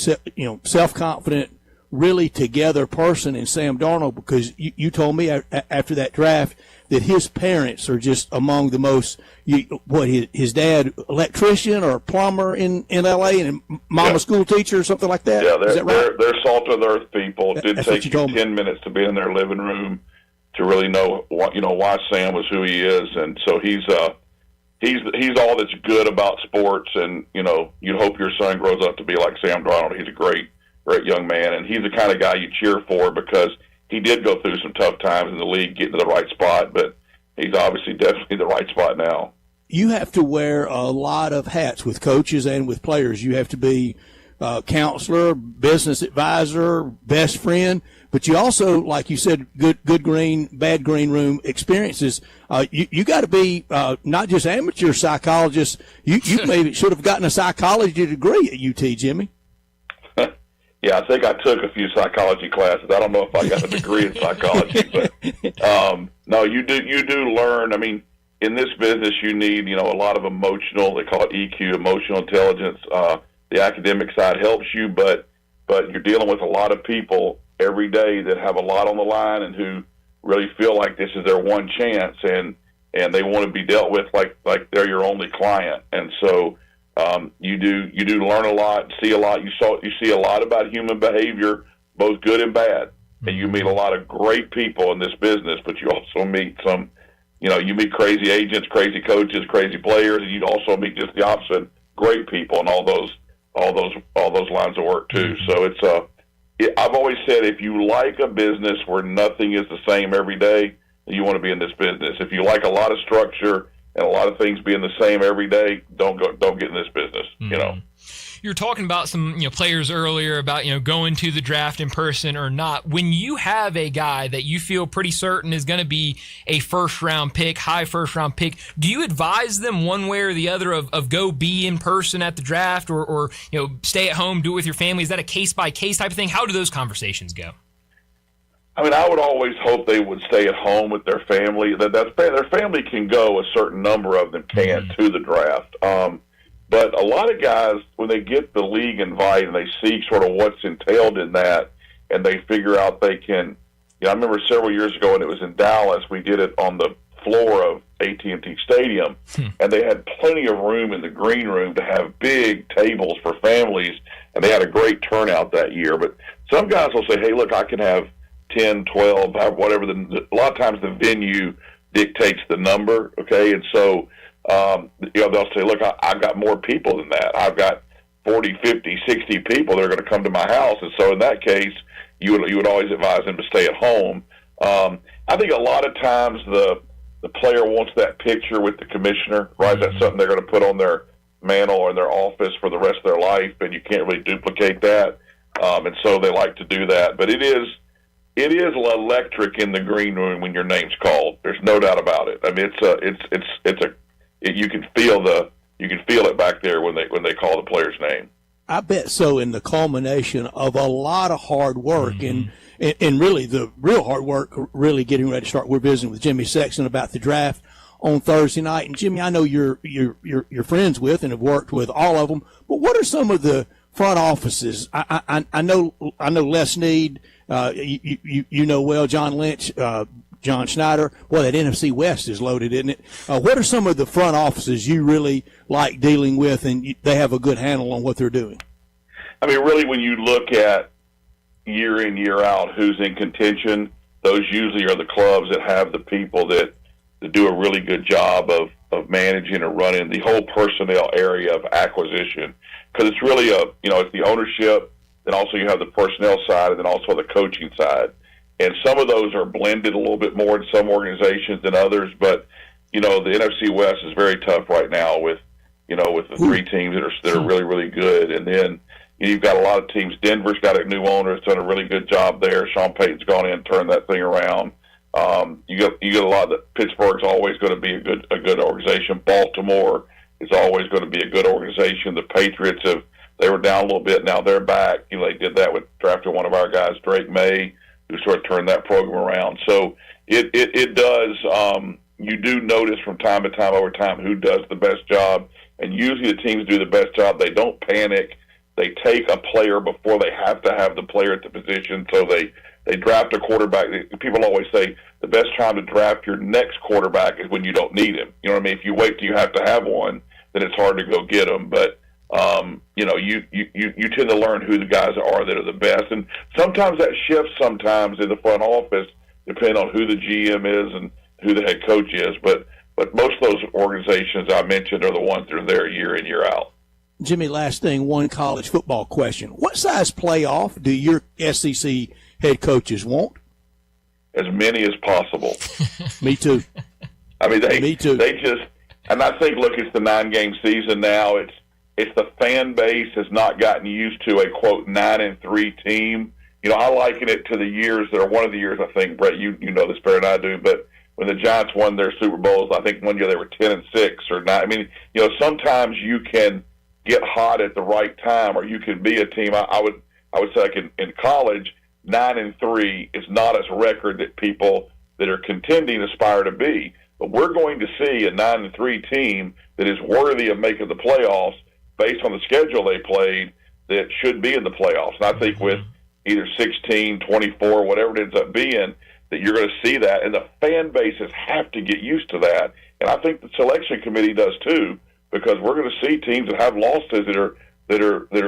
self-confident, really together person in Sam Darnold, because you told me after that draft that his parents are just among the most, his dad, electrician or plumber in L.A. and mama school teacher or something like that? Yeah, Is that right? they're salt of the earth people. It did take you 10 minutes to be in their living room to really know why Sam was who he is. And so he's all that's good about sports, and, you hope your son grows up to be like Sam Darnold. He's a great young man, and he's the kind of guy you cheer for because he did go through some tough times in the league, getting to the right spot, but he's obviously definitely the right spot now. You have to wear a lot of hats with coaches and with players. You have to be counselor, business advisor, best friend, but you also, like you said, good green, bad green room experiences. You got to be not just amateur psychologist. You maybe should have gotten a psychology degree at UT, Jimmy. Yeah, I think I took a few psychology classes. I don't know if I got a degree in psychology, but no, you do learn. I mean, in this business, you need a lot of emotional. They call it EQ, emotional intelligence. The academic side helps you, but you're dealing with a lot of people every day that have a lot on the line and who really feel like this is their one chance, and they want to be dealt with like they're your only client, and so. You do learn a lot, see a lot. You see a lot about human behavior, both good and bad. And you meet a lot of great people in this business, but you also meet some, you meet crazy agents, crazy coaches, crazy players, and you also meet just the opposite, great people, and all those lines of work too. So I've always said, if you like a business where nothing is the same every day, you want to be in this business. If you like a lot of structure and a lot of things being the same every day, don't get in this business. You were talking about some players earlier about going to the draft in person or not. When you have a guy that you feel pretty certain is going to be a high first round pick, do you advise them one way or the other of go be in person at the draft or stay at home, do it with your family? Is that a case by case type of thing? How do those conversations go? I mean, I would always hope they would stay at home with their family. Their family can go, a certain number of them can, to the draft. But a lot of guys, when they get the league invite and they see sort of what's entailed in that, and they figure out they can, I remember several years ago when it was in Dallas, we did it on the floor of AT&T Stadium, and they had plenty of room in the green room to have big tables for families, and they had a great turnout that year. But some guys will say, hey, look, I can have 10, 12, whatever. A lot of times the venue dictates the number, okay? And so, they'll say, look, I've got more people than that. I've got 40, 50, 60 people that are going to come to my house. And so in that case, you would always advise them to stay at home. I think a lot of times the player wants that picture with the commissioner, right? That's something they're going to put on their mantle or in their office for the rest of their life, and you can't really duplicate that. And so they like to do that. But it is electric in the green room when your name's called. There's no doubt about it. I mean, you can feel the you can feel it back there when they call the player's name. I bet so. In the culmination of a lot of hard work, and really the real hard work, really getting ready to start. We're visiting with Jimmy Sexton about the draft on Thursday night, and Jimmy, I know you're friends with and have worked with all of them. But what are some of the front offices? I know Les Snead. You know well John Lynch, John Schneider. Well, that NFC West is loaded, isn't it? What are some of the front offices you really like dealing with, and they have a good handle on what they're doing? I mean, really, when you look at year in, year out, who's in contention, those usually are the clubs that have the people that do a really good job of managing or running the whole personnel area of acquisition. Because it's really it's the ownership, then also you have the personnel side, and then also the coaching side. And some of those are blended a little bit more in some organizations than others. But, the NFC West is very tough right now with the three teams that are really, really good. And then you've got a lot of teams. Denver's got a new owner that's done a really good job there. Sean Payton's gone in and turned that thing around. You get a lot of Pittsburgh's always going to be a good organization. Baltimore is always going to be a good organization. The Patriots they were down a little bit. Now they're back. They did that with drafting one of our guys, Drake May, who sort of turned that program around. So it does. You do notice from time to time over time who does the best job, and usually the teams do the best job. They don't panic. They take a player before they have to have the player at the position. So they draft a quarterback. People always say the best time to draft your next quarterback is when you don't need him. You know what I mean? If you wait till you have to have one, then it's hard to go get him. But you tend to learn who the guys are that are the best, and sometimes that shifts. Sometimes in the front office, depending on who the GM is and who the head coach is. But most of those organizations I mentioned are the ones that are there year in, year out. Jimmy, last thing, one college football question. What size playoff do your SEC head coaches want? As many as possible. Me too. I mean, Me too. They just, and I think, look, it's the 9-game season now. It's the fan base has not gotten used to a, quote, 9-3 team. I liken it to the years that are one of the years, I think, Brett, you know this better than I do, but when the Giants won their Super Bowls, I think one year they were 10-6 or 9. I mean, sometimes you can get hot at the right time, or you can be a team. I would say, like in college, 9-3 is not a record that people that are contending aspire to be. But we're going to see a 9-3 team that is worthy of making the playoffs based on the schedule they played that should be in the playoffs. And I think with either 16, 24, whatever it ends up being, that you're going to see that. And the fan bases have to get used to that. And I think the selection committee does too, because we're going to see teams that have losses that are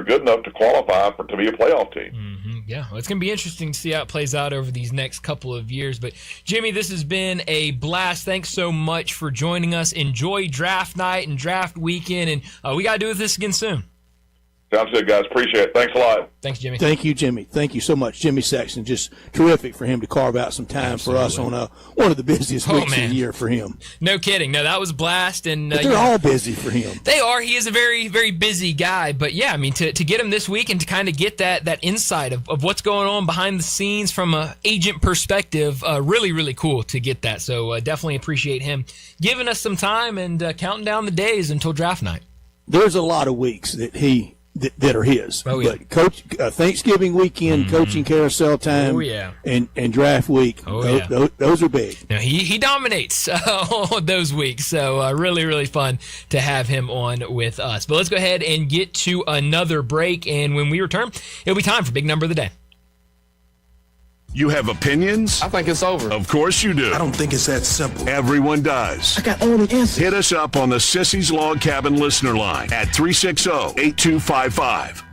good enough to qualify to be a playoff team. Mm-hmm. Yeah, well, it's going to be interesting to see how it plays out over these next couple of years. But, Jimmy, this has been a blast. Thanks so much for joining us. Enjoy draft night and draft weekend, and we got to do this again soon. Sounds good, guys. Appreciate it. Thanks a lot. Thanks, Jimmy. Thank you, Jimmy. Thank you so much. Jimmy Sexton, just terrific for him to carve out some time for us on one of the busiest weeks of the year for him. No kidding. No, that was a blast. And but they're all busy for him. They are. He is a very, very busy guy. But, yeah, I mean, to get him this week and to kind of get that insight of what's going on behind the scenes from an agent perspective, really, really cool to get that. So definitely appreciate him giving us some time and counting down the days until draft night. There's a lot of weeks that are his. Oh, yeah. But Thanksgiving weekend, coaching carousel time, and draft week, those are big. Now, he dominates those weeks, so really, really fun to have him on with us. But let's go ahead and get to another break, and when we return, it'll be time for Big Number of the Day. You have opinions? I think it's over. Of course you do. I don't think it's that simple. Everyone does. I got all the answers. Hit us up on the Sissy's Log Cabin listener line at 360-8255.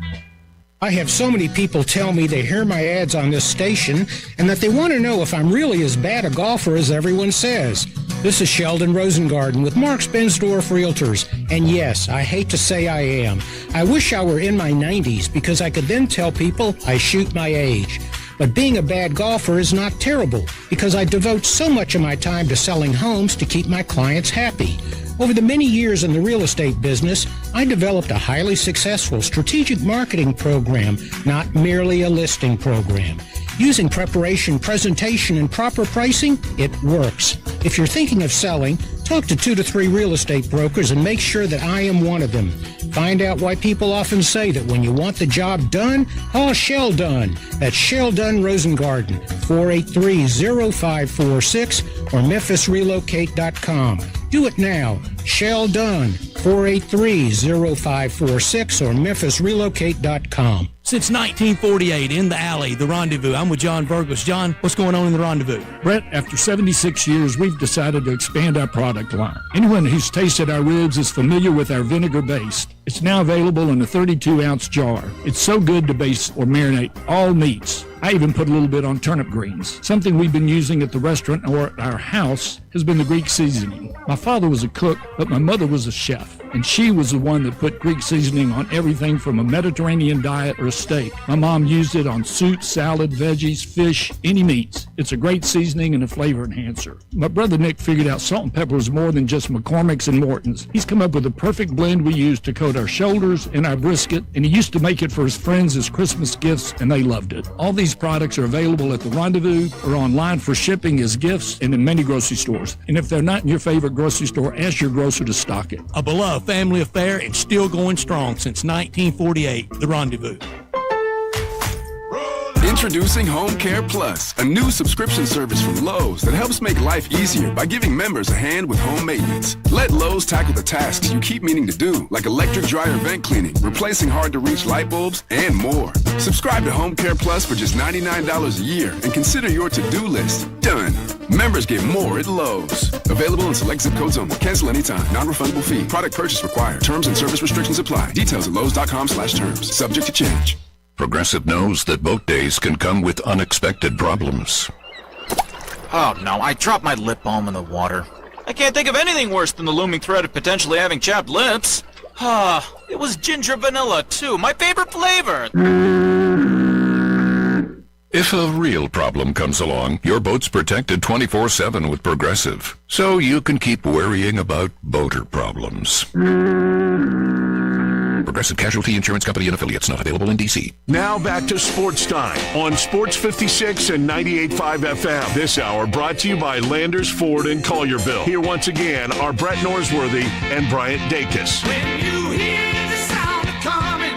I have so many people tell me they hear my ads on this station and that they want to know if I'm really as bad a golfer as everyone says. This is Sheldon Rosengarten with Marks Bensdorf Realtors. And yes, I hate to say I am. I wish I were in my 90s because I could then tell people I shoot my age. But being a bad golfer is not terrible because I devote so much of my time to selling homes to keep my clients happy. Over the many years in the real estate business, I developed a highly successful strategic marketing program, not merely a listing program. Using preparation, presentation, and proper pricing, it works. If you're thinking of selling, Talk to 2 to 3 real estate brokers and make sure that I am one of them. Find out why people often say that when you want the job done, call Shell Dunn. That's Shell Dunn Rosengarten, 483-0546 or memphisrelocate.com. Do it now. Shell Dunn, 483-0546 or memphisrelocate.com. Since 1948, in the alley, the Rendezvous. I'm with John Burgos. John, what's going on in the Rendezvous? Brett, after 76 years, we've decided to expand our product line. Anyone who's tasted our ribs is familiar with our vinegar base. It's now available in a 32-ounce jar. It's so good to base or marinate all meats. I even put a little bit on turnip greens. Something we've been using at the restaurant or at our house has been the Greek seasoning. My father was a cook, but my mother was a chef, and she was the one that put Greek seasoning on everything from a Mediterranean diet or a steak. My mom used it on soup, salad, veggies, fish, any meats. It's a great seasoning and a flavor enhancer. My brother Nick figured out salt and pepper was more than just McCormick's and Morton's. He's come up with a perfect blend we use to coat our shoulders and our brisket, and he used to make it for his friends as Christmas gifts, and they loved it. All these products are available at the Rendezvous or online for shipping as gifts and in many grocery stores. And if they're not in your favorite grocery store, ask your grocer to stock it. A beloved family affair and still going strong since 1948, the Rendezvous. Introducing Home Care Plus, a new subscription service from Lowe's that helps make life easier by giving members a hand with home maintenance. Let Lowe's tackle the tasks you keep meaning to do, like electric dryer vent cleaning, replacing hard-to-reach light bulbs, and more. Subscribe to Home Care Plus for just $99 a year and consider your to-do list done. Members get more at Lowe's. Available in select zip codes only. Cancel anytime. Non-refundable fee. Product purchase required. Terms and service restrictions apply. Details at lowes.com/terms. Subject to change. Progressive knows that boat days can come with unexpected problems. Oh no, I dropped my lip balm in the water. I can't think of anything worse than the looming threat of potentially having chapped lips. It was ginger vanilla too, my favorite flavor. If a real problem comes along, your boat's protected 24/7 with Progressive, so you can keep worrying about boater problems. Progressive Casualty Insurance Company and Affiliates, not available in D.C. Now back to Sports Time on Sports 56 and 98.5 FM. This hour brought to you by Landers, Ford, and Collierville. Here once again are Brett Norsworthy and Bryant Dacus. When you hear the sound of coming,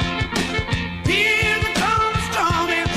hear the drums drumming.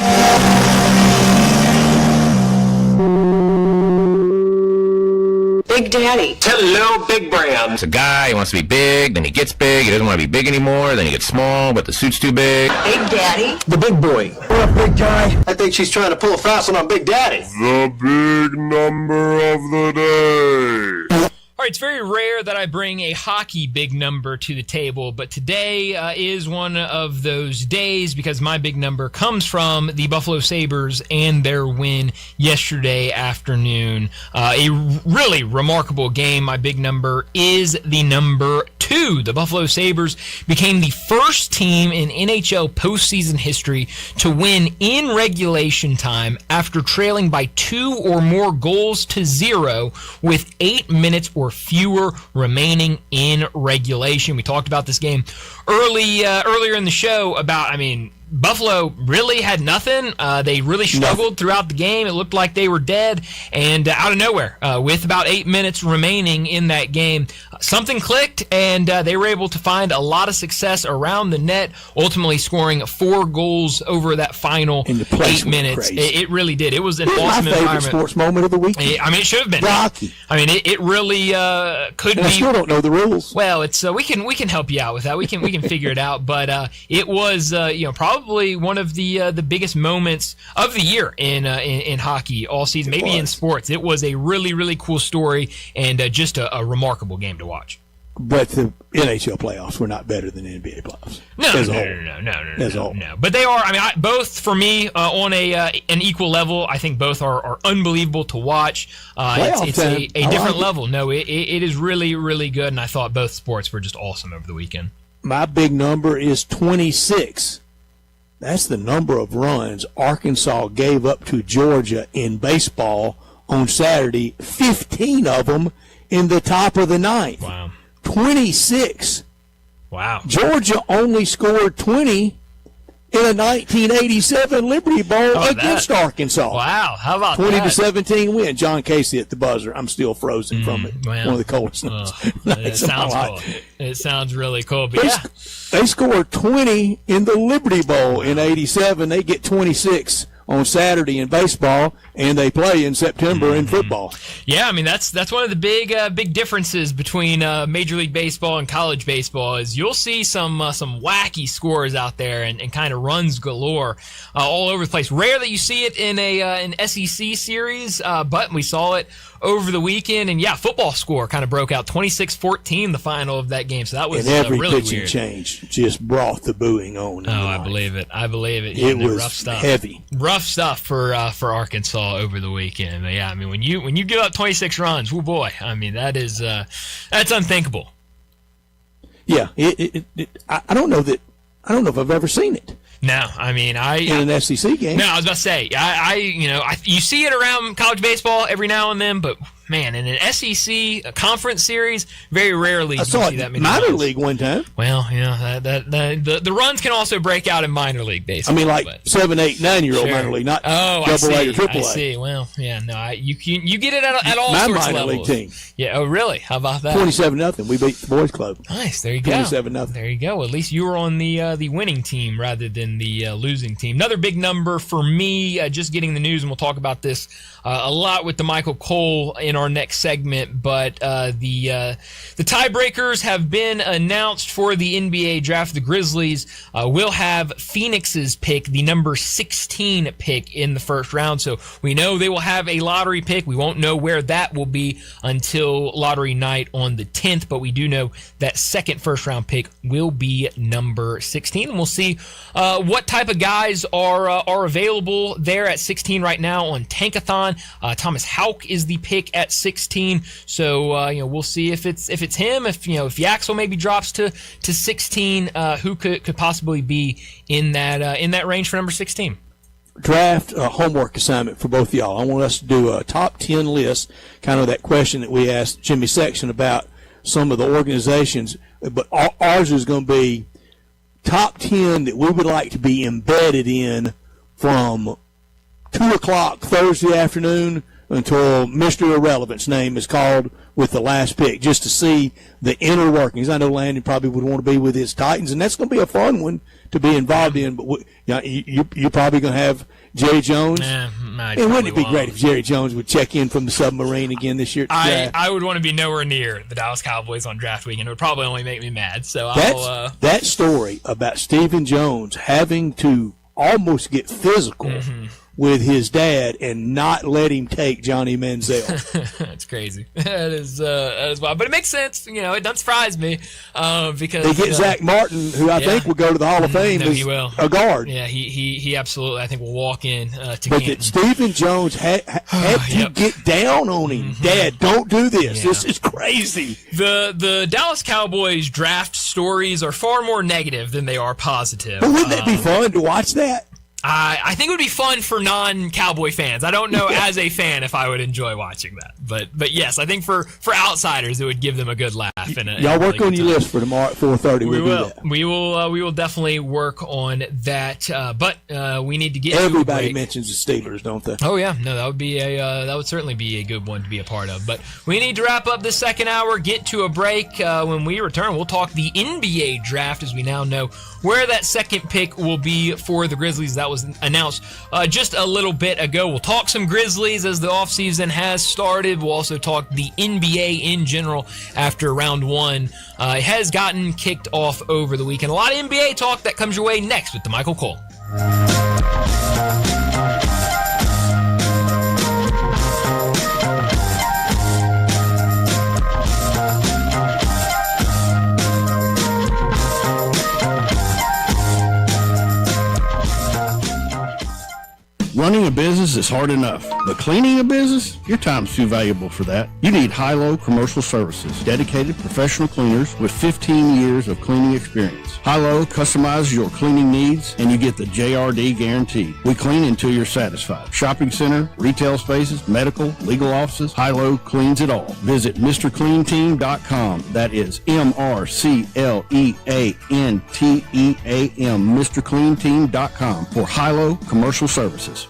Big Daddy. Hello, Big Brown. It's a guy, he wants to be big, then he gets big, he doesn't want to be big anymore, then he gets small, but the suit's too big. Big Daddy. The big boy. What up, big guy? I think she's trying to pull a fast one on Big Daddy. The big number of the day. All right, it's very rare that I bring a hockey big number to the table, but today is one of those days because my big number comes from the Buffalo Sabres and their win yesterday afternoon. A really remarkable game. My big number is the number 2. The Buffalo Sabres became the first team in NHL postseason history to win in regulation time after trailing by 2 or more goals to 0 with 8 minutes or fewer remaining in regulation. We talked about this game earlier in the show about, Buffalo really had nothing. They really struggled throughout the game. It looked like they were dead. And out of nowhere, with about 8 minutes remaining in that game, something clicked, and they were able to find a lot of success around the net, ultimately scoring 4 goals over that final 8 minutes. It really did. It was an awesome environment. My favorite sports moment of the week. It should have been. Rocky. It really could be. I still don't know the rules. Well, it's we can help you out with that. We can figure it out. But it was probably one of the biggest moments of the year in hockey all season, maybe in sports. It was a really, really cool story and just a remarkable game to watch. But the NHL playoffs were not better than the NBA playoffs. No. But they are. Both for me on an equal level. I think both are unbelievable to watch. It's a different level. No, it is really, really good. And I thought both sports were just awesome over the weekend. My big number is 26. That's the number of runs Arkansas gave up to Georgia in baseball on Saturday, 15 of them in the top of the ninth. Wow. 26. Wow. Georgia only scored 20 in a 1987 Liberty Bowl against Arkansas. Wow, how about 20-17 win. John Casey at the buzzer. I'm still frozen from it. Well, one of the coldest nights. It sounds cool. It sounds really cool. But they scored 20 in the Liberty Bowl in 87. They get 26 on Saturday in baseball, and they play in September in football. Yeah, I mean that's one of the big differences between Major League Baseball and college baseball is you'll see some wacky scores out there and kind of runs galore all over the place. Rare that you see it in an SEC series, but we saw it over the weekend, and football score kind of broke out 26-14 the final of that game. So that was and every really pitching weird. change just brought the booing on. I believe it. It was rough stuff. Heavy. Rough stuff for Arkansas over the weekend. But I mean when you give up 26 runs, oh boy, I mean that's unthinkable. Yeah, I don't know if I've ever seen it. No, I mean in an SEC game. No, I was about to say you see it around college baseball every now and then, but man, in an SEC conference series, very rarely do you see that many minor runs. league one time. Well, the runs can also break out in minor league baseball. I mean, like 7, 8, 9-year-old minor league, not double A or triple A. I see. Well, you get it at all My sorts of minor levels. league team. Yeah. Oh, really? How about that? 27-0. We beat the boys club. Nice. There you go. 27-0. There you go. At least you were on the winning team rather than the losing team. Another big number for me. Just getting the news, and we'll talk about this a lot with the Michael Cole in our next segment. But the tiebreakers have been announced for the NBA draft. The Grizzlies will have Phoenix's pick, the number 16 pick in the first round. So we know they will have a lottery pick. We won't know where that will be until lottery night on the 10th, but we do know that second first round pick will be number 16. And we'll see what type of guys are available there at 16 right now on Tankathon. Thomas Houck is the pick at 16. So we'll see if it's him. If Yaxel maybe drops to 16, who could possibly be in that range for number 16. Draft homework assignment for both of y'all. I want us to do a top 10 list, kind of that question that we asked Jimmy Section about some of the organizations, but ours is going to be top 10 that we would like to be embedded in from 2 o'clock Thursday afternoon until Mr. Irrelevant's name is called with the last pick, just to see the inner workings. I know Landon probably would want to be with his Titans, and that's going to be a fun one to be involved in. But you're probably going to have Jerry Jones. And wouldn't it be great if Jerry Jones would check in from the submarine again this year? I would want to be nowhere near the Dallas Cowboys on draft weekend. It would probably only make me mad. So that story about Stephen Jones having to almost get physical with his dad and not let him take Johnny Manziel. That's crazy. That is wild. But it makes sense. It doesn't surprise me because they get Zach Martin, who I think will go to the Hall of Fame as a guard. Yeah, he absolutely, I think, will walk in to But Canton. that Stephen Jones had to get down on him. Dad, don't do this. Yeah. This is crazy. The Dallas Cowboys draft stories are far more negative than they are positive. But wouldn't that be fun to watch that? I think it would be fun for non-Cowboy fans. I don't know as a fan if I would enjoy watching that, but yes, I think for outsiders it would give them a good laugh. Y'all work on your list for tomorrow at 4:30. We will. Do that. We will definitely work on that. But we need to get Everybody to a break. mentions the Steelers, don't they? Oh yeah, no, that would certainly be a good one to be a part of. But we need to wrap up this second hour. Get to a break. When we return, we'll talk the NBA draft as we now know where that second pick will be for the Grizzlies. That was announced just a little bit ago. We'll talk some Grizzlies as the offseason has started. We'll also talk the NBA in general after round one has gotten kicked off over the weekend. A lot of NBA talk that comes your way next with the Michael Cole. Running a business is hard enough, but cleaning a business? Your time's too valuable for that. You need Hilo Commercial Services, dedicated professional cleaners with 15 years of cleaning experience. Hilo customizes your cleaning needs, and you get the JRD guarantee. We clean until you're satisfied. Shopping center, retail spaces, medical, legal offices, Hilo cleans it all. Visit MrCleanTeam.com. That is MrCleanTeam, MrCleanTeam.com for Hilo Commercial Services.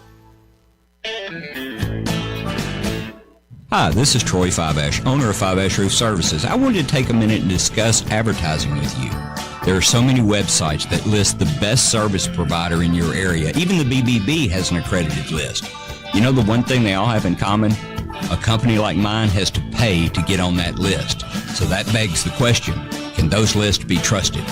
Hi, this is Troy Fiveash, owner of Fiveash Roof Services. I wanted to take a minute and discuss advertising with you. There are so many websites that list the best service provider in your area. Even the BBB has an accredited list. You know the one thing they all have in common? A company like mine has to pay to get on that list. So that begs the question, can those lists be trusted?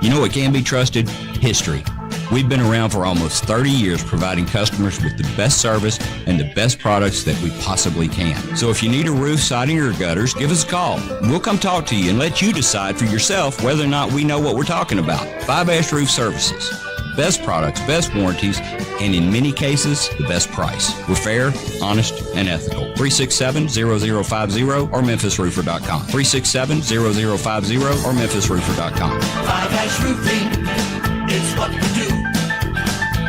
You know what can be trusted? History. We've been around for almost 30 years providing customers with the best service and the best products that we possibly can. So if you need a roof, siding, or gutters, give us a call. We'll come talk to you and let you decide for yourself whether or not we know what we're talking about. Fiveash Roof Services. Best products, best warranties, and in many cases, the best price. We're fair, honest, and ethical. 367-0050 or MemphisRoofer.com. 367-0050 or MemphisRoofer.com. Fiveash Roofing, it's what we do.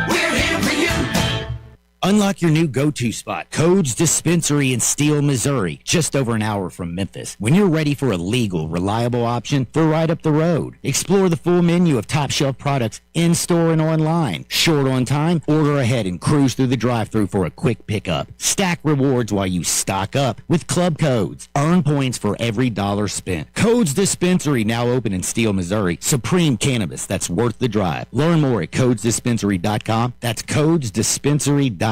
We're here for you. Unlock your new go-to spot, Codes Dispensary in Steele, Missouri, just over an hour from Memphis. When you're ready for a legal, reliable option, they're right up the road. Explore the full menu of top-shelf products in-store and online. Short on time? Order ahead and cruise through the drive-thru for a quick pickup. Stack rewards while you stock up with club codes. Earn points for every dollar spent. Codes Dispensary, now open in Steele, Missouri. Supreme cannabis that's worth the drive. Learn more at CodesDispensary.com. That's CodesDispensary.com.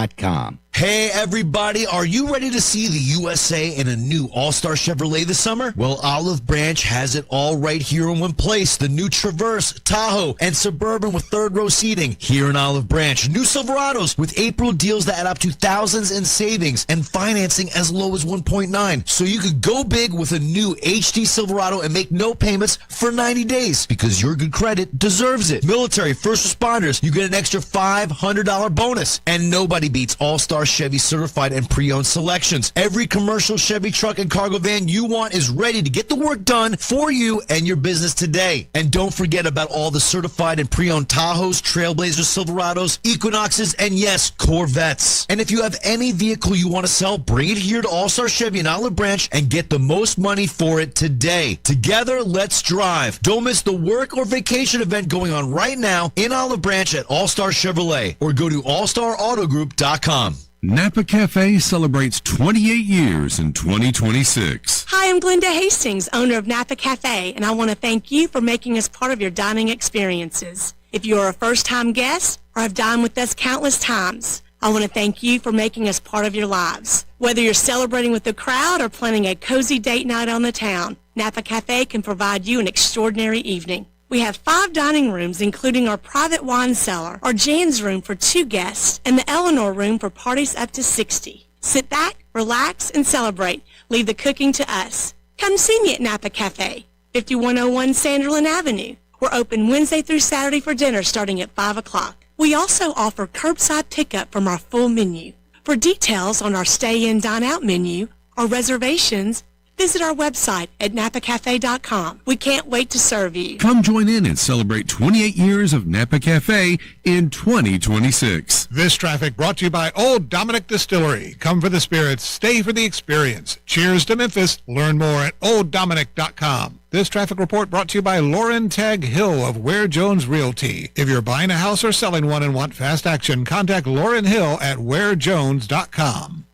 Hey everybody, are you ready to see the USA in a new All-Star Chevrolet this summer? Well, Olive Branch has it all right here in one place. The new Traverse, Tahoe, and Suburban with third-row seating. Here in Olive Branch, new Silverados with April deals that add up to thousands in savings and financing as low as 1.9. So you could go big with a new HD Silverado and make no payments for 90 days because your good credit deserves it. Military, first responders, you get an extra $500 bonus. And nobody beats All-Star Chevy certified and pre-owned selections. Every commercial Chevy truck and cargo van you want is ready to get the work done for you and your business today. And don't forget about all the certified and pre-owned Tahoes, Trailblazers, Silverados, Equinoxes, and yes, Corvettes. And if you have any vehicle you want to sell, bring it here to All-Star Chevy in Olive Branch and get the most money for it today. Together, let's drive. Don't miss the work or vacation event going on right now in Olive Branch at All-Star Chevrolet or go to allstarautogroup.com. Napa Cafe celebrates 28 years in 2026. Hi, I'm Glenda Hastings, owner of Napa Cafe, and I want to thank you for making us part of your dining experiences. If you are a first-time guest or have dined with us countless times, I want to thank you for making us part of your lives. Whether you're celebrating with the crowd or planning a cozy date night on the town, Napa Cafe can provide you an extraordinary evening. We have 5 dining rooms, including our private wine cellar, our Jan's room for 2 guests, and the Eleanor room for parties up to 60. Sit back, relax, and celebrate. Leave the cooking to us. Come see me at Napa Cafe, 5101 Sanderlin Avenue. We're open Wednesday through Saturday for dinner starting at 5 o'clock. We also offer curbside pickup from our full menu. For details on our stay-in, dine-out menu or reservations, visit our website at napacafe.com. We can't wait to serve you. Come join in and celebrate 28 years of Napa Cafe in 2026. This traffic brought to you by Old Dominick Distillery. Come for the spirits, stay for the experience. Cheers to Memphis. Learn more at olddominick.com. This traffic report brought to you by Lauren Tag Hill of Ware Jones Realty. If you're buying a house or selling one and want fast action, contact Lauren Hill at warejones.com.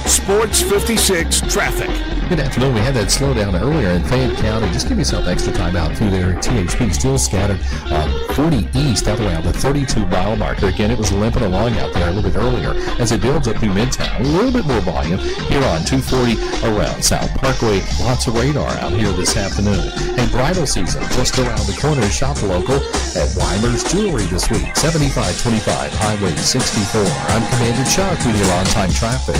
Sports 56 traffic. Good afternoon. We had that slowdown earlier in Fayette County. Just give yourself extra time out through there. THP still scattered 40 east out around the 32-mile marker. Again, it was limping along out there a little bit earlier as it builds up through Midtown. A little bit more volume here on 240 around South Parkway. Lots of radar out here this afternoon. And bridal season just around the corner. Shop local at Weimer's Jewelry this week. 7525 Highway 64. I'm Commander Chuck with your on-time traffic.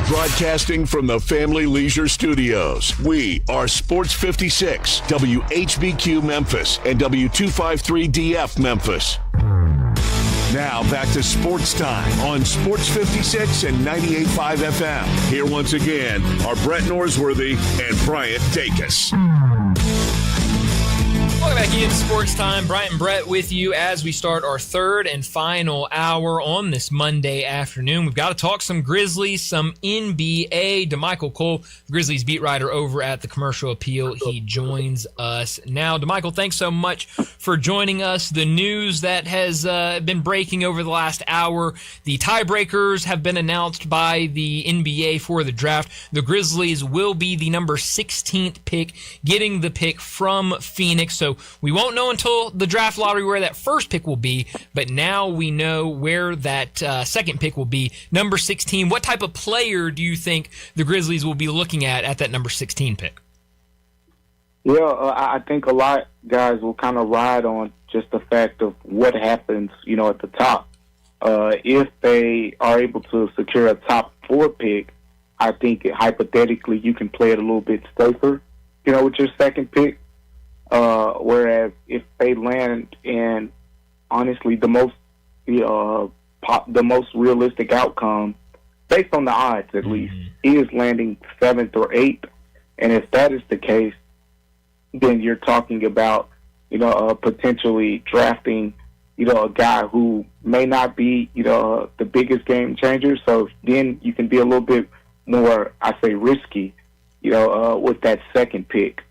Brought Broadcasting from the Family Leisure Studios, we are Sports 56, WHBQ Memphis, and W253DF Memphis. Now back to Sports Time on Sports 56 and 98.5 FM. Here once again are Brett Norsworthy and Bryant Dacus. Welcome back in Sports Time. Bryant and Brett with you as we start our third and final hour on this Monday afternoon. We've got to talk some Grizzlies, some NBA. DeMichael Cole, Grizzlies beat writer over at the Commercial Appeal. He joins us now. DeMichael, thanks so much for joining us. The news that has been breaking over the last hour, the tiebreakers have been announced by the NBA for the draft. The Grizzlies will be the number 16th pick, getting the pick from Phoenix. So we won't know until the draft lottery where that first pick will be, but now we know where that second pick will be, number 16. What type of player do you think the Grizzlies will be looking at that number 16 pick? Yeah, I think a lot guys will kind of ride on just the fact of what happens, at the top. If they are able to secure a top 4 pick, I think hypothetically you can play it a little bit safer, with your second pick. Whereas if they land in, honestly, the most realistic outcome, based on the odds at least, is landing 7th or 8th. And if that is the case, then you're talking about, potentially drafting, a guy who may not be, the biggest game changer. So then you can be a little bit more, I say, risky, with that second pick.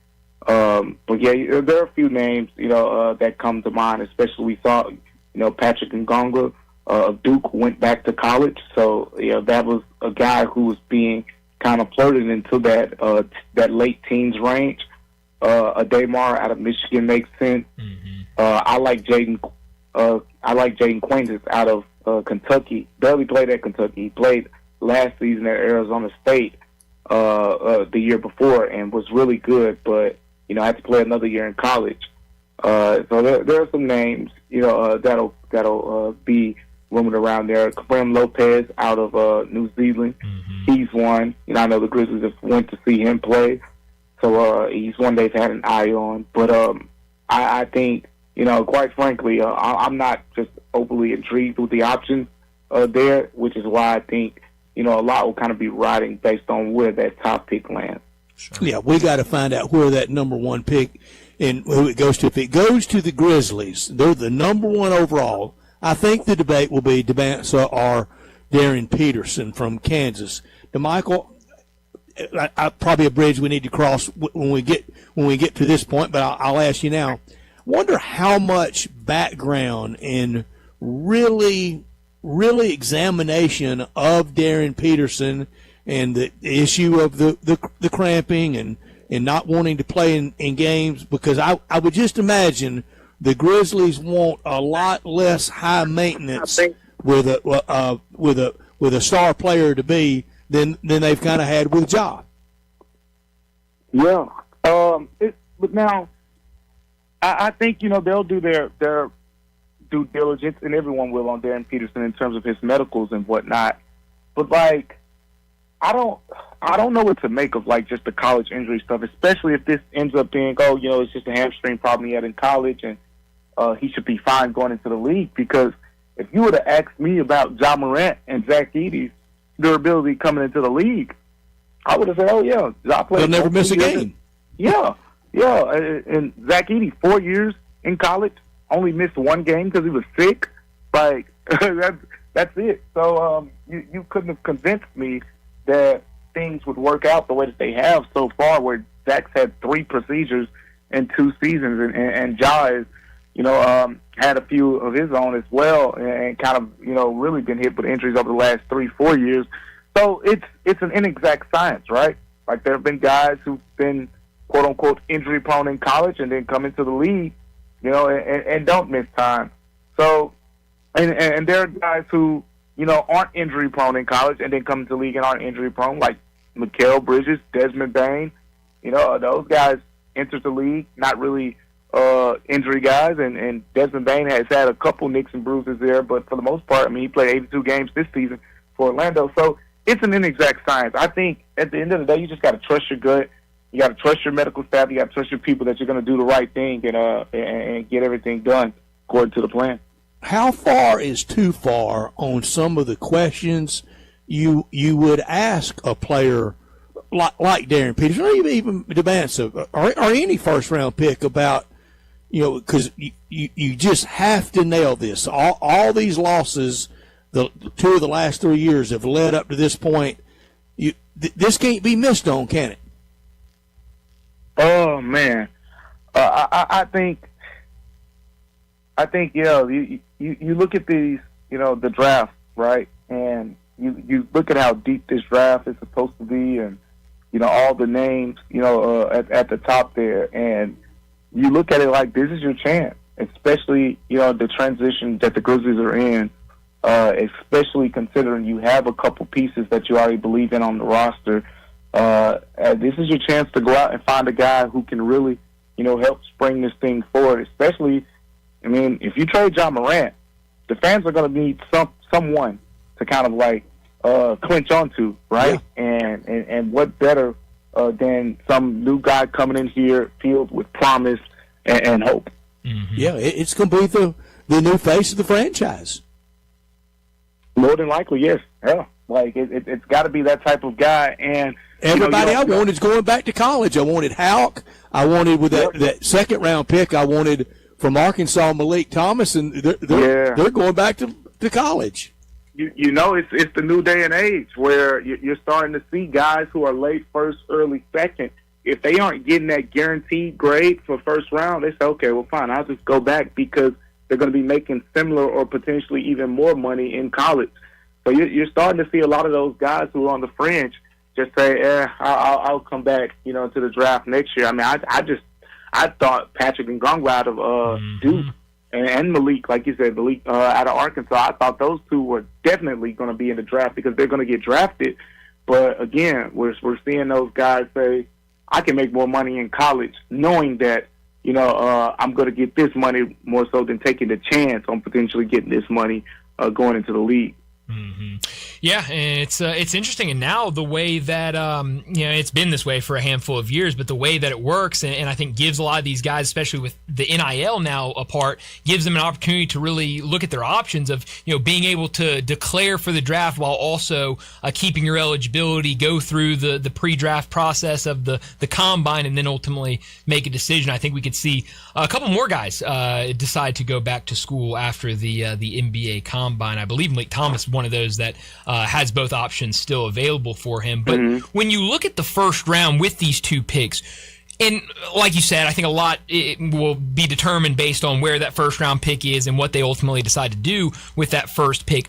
But yeah, there are a few names, that come to mind, especially we saw, Patrick Ngonga of Duke went back to college. So, that was a guy who was being kind of flirted into that late teens range. Ademar out of Michigan makes sense. I like Jaden Quaintance out of Kentucky. Barely played at Kentucky. He played last season at Arizona State the year before and was really good, but I had to play another year in college. So there are some names, that'll be roaming around there. Kareem Lopez out of New Zealand. He's one. I know the Grizzlies have went to see him play, so he's one they've had an eye on. But I think, quite frankly, I'm not just overly intrigued with the options there, which is why I think, a lot will kind of be riding based on where that top pick lands. Yeah, we got to find out where that number 1 pick and who it goes to. If it goes to the Grizzlies, they're the number 1 overall. I think the debate will be Debansa or Darren Peterson from Kansas. DeMichael, I probably a bridge we need to cross when we get to this point, but I'll ask you now. Wonder how much background and really examination of Darren Peterson and the issue of the cramping and not wanting to play in games, because I would just imagine the Grizzlies want a lot less high maintenance with a star player to be than they've kind of had with Ja. Yeah, but now I think they'll do their due diligence, and everyone will on Darren Peterson in terms of his medicals and whatnot. But I don't know what to make of just the college injury stuff, especially if this ends up being, it's just a hamstring problem he had in college and he should be fine going into the league. Because if you would have asked me about Ja Morant and Zach Edey's durability coming into the league, I would have said, oh yeah, Ja played. He'll never miss a game. Yeah. And Zach Edey, 4 years in college, only missed 1 game because he was sick. That's it. So you couldn't have convinced me that things would work out the way that they have so far, where Zach's had 3 procedures in 2 seasons, and Ja is, had a few of his own as well, and kind of, really been hit with injuries over the last 3-4 years. So it's an inexact science, right? There have been guys who've been quote unquote injury prone in college and then come into the league, and don't miss time. So, and there are guys who, aren't injury prone in college and then come to the league and aren't injury prone, like Mikal Bridges, Desmond Bain. Those guys entered the league, not really injury guys, and Desmond Bain has had a couple nicks and bruises there, but for the most part, he played 82 games this season for Orlando. So it's an inexact science. I think at the end of the day, you just got to trust your gut. You got to trust your medical staff. You got to trust your people that you're going to do the right thing and get everything done according to the plan. How far is too far on some of the questions you would ask a player like Darren Peters, or even Devanza, or any first-round pick about, because you just have to nail this. All these losses, the two of the last 3 years have led up to this point. This can't be missed on, can it? Oh man, I think you look at these, the draft, right, and you look at how deep this draft is supposed to be, and all the names, at the top there, and you look at it like this is your chance, especially the transition that the Grizzlies are in, especially considering you have a couple pieces that you already believe in on the roster. This is your chance to go out and find a guy who can really, help spring this thing forward. Especially, if you trade John Morant, the fans are going to need someone to kind of like clinch onto, right? Yeah. And what better than some new guy coming in here filled with promise and hope. Mm-hmm. Yeah, it's going to be the new face of the franchise. More than likely, yes. Yeah, like it's got to be that type of guy. And everybody I wanted is going back to college. I wanted Houck. I wanted with that second round pick. I wanted from Arkansas Malik Thomas, and they're going back to college. It's the new day and age where you're starting to see guys who are late first, early second. If they aren't getting that guaranteed grade for first round, they say, okay, well, fine, I'll just go back because they're going to be making similar or potentially even more money in college. So you're starting to see a lot of those guys who are on the fringe just say, I'll come back, to the draft next year. I thought Patrick and Ngongwa out of Duke and Malik, like you said, Malik out of Arkansas, I thought those two were definitely going to be in the draft because they're going to get drafted. But again, we're seeing those guys say, I can make more money in college, knowing that I'm going to get this money more so than taking the chance on potentially getting this money going into the league. Mm-hmm. Yeah, and it's interesting, and now the way that it's been this way for a handful of years, but the way that it works, and I think gives a lot of these guys, especially with the NIL now apart, gives them an opportunity to really look at their options of being able to declare for the draft while also keeping your eligibility, go through the pre-draft process of the combine, and then ultimately make a decision. I think we could see a couple more guys decide to go back to school after the NBA combine. I believe Malik Thomas, one of those that has both options still available for him. But when you look at the first round with these two picks, and like you said, I think a lot will be determined based on where that first round pick is and what they ultimately decide to do with that first pick.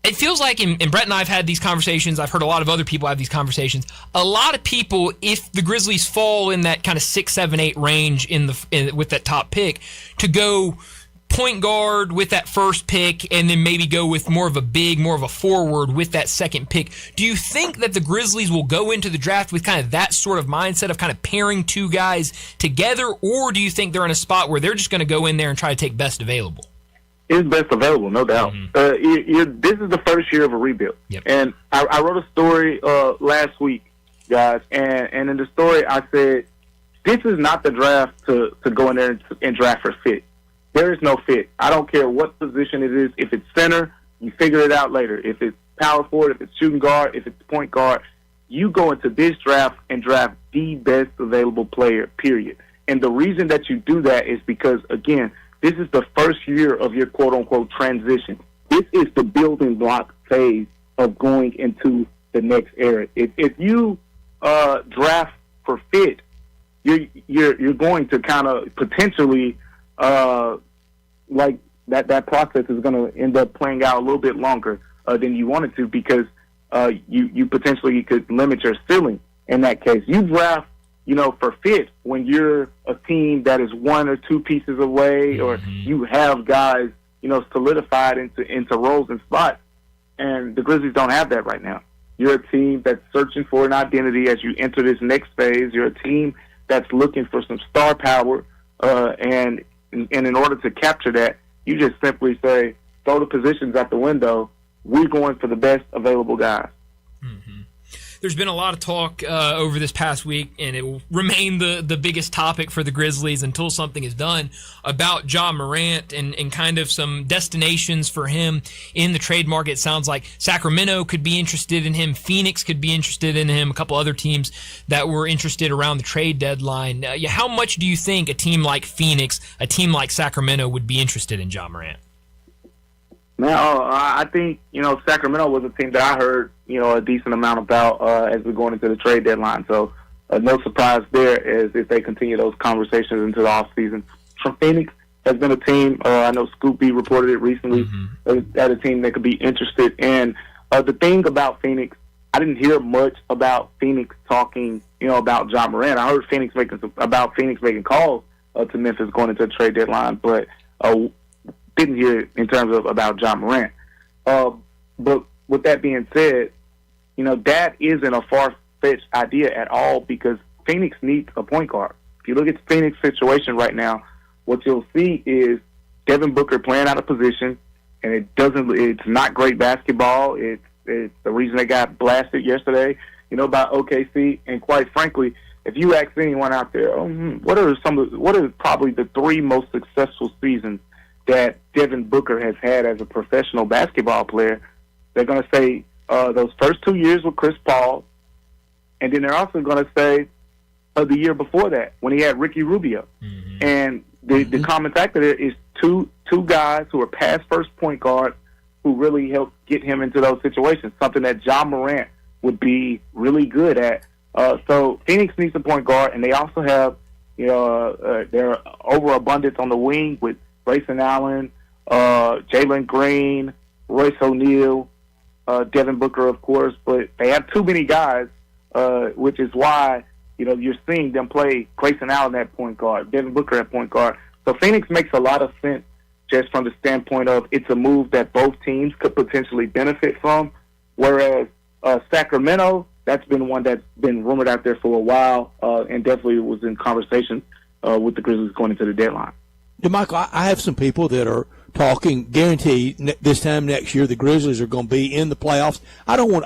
It feels like, and Brett and I have had these conversations, I've heard a lot of other people have these conversations, a lot of people, if the Grizzlies fall in that kind of 6, 7, 8 range with that top pick, to go point guard with that first pick and then maybe go with more of a forward with that second pick. Do you think that the Grizzlies will go into the draft with kind of that sort of mindset of kind of pairing two guys together, or do you think they're in a spot where they're just going to go in there and try to take best available? It's best available, no doubt. Mm-hmm. This is the first year of a rebuild. Yep. And I wrote a story last week, guys, and in the story I said, this is not the draft to go in there and draft for fit. There is no fit. I don't care what position it is. If it's center, you figure it out later. If it's power forward, if it's shooting guard, if it's point guard, you go into this draft and draft the best available player, period. And the reason that you do that is because, again, this is the first year of your quote-unquote transition. This is the building block phase of going into the next era. If you draft for fit, you're going to kind of potentially like that process is going to end up playing out a little bit longer than you wanted to because you potentially could limit your ceiling in that case. You draft, for fit when you're a team that is one or two pieces away, or you have guys, solidified into roles and spots. And the Grizzlies don't have that right now. You're a team that's searching for an identity as you enter this next phase. You're a team that's looking for some star power, and in order to capture that, you just simply say, throw the positions out the window. We're going for the best available guys. There's been a lot of talk over this past week, and it will remain the biggest topic for the Grizzlies until something is done about Ja Morant and kind of some destinations for him in the trade market. It sounds like Sacramento could be interested in him. Phoenix could be interested in him. A couple other teams that were interested around the trade deadline. How much do you think a team like Phoenix, a team like Sacramento would be interested in Ja Morant? Now, I think, Sacramento was a team that I heard, a decent amount about as we're going into the trade deadline. So no surprise there as if they continue those conversations into the offseason. From Phoenix has been a team, I know Scoop B reported it recently, that a team that could be interested in. The thing about Phoenix, I didn't hear much about Phoenix talking, about Ja Morant. I heard Phoenix making calls to Memphis going into the trade deadline, but didn't hear it in terms of about Ja Morant. But with that being said, that isn't a far-fetched idea at all because Phoenix needs a point guard. If you look at the Phoenix situation right now, what you'll see is Devin Booker playing out of position, and it's not great basketball. It's the reason they got blasted yesterday, by OKC. And quite frankly, if you ask anyone out there, what are probably the three most successful seasons that Devin Booker has had as a professional basketball player, they're going to say those first 2 years with Chris Paul, and then they're also going to say the year before that when he had Ricky Rubio. And the common factor there is two guys who are past first point guards who really helped get him into those situations, something that Ja Morant would be really good at. So Phoenix needs a point guard, and they also have their overabundance on the wing with Grayson Allen, Jalen Green, Royce O'Neal, Devin Booker, of course, but they have too many guys, which is why you're seeing them play Grayson Allen at point guard, Devin Booker at point guard. So Phoenix makes a lot of sense just from the standpoint of it's a move that both teams could potentially benefit from, whereas Sacramento, that's been one that's been rumored out there for a while and definitely was in conversation with the Grizzlies going into the deadline. DeMichael, I have some people that are talking, guaranteed this time next year the Grizzlies are going to be in the playoffs. I don't want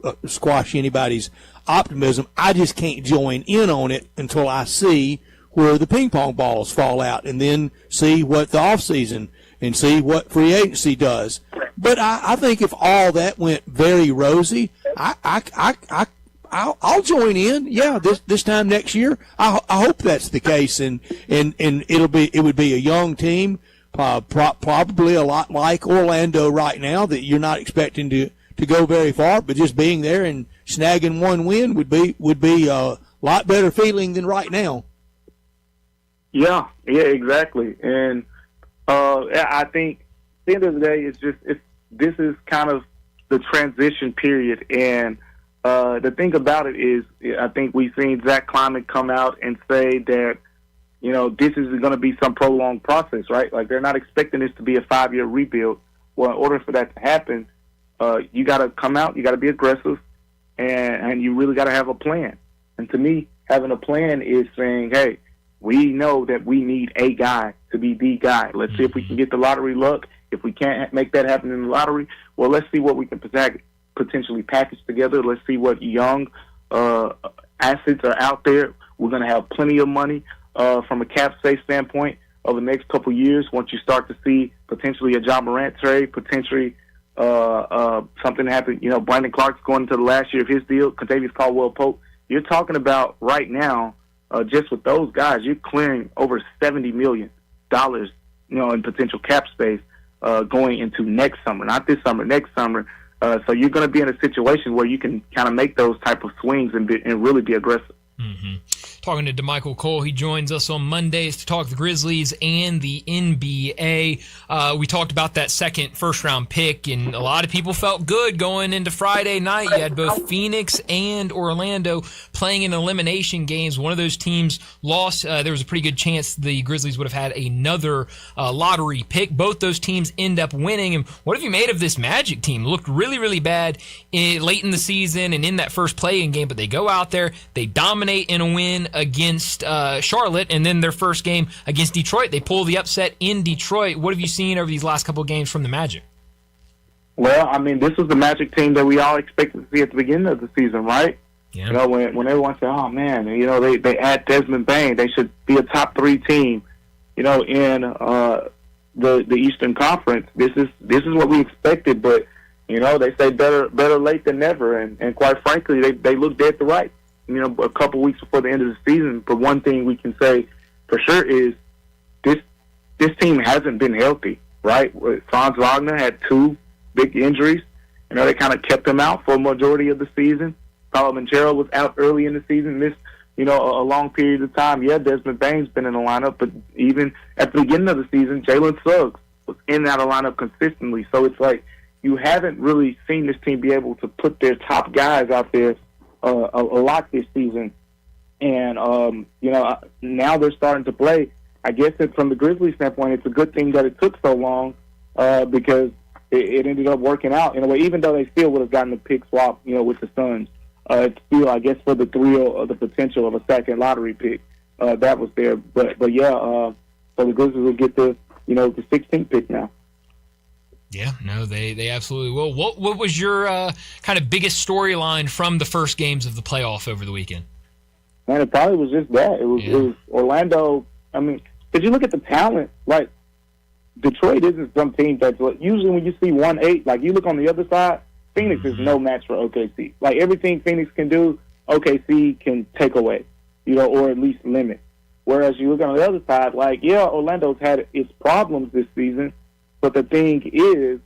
to squash anybody's optimism. I just can't join in on it until I see where the ping pong balls fall out and then see what the offseason and see what free agency does. But I think if all that went very rosy, I'll join in. Yeah, this time next year, I hope that's the case, and it would be a young team, probably a lot like Orlando right now, that you're not expecting to go very far, but just being there and snagging one win would be a lot better feeling than right now. Yeah, exactly. And I think at the end of the day, this is kind of the transition period. And the thing about it is, I think we've seen Zach Kleiman come out and say that, this is going to be some prolonged process, right? Like, they're not expecting this to be a 5-year rebuild. Well, in order for that to happen, you got to come out, you got to be aggressive, and you really got to have a plan. And to me, having a plan is saying, hey, we know that we need a guy to be the guy. Let's see if we can get the lottery luck. If we can't make that happen in the lottery, well, let's see what we can potentially package together. Let's see what young assets are out there. We're going to have plenty of money from a cap space standpoint over the next couple of years. Once you start to see potentially a Ja Morant trade, potentially something happen. Brandon Clark's going into the last year of his deal. Contavious Caldwell-Pope. You're talking about right now, just with those guys, you're clearing over $70 million, in potential cap space going into next summer. Not this summer, next summer. So you're going to be in a situation where you can kind of make those type of swings and really be aggressive. Talking to DeMichael Cole. He joins us on Mondays to talk the Grizzlies and the NBA. We talked about that second first-round pick, and a lot of people felt good going into Friday night. You had both Phoenix and Orlando playing in elimination games. One of those teams lost. There was a pretty good chance the Grizzlies would have had another lottery pick. Both those teams end up winning. And what have you made of this Magic team? Looked really, really bad late in the season and in that first play-in game, but they go out there, they dominate in a win against Charlotte, and then their first game against Detroit, they pull the upset in Detroit. What have you seen over these last couple of games from the Magic? Well, I mean, this was the Magic team that we all expected to see at the beginning of the season, right? Yeah. You know, when everyone said, "Oh man, you know, they add Desmond Bain, they should be a top 3 team," you know, in the Eastern Conference. This is what we expected, but you know, they say better late than never, and quite frankly, they look dead to rights. You know, a couple weeks before the end of the season. But one thing we can say for sure is this team hasn't been healthy, right? Franz Wagner had 2 big injuries. You know, they kind of kept him out for a majority of the season. Paulo Banchero was out early in the season, missed, you know, a long period of time. Yeah, Desmond Bain's been in the lineup, but even at the beginning of the season, Jalen Suggs was in and out of the lineup consistently. So it's like you haven't really seen this team be able to put their top guys out there a lot this season. And, you know, now they're starting to play. I guess from the Grizzlies standpoint, it's a good thing that it took so long because it ended up working out in a way, even though they still would have gotten the pick swap, you know, with the Suns. It's still, I guess, for the thrill of the potential of a second lottery pick, that was there. But yeah, so the Grizzlies will get the 16th pick now. Yeah, no, they absolutely will. What was your kind of biggest storyline from the first games of the playoff over the weekend? Man, it probably was just that. It was Orlando. I mean, if you look at the talent, like Detroit isn't some team that's usually when you see 1-8, like you look on the other side, Phoenix is no match for OKC. Like everything Phoenix can do, OKC can take away, you know, or at least limit. Whereas you look on the other side, like, yeah, Orlando's had its problems this season, but the thing is,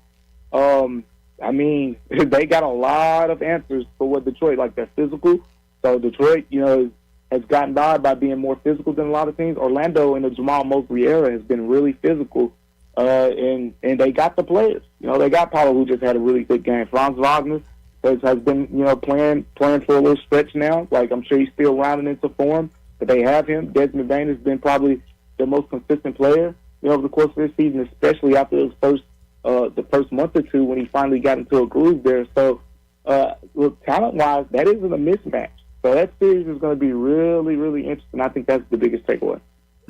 I mean, they got a lot of answers for what Detroit, like they're physical. So Detroit, you know, has gotten by being more physical than a lot of teams. Orlando in the Jamal Mosley era has been really physical. And they got the players. You know, they got Paulo, who just had a really good game. Franz Wagner has been, you know, playing for a little stretch now. Like, I'm sure he's still rounding into form, but they have him. Desmond Bain has been probably the most consistent player, you know, over the course of this season, especially after the first month or two when he finally got into a groove there. So, look, talent-wise, that isn't a mismatch. So that series is going to be really, really interesting. I think that's the biggest takeaway.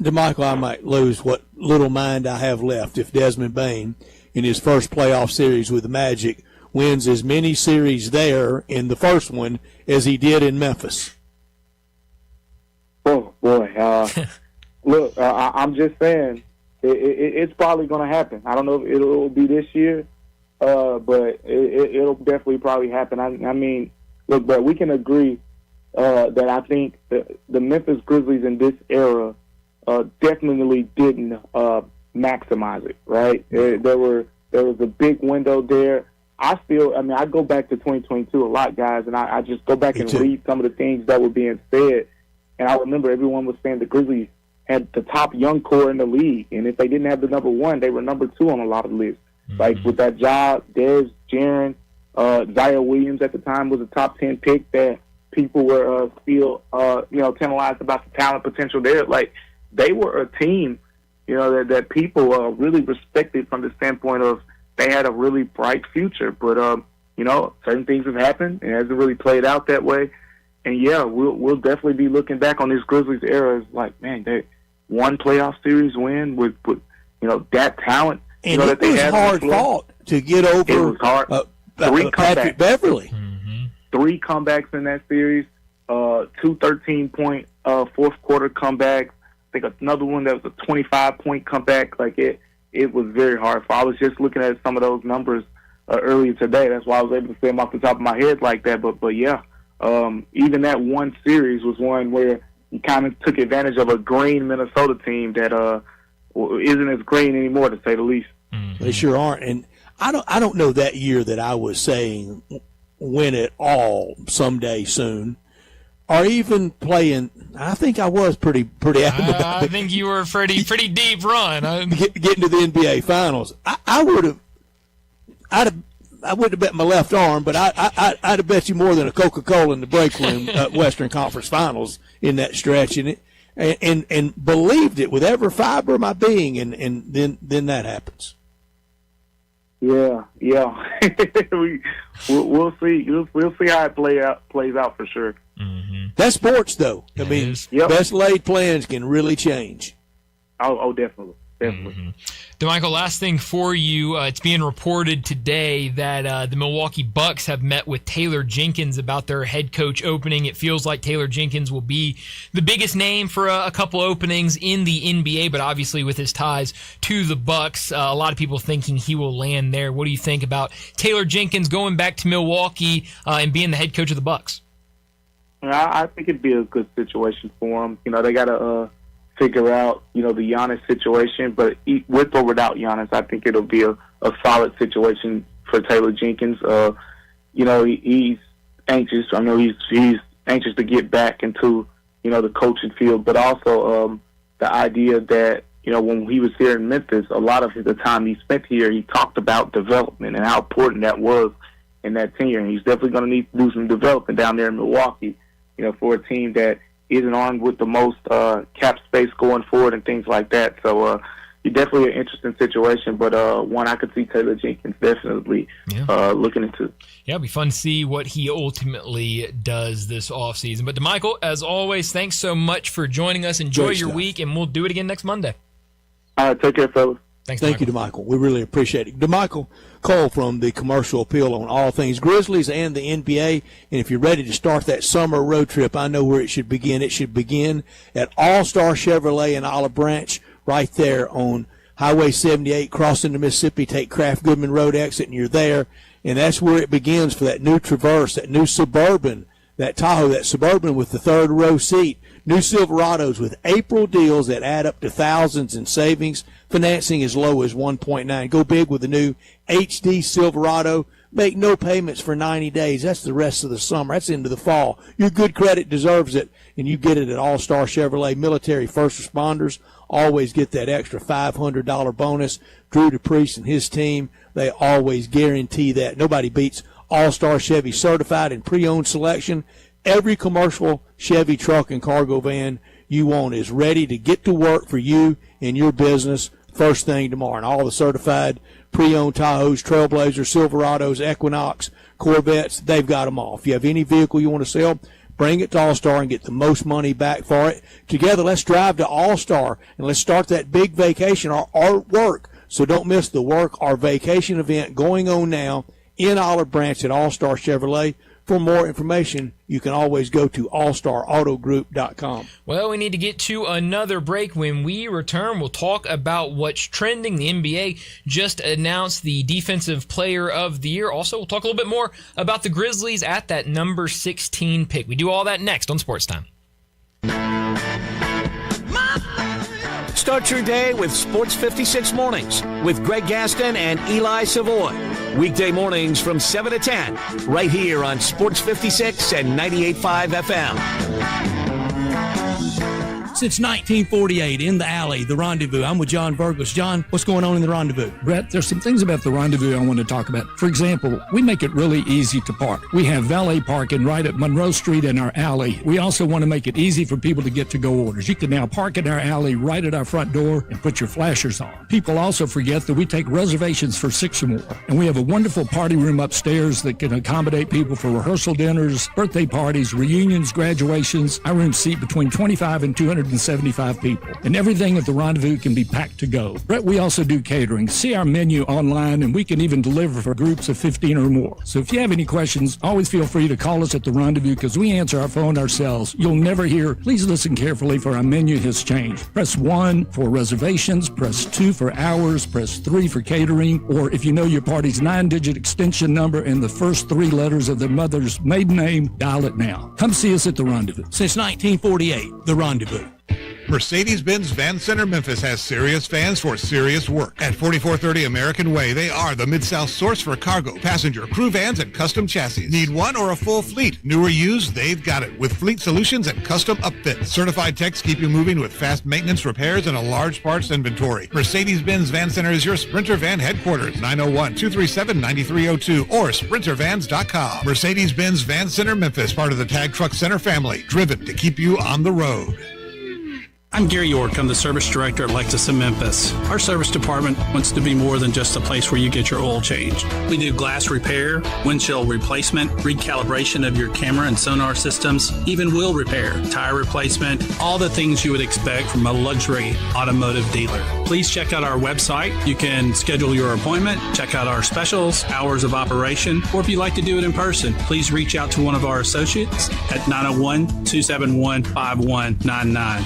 DeMichael, I might lose what little mind I have left if Desmond Bain, in his first playoff series with the Magic, wins as many series there in the first one as he did in Memphis. Oh, boy. Look, I'm just saying, it's probably going to happen. I don't know if it'll be this year, but it'll definitely probably happen. I mean, look, but we can agree that I think the Memphis Grizzlies in this era definitely didn't maximize it, right? There was a big window there. I go back to 2022 a lot, guys, and I just go back and read some of the things that were being said, and I remember everyone was saying the Grizzlies had the top young core in the league, and if they didn't have the number 1, they were number 2 on a lot of lists. Mm-hmm. Like with that job, Dez, Jaren, Zaire Williams at the time was a top 10 pick that people were still, tantalized about the talent potential there. Like, they were a team, you know, that people really respected from the standpoint of they had a really bright future. But, you know, certain things have happened. It hasn't really played out that way. And, yeah, we'll definitely be looking back on this Grizzlies era as like, man, they one playoff series win with you know, that talent. And you know, it was hard fought to get over it was hard. 3 Patrick comebacks. Beverly. Mm-hmm. 3 comebacks in that series, 2 13-point fourth quarter comebacks. I think another one that was a 25-point comeback. Like it was very hard. I was just looking at some of those numbers earlier today. That's why I was able to say them off the top of my head like that. But yeah, even that one series was one where you kind of took advantage of a green Minnesota team that isn't as green anymore, to say the least. Mm-hmm. They sure aren't. And I don't know that year that I was saying win it all someday soon. Or even playing, I think I was pretty adamant about I think you were pretty deep run. Getting to the NBA Finals. I wouldn't have bet my left arm, but I'd have bet you more than a Coca-Cola in the break room Western Conference Finals in that stretch, and believed it with every fiber of my being, and then that happens. Yeah. we'll see. We'll see how it plays out for sure. Mm-hmm. That's sports, though. I mean, best laid plans can really change. Oh, definitely. definitely. DeMichael, last thing for you. It's being reported today that the Milwaukee Bucks have met with Taylor Jenkins about their head coach opening. It feels like Taylor Jenkins will be the biggest name for a couple openings in the NBA, but obviously with his ties to the Bucks, a lot of people thinking he will land there. What do you think about Taylor Jenkins going back to Milwaukee and being the head coach of the Bucks? I think it'd be a good situation for him. They got to figure out, the Giannis situation, but with or without Giannis, I think it'll be a solid situation for Taylor Jenkins. He's anxious. I know he's anxious to get back into, the coaching field, but also the idea that, when he was here in Memphis, a lot of the time he spent here, he talked about development and how important that was in that tenure. And he's definitely going to need to do some development down there in Milwaukee, for a team that isn't armed with the most cap space going forward and things like that. So it's definitely an interesting situation, but one I could see Taylor Jenkins definitely looking into. Yeah, it'll be fun to see what he ultimately does this offseason. But DeMichael, as always, thanks so much for joining us. Enjoy your week, and we'll do it again next Monday. All right, take care, fellas. Thank you, DeMichael. We really appreciate it. DeMichael Cole from the Commercial Appeal on all things Grizzlies and the NBA. And if you're ready to start that summer road trip, I know where it should begin. It should begin at All-Star Chevrolet in Olive Branch, right there on Highway 78, crossing the Mississippi. Take Kraft Goodman Road exit, and you're there. And that's where it begins for that new Traverse, that new Suburban, that Tahoe, that Suburban with the third row seat. New Silverados with April deals that add up to thousands in savings. Financing as low as 1.9. Go big with the new HD Silverado. Make no payments for 90 days. That's the rest of the summer. That's into the fall. Your good credit deserves it, and you get it at All-Star Chevrolet. Military first responders always get that extra $500 bonus. Drew DePriest and his team, they always guarantee that. Nobody beats All-Star Chevy certified and pre-owned selection. Every commercial Chevy truck and cargo van you want is ready to get to work for you and your business first thing tomorrow. And all the certified pre-owned Tahoes, Trailblazers, Silverados, Equinox, Corvettes, they've got them all. If you have any vehicle you want to sell, bring it to All-Star and get the most money back for it. Together, let's drive to All-Star and let's start that big vacation, our work. So don't miss the work, our vacation event going on now in Olive Branch at All-Star Chevrolet. For more information, you can always go to allstarautogroup.com. Well, we need to get to another break. When we return, we'll talk about what's trending. The NBA just announced the Defensive Player of the Year. Also, we'll talk a little bit more about the Grizzlies at that number 16 pick. We do all that next on Sports Time. Start your day with Sports 56 Mornings with Greg Gaston and Eli Savoy. Weekday mornings from 7 to 10, right here on Sports 56 and 98.5 FM. Since 1948, in the alley, the Rendezvous. I'm with John Burgos. John, what's going on in the Rendezvous? Brett, there's some things about the Rendezvous I want to talk about. For example, we make it really easy to park. We have valet parking right at Monroe Street in our alley. We also want to make it easy for people to get to-go orders. You can now park in our alley right at our front door and put your flashers on. People also forget that we take reservations for 6 or more. And we have a wonderful party room upstairs that can accommodate people for rehearsal dinners, birthday parties, reunions, graduations. Our rooms seat between 25 and 275 people. And everything at the Rendezvous can be packed to go. Brett, we also do catering. See our menu online, and we can even deliver for groups of 15 or more. So if you have any questions, always feel free to call us at the Rendezvous because we answer our phone ourselves. You'll never hear, please listen carefully for our menu has changed. Press 1 for reservations, press 2 for hours, press 3 for catering, or if you know your party's 9-digit extension number and the first 3 letters of their mother's maiden name, dial it now. Come see us at the Rendezvous. Since 1948, the Rendezvous. Mercedes-Benz Van Center Memphis has serious vans for serious work. At 4430 American Way, they are the Mid-South source for cargo, passenger, crew vans, and custom chassis. Need one or a full fleet? New or used, they've got it with fleet solutions and custom upfits. Certified techs keep you moving with fast maintenance, repairs, and a large parts inventory. Mercedes-Benz Van Center is your Sprinter Van headquarters, 901-237-9302 or sprintervans.com. Mercedes-Benz Van Center Memphis, part of the Tag Truck Center family, driven to keep you on the road. I'm Gary York. I'm the service director at Lexus in Memphis. Our service department wants to be more than just a place where you get your oil changed. We do glass repair, windshield replacement, recalibration of your camera and sonar systems, even wheel repair, tire replacement, all the things you would expect from a luxury automotive dealer. Please check out our website. You can schedule your appointment, check out our specials, hours of operation, or if you'd like to do it in person, please reach out to one of our associates at 901-271-5199.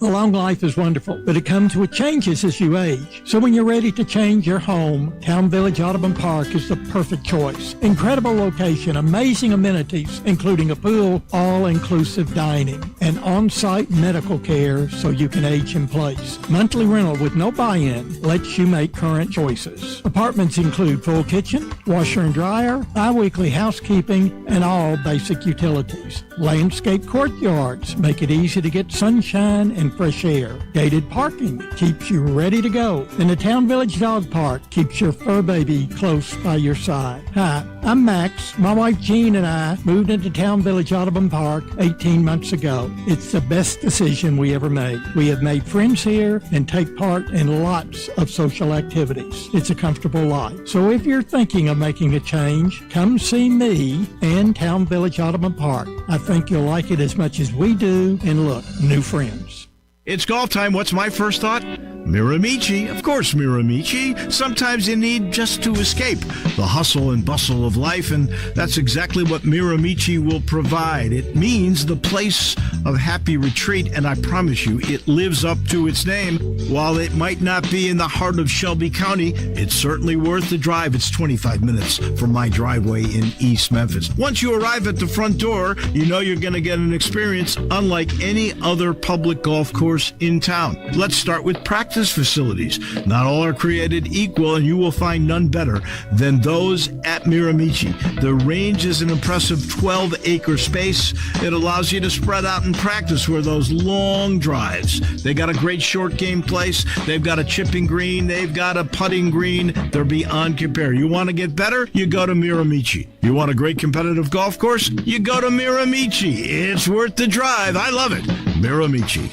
A long life is wonderful, but it comes with changes as you age. So when you're ready to change your home, Town Village Audubon Park is the perfect choice. Incredible location, amazing amenities, including a pool, all-inclusive dining, and on-site medical care so you can age in place. Monthly rental with no buy-in lets you make current choices. Apartments include full kitchen, washer and dryer, bi-weekly housekeeping, and all basic utilities. Landscape courtyards make it easy to get sunshine and fresh air. Gated parking keeps you ready to go. And the Town Village Dog Park keeps your fur baby close by your side. Hi, I'm Max. My wife Jean and I moved into Town Village Audubon Park 18 months ago. It's the best decision we ever made. We have made friends here and take part in lots of social activities. It's a comfortable life. So if you're thinking of making a change, come see me and Town Village Audubon Park. I think you'll like it as much as we do. And look, new friends. It's golf time. What's my first thought? Miramichi. Of course, Miramichi. Sometimes you need just to escape the hustle and bustle of life, and that's exactly what Miramichi will provide. It means the place of happy retreat, and I promise you, it lives up to its name. While it might not be in the heart of Shelby County, it's certainly worth the drive. It's 25 minutes from my driveway in East Memphis. Once you arrive at the front door, you know you're going to get an experience unlike any other public golf course in town. Let's start with practice facilities. Not all are created equal, and you will find none better than those at Miramichi. The range is an impressive 12-acre space. It allows you to spread out and practice for those long drives. They got a great short game place. They've got a chipping green. They've got a putting green. They're beyond compare. You want to get better? You go to Miramichi. You want a great competitive golf course? You go to Miramichi. It's worth the drive. I love it. Miramichi.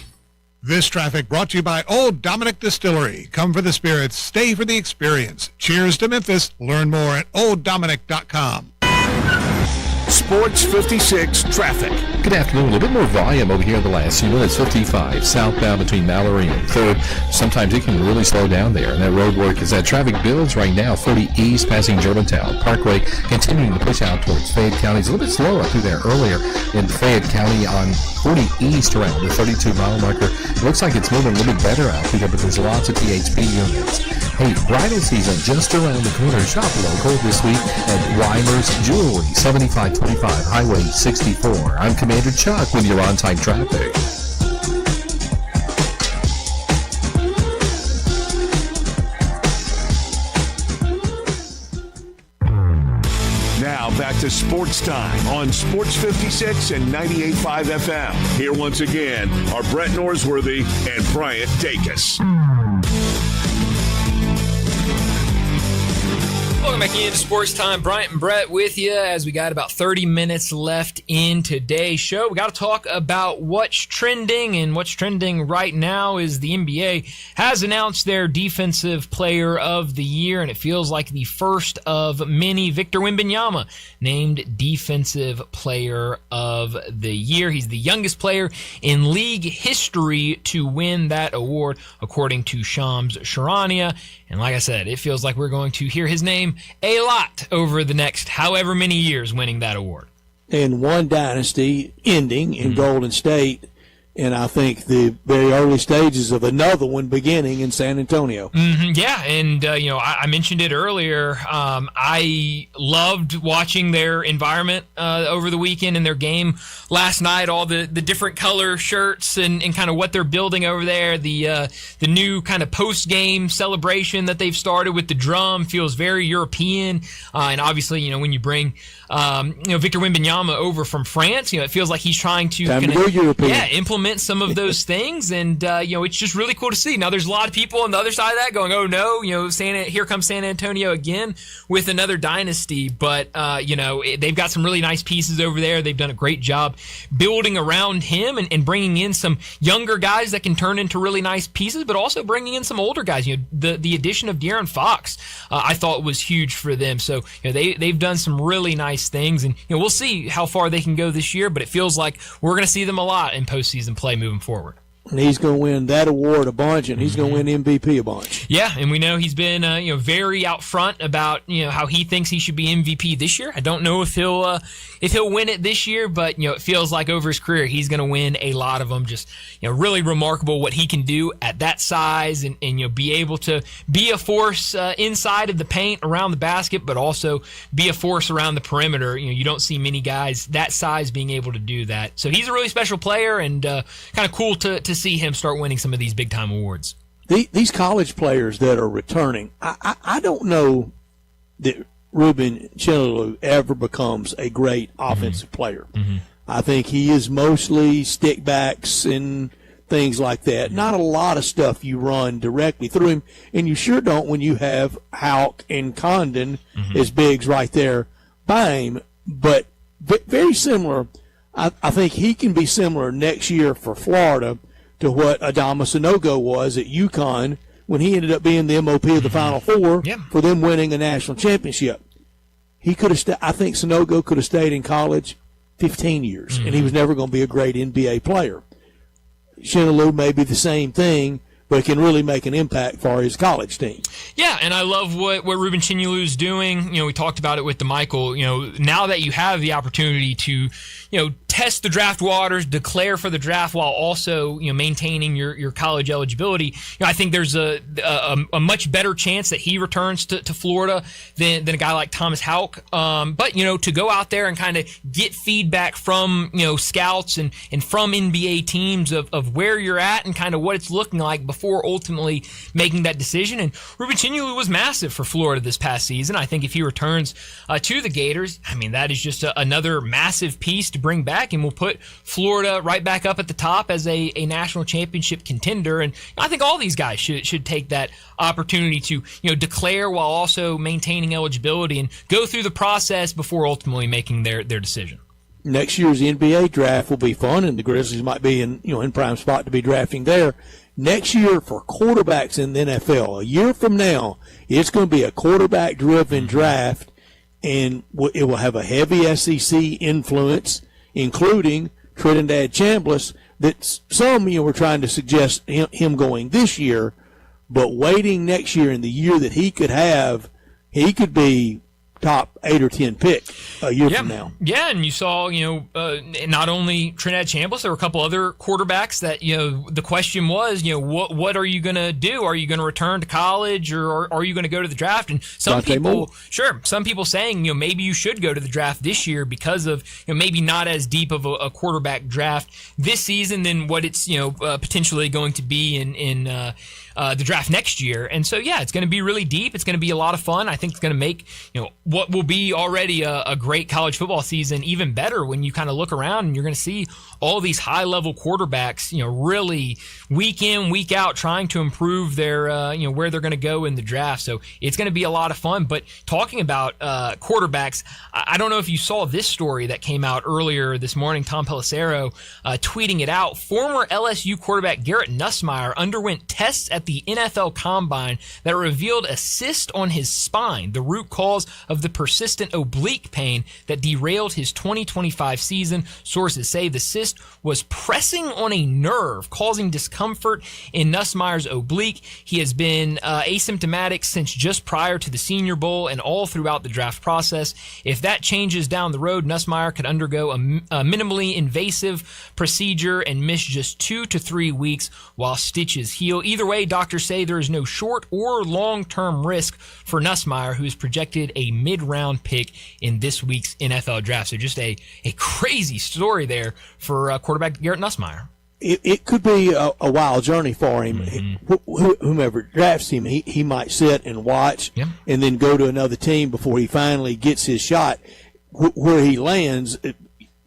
This traffic brought to you by Old Dominick Distillery. Come for the spirits, stay for the experience. Cheers to Memphis. Learn more at olddominick.com. Sports 56 traffic. Good afternoon. A little bit more volume over here in the last few minutes. 55 southbound between Mallory and 3rd. Sometimes it can really slow down there. And that road work is that traffic builds right now. 40 east passing Germantown Parkway, continuing to push out towards Fayette County. It's a little bit slower through there earlier in Fayette County on 40 east around the 32-mile marker. It looks like it's moving a little bit better out through there, but there's lots of THP units. Hey, bridal season just around the corner. Shop local this week at Weimer's Jewelry, 7525 Highway 64. I'm Commander Chuck with your on-time traffic. Now back to Sports Time on Sports 56 and 98.5 FM. Here once again are Brett Norsworthy and Bryant Dacus. Welcome back into Sports Time. Bryant and Brett with you as we got about 30 minutes left in today's show. We got to talk about what's trending, and what's trending right now is the NBA has announced their Defensive Player of the Year, and it feels like the first of many. Victor Wembanyama named Defensive Player of the Year. He's the youngest player in league history to win that award, according to Shams Charania. And like I said, it feels like we're going to hear his name a lot over the next however many years winning that award. And one dynasty ending in Golden State, and I think the very early stages of another one beginning in San Antonio. Yeah, and I mentioned it earlier. I loved watching their environment over the weekend in their game last night. All the different color shirts and kind of what they're building over there. The new kind of post game celebration that they've started with the drum feels very European. And obviously, when you bring Victor Wembanyama over from France, it feels like he's trying to European. implement implement some of those things, and it's just really cool to see. Now, there's a lot of people on the other side of that going, "Oh no, here comes San Antonio again with another dynasty." But they've got some really nice pieces over there. They've done a great job building around him and bringing in some younger guys that can turn into really nice pieces, but also bringing in some older guys. The addition of De'Aaron Fox, I thought was huge for them. So they've done some really nice things, and we'll see how far they can go this year. But it feels like we're going to see them a lot in postseason play moving forward. And he's going to win that award a bunch, and he's going to win MVP a bunch. Yeah, and we know he's been very out front about how he thinks he should be MVP this year. I don't know if he'll win it this year, but it feels like over his career he's going to win a lot of them. Just really remarkable what he can do at that size, and be able to be a force inside of the paint around the basket, but also be a force around the perimeter. You don't see many guys that size being able to do that. So he's a really special player, and kind of cool to see him start winning some of these big-time awards. These college players that are returning, I don't know that Ruben Chinelu ever becomes a great offensive player. I think he is mostly stickbacks and things like that. Not a lot of stuff you run directly through him, and you sure don't when you have Houck and Condon as bigs right there by him. But very similar. I think he can be similar next year for Florida to what Adama Sanogo was at UConn when he ended up being the MOP of the Final Four for them winning a national championship. He could have. I think Sanogo could have stayed in college 15 years, and he was never going to be a great NBA player. Chinelu may be the same thing, but it can really make an impact for his college team. Yeah, and I love what Ruben Chinelu is doing. We talked about it with DeMichael. Now that you have the opportunity to, test the draft waters, declare for the draft while also, maintaining your college eligibility, I think there's a much better chance that he returns to Florida than a guy like Thomas Houck. But, to go out there and kind of get feedback from, scouts and from NBA teams of where you're at and kind of what it's looking like before ultimately making that decision. And Ruben Chinelu was massive for Florida this past season. I think if he returns to the Gators, that is just another massive piece to bring back, and will put Florida right back up at the top as a national championship contender. And I think all these guys should take that opportunity to declare while also maintaining eligibility and go through the process before ultimately making their decision. Next year's NBA draft will be fun, and the Grizzlies might be in prime spot to be drafting there. Next year for quarterbacks in the NFL, a year from now, it's going to be a quarterback-driven draft, and it will have a heavy SEC influence, including Trinidad Chambliss, that some were trying to suggest him going this year, but waiting next year in the year that he could be top 8 or 10 pick a year from now. Yeah, and you saw, not only Trinidad Chambliss, there were a couple other quarterbacks that, the question was, what are you going to do? Are you going to return to college, or are you going to go to the draft? And some people saying, maybe you should go to the draft this year because of, maybe not as deep of a quarterback draft this season than what it's, potentially going to be in the draft next year. And so, it's going to be really deep. It's going to be a lot of fun. I think it's going to make, what will be already a great college football season even better when you kind of look around and you're going to see all these high-level quarterbacks, really week in, week out trying to improve their, where they're going to go in the draft. So it's going to be a lot of fun. But talking about quarterbacks, I don't know if you saw this story that came out earlier this morning. Tom Pelissero tweeting it out. Former LSU quarterback Garrett Nussmeier underwent tests at the NFL Combine that revealed a cyst on his spine, the root cause of the persistent oblique pain that derailed his 2025 season. Sources say the cyst was pressing on a nerve, causing discomfort in Nussmeier's oblique. He has been asymptomatic since just prior to the Senior Bowl and all throughout the draft process. If that changes down the road, Nussmeier could undergo a minimally invasive procedure and miss just 2 to 3 weeks while stitches heal. Either way, doctors say there is no short or long-term risk for Nussmeier, who is projected a mid-round pick in this week's NFL draft. So just a crazy story there for quarterback Garrett Nussmeier. It could be a wild journey for him. Whomever drafts him, he might sit and watch and then go to another team before he finally gets his shot. Where he lands,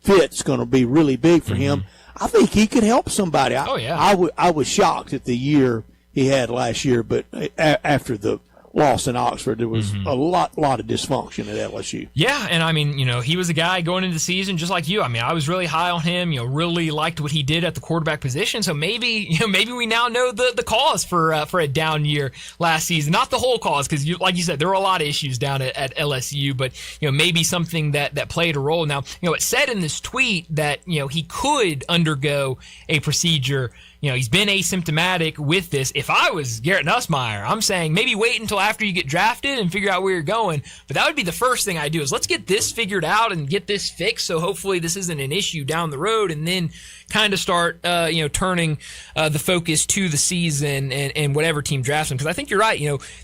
fit's going to be really big for him. I think he could help somebody. Oh, yeah. I was shocked at the year he had last year, but after the loss in Oxford, there was a lot of dysfunction at LSU. Yeah, and I mean, he was a guy going into the season just like you. I mean, I was really high on him. Really liked what he did at the quarterback position. So maybe we now know the cause for a down year last season. Not the whole cause, because like you said, there were a lot of issues down at LSU. But maybe something that played a role. Now, it said in this tweet that he could undergo a procedure. He's been asymptomatic with this. If I was Garrett Nussmeier, I'm saying maybe wait until after you get drafted and figure out where you're going. But that would be the first thing I do, is let's get this figured out and get this fixed, so hopefully this isn't an issue down the road, and then kind of start turning the focus to the season and whatever team drafts him. Because I think you're right.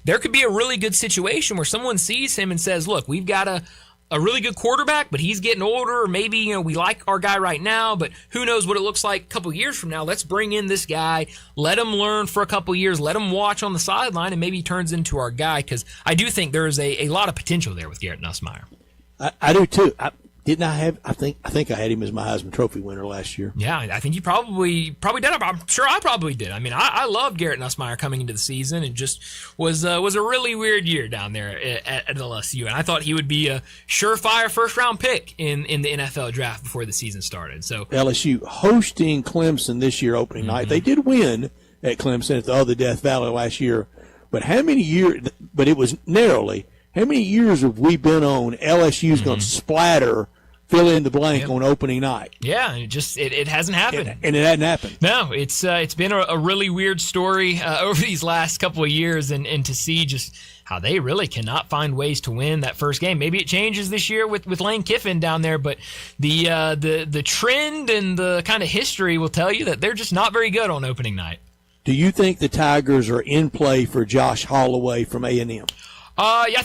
There could be a really good situation where someone sees him and says, look, we've got a really good quarterback, but he's getting older, or maybe, we like our guy right now, but who knows what it looks like a couple years from now. Let's bring in this guy, let him learn for a couple years, let him watch on the sideline, and maybe he turns into our guy, because I do think there is a lot of potential there with Garrett Nussmeier. I do too. I think I had him as my Heisman Trophy winner last year. Yeah, I think you probably did. I'm sure I probably did. I mean, I loved Garrett Nussmeier coming into the season, and just was a really weird year down there at LSU. And I thought he would be a surefire first-round pick in the NFL draft before the season started. So LSU hosting Clemson this year opening night. They did win at Clemson at the other Death Valley last year, but how many years? But it was narrowly. How many years have we been on LSU's going to splatter, fill in the blank on opening night? Yeah, it hasn't happened. And it hadn't happened. No, it's been a really weird story over these last couple of years, and to see just how they really cannot find ways to win that first game. Maybe it changes this year with Lane Kiffin down there, but the trend and the kind of history will tell you that they're just not very good on opening night. Do you think the Tigers are in play for Josh Holloway from A&M? Yeah, I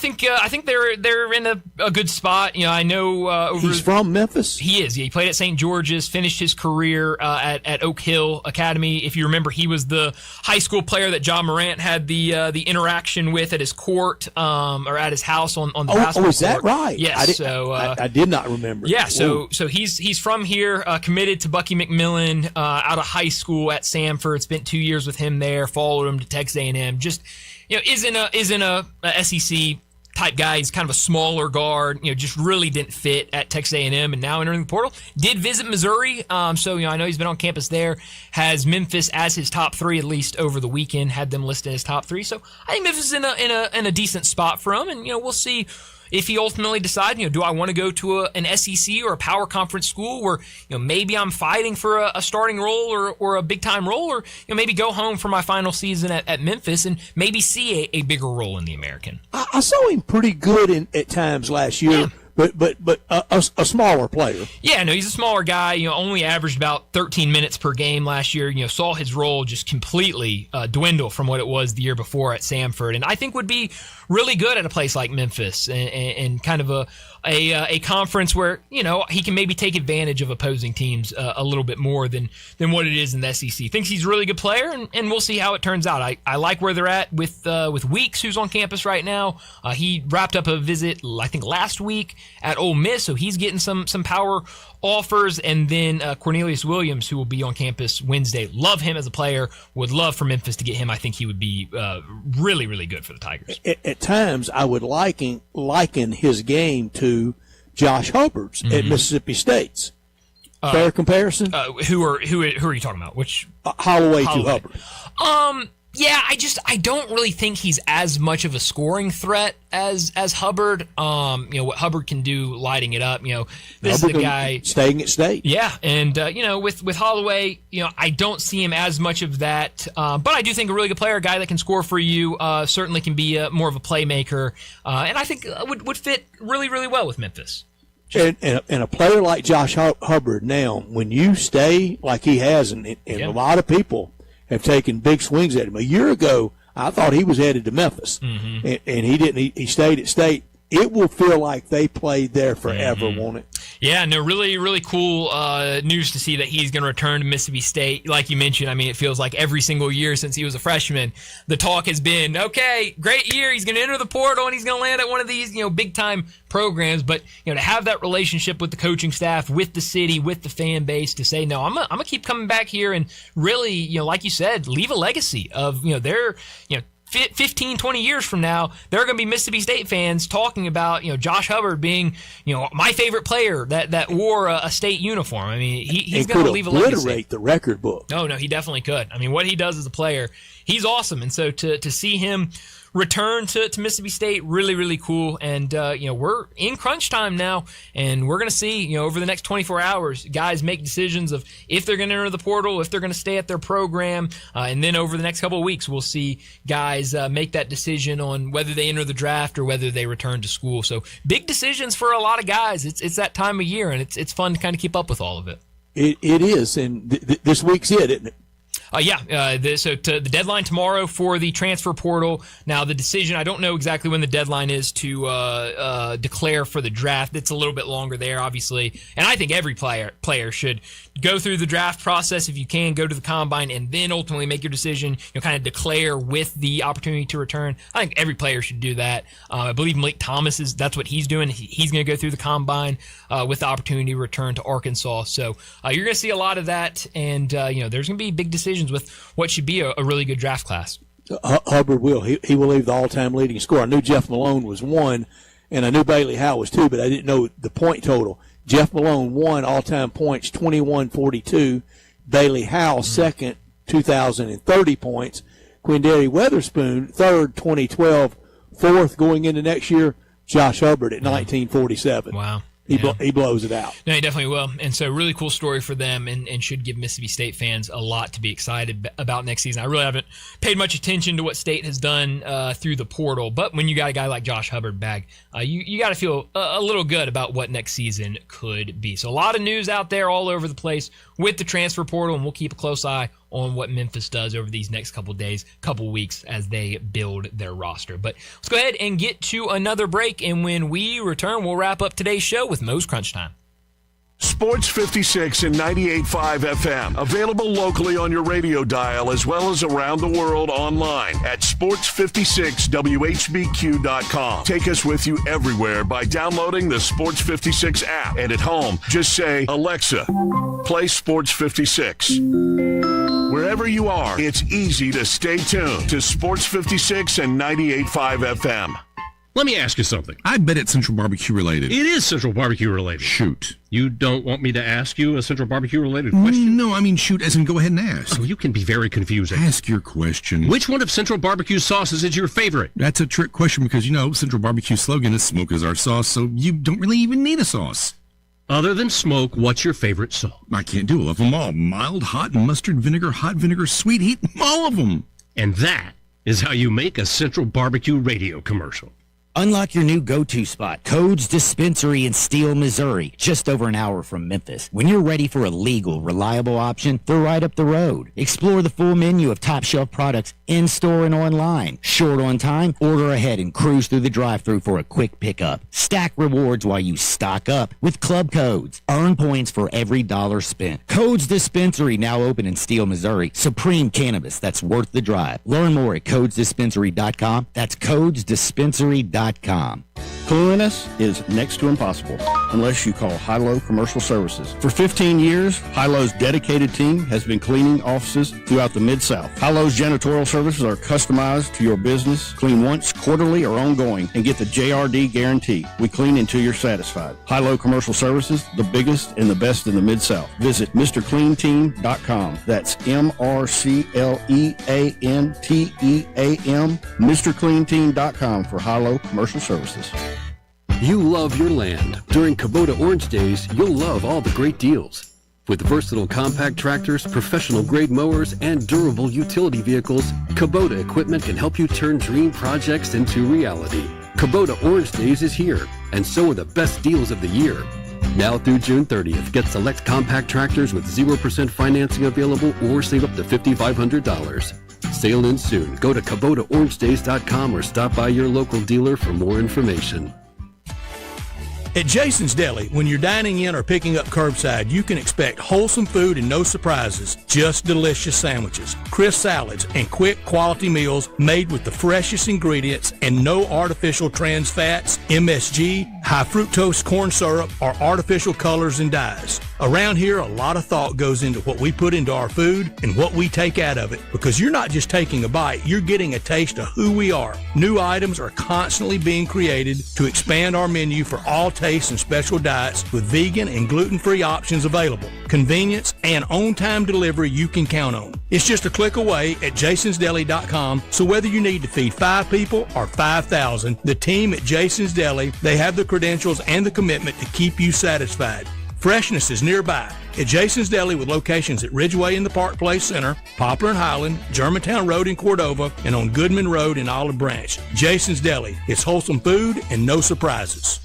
think they're in a good spot. I know he's from Memphis. He is. Yeah, he played at St. George's, finished his career at Oak Hill Academy. If you remember, he was the high school player that John Morant had the interaction with at his court or at his house on the basketball court. Is that right? Yes. I did not remember. Yeah. So he's from here, committed to Bucky McMillan out of high school at Samford. Spent 2 years with him there. Followed him to Texas A&M. Just isn't a SEC type guy. He's kind of a smaller guard. Just really didn't fit at Texas A&M, and now entering the portal. Did visit Missouri, so I know he's been on campus there. Has Memphis as his top 3 at least over the weekend. Had them listed as top 3. So I think Memphis is in a decent spot for him, and we'll see if he ultimately decides, do I want to go to an SEC or a power conference school where, maybe I'm fighting for a starting role or a big time role, or, maybe go home for my final season at Memphis and maybe see a bigger role in the American. I saw him pretty good at times last year. Yeah. But a smaller player. Yeah, no, he's a smaller guy. Only averaged about 13 minutes per game last year. Saw his role just completely dwindle from what it was the year before at Samford, and I think would be really good at a place like Memphis and kind of a conference where he can maybe take advantage of opposing teams a little bit more than what it is in the SEC. Thinks he's a really good player, and we'll see how it turns out. I like where they're at with Weeks, who's on campus right now. He wrapped up a visit, I think, last week at Ole Miss, so he's getting some power offers, and then Cornelius Williams, who will be on campus Wednesday. Love him as a player. Would love for Memphis to get him. I think he would be really, really good for the Tigers. At times, I would liken his game to Josh Hubbard's at Mississippi State's. Fair comparison? Who are you talking about? Which Holloway to Hubbard. Yeah, I don't really think he's as much of a scoring threat as Hubbard. What Hubbard can do lighting it up. This Hubbard is a guy staying at State. Yeah, and with Holloway, I don't see him as much of that. But I do think a really good player, a guy that can score for you, certainly can be more of a playmaker, and I think would fit really, really well with Memphis. And a player like Josh Hubbard now, when you stay like he has, and a lot of people have taken big swings at him. A year ago, I thought he was headed to Memphis, and he didn't. He stayed at State. it will feel like they played there forever, won't it? Yeah, no, really, really cool news to see that he's going to return to Mississippi State. Like you mentioned, I mean, it feels like every single year since he was a freshman, the talk has been, okay, great year. He's going to enter the portal and he's going to land at one of these, big-time programs. But, to have that relationship with the coaching staff, with the city, with the fan base to say, no, I'm going to keep coming back here and really, like you said, leave a legacy of, their, 15, 20 years from now, there are going to be Mississippi State fans talking about, Josh Hubbard being, my favorite player that wore a state uniform. I mean, he's going to leave a legacy. Obliterate the record book. No, he definitely could. I mean, what he does as a player, he's awesome. And so to see him return to Mississippi State, really, really cool. And, we're in crunch time now, and we're going to see, over the next 24 hours, guys make decisions of if they're going to enter the portal, if they're going to stay at their program. And then over the next couple of weeks, we'll see guys make that decision on whether they enter the draft or whether they return to school. So big decisions for a lot of guys. It's that time of year, and it's fun to kind of keep up with all of it. It is, and this week's it, isn't it? So the deadline tomorrow for the transfer portal. Now, the decision, I don't know exactly when the deadline is to declare for the draft. It's a little bit longer there, obviously. And I think every player should go through the draft process if you can, go to the combine, and then ultimately make your decision, kind of declare with the opportunity to return. I think every player should do that. I believe Malik Thomas that's what he's doing. He's going to go through the combine with the opportunity to return to Arkansas. So you're going to see a lot of that, and there's going to be big decisions with what should be a really good draft class. Hubbard will. He will leave the all-time leading scorer. I knew Jeff Malone was 1, and I knew Bailey Howe was 2, but I didn't know the point total. Jeff Malone won all-time points, 2142. Bailey Howe second, 2,030 points. Quindary Weatherspoon third, 2012. Fourth going into next year, Josh Hubbard at 1947. Wow. He blows it out. No, he definitely will. And so really cool story for them and should give Mississippi State fans a lot to be excited about next season. I really haven't paid much attention to what State has done through the portal, but when you got a guy like Josh Hubbard back, you got to feel a little good about what next season could be. So a lot of news out there all over the place with the transfer portal, and we'll keep a close eye on what Memphis does over these next couple days, couple weeks as they build their roster. But let's go ahead and get to another break, and when we return, we'll wrap up today's show with Mo's Crunch Time. Sports 56 and 98.5 FM. Available locally on your radio dial as well as around the world online at sports56whbq.com. Take us with you everywhere by downloading the Sports 56 app. And at home, just say, Alexa, play Sports 56. Wherever you are, it's easy to stay tuned to Sports 56 and 98.5 FM. Let me ask you something. I bet it's Central Barbecue related. It is Central Barbecue related. Shoot. You don't want me to ask you a Central Barbecue related question? No, I mean shoot as in go ahead and ask. Oh, you can be very confusing. Ask your question. Which one of Central Barbecue's sauces is your favorite? That's a trick question because, Central Barbecue's slogan is smoke is our sauce, so you don't really even need a sauce. Other than smoke, what's your favorite sauce? I can't do all of them all. Mild, hot, mustard, vinegar, hot vinegar, sweet heat, all of them. And that is how you make a Central Barbecue radio commercial. Unlock your new go-to spot, Codes Dispensary in Steele, Missouri, just over an hour from Memphis. When you're ready for a legal, reliable option, they're right up the road. Explore the full menu of top-shelf products in-store and online. Short on time? Order ahead and cruise through the drive-thru for a quick pickup. Stack rewards while you stock up with club codes. Earn points for every dollar spent. Codes Dispensary, now open in Steele, Missouri. Supreme cannabis that's worth the drive. Learn more at codesdispensary.com. That's codesdispensary.com. Cleanliness is next to impossible unless you call Hilo Commercial Services. For 15 years, Hilo's dedicated team has been cleaning offices throughout the Mid-South. Hilo's janitorial services are customized to your business. Clean once, quarterly, or ongoing, and get the JRD guarantee. We clean until you're satisfied. Hilo Commercial Services, the biggest and the best in the Mid-South. Visit MrCleanTeam.com. That's MrCleanTeam, MrCleanTeam.com for Hilo Commercial Services. You love your land. During Kubota Orange Days, you'll love all the great deals. With versatile compact tractors, professional-grade mowers, and durable utility vehicles, Kubota equipment can help you turn dream projects into reality. Kubota Orange Days is here, and so are the best deals of the year. Now through June 30th, get select compact tractors with 0% financing available or save up to $5,500. Sale ends soon. Go to KubotaOrangeDays.com or stop by your local dealer for more information. At Jason's Deli, when you're dining in or picking up curbside, you can expect wholesome food and no surprises, just delicious sandwiches, crisp salads, and quick quality meals made with the freshest ingredients and no artificial trans fats, MSG, high fructose corn syrup, or artificial colors and dyes. Around here, a lot of thought goes into what we put into our food and what we take out of it, because you're not just taking a bite, you're getting a taste of who we are. New items are constantly being created to expand our menu for all tastes and special diets with vegan and gluten-free options available. Convenience and on-time delivery you can count on. It's just a click away at jasonsdeli.com, so whether you need to feed 5 people or 5,000, the team at Jason's Deli, they have the credentials and the commitment to keep you satisfied. Freshness is nearby at Jason's Deli with locations at Ridgeway in the Park Place Center, Poplar and Highland, Germantown Road in Cordova, and on Goodman Road in Olive Branch. Jason's Deli. It's wholesome food and no surprises.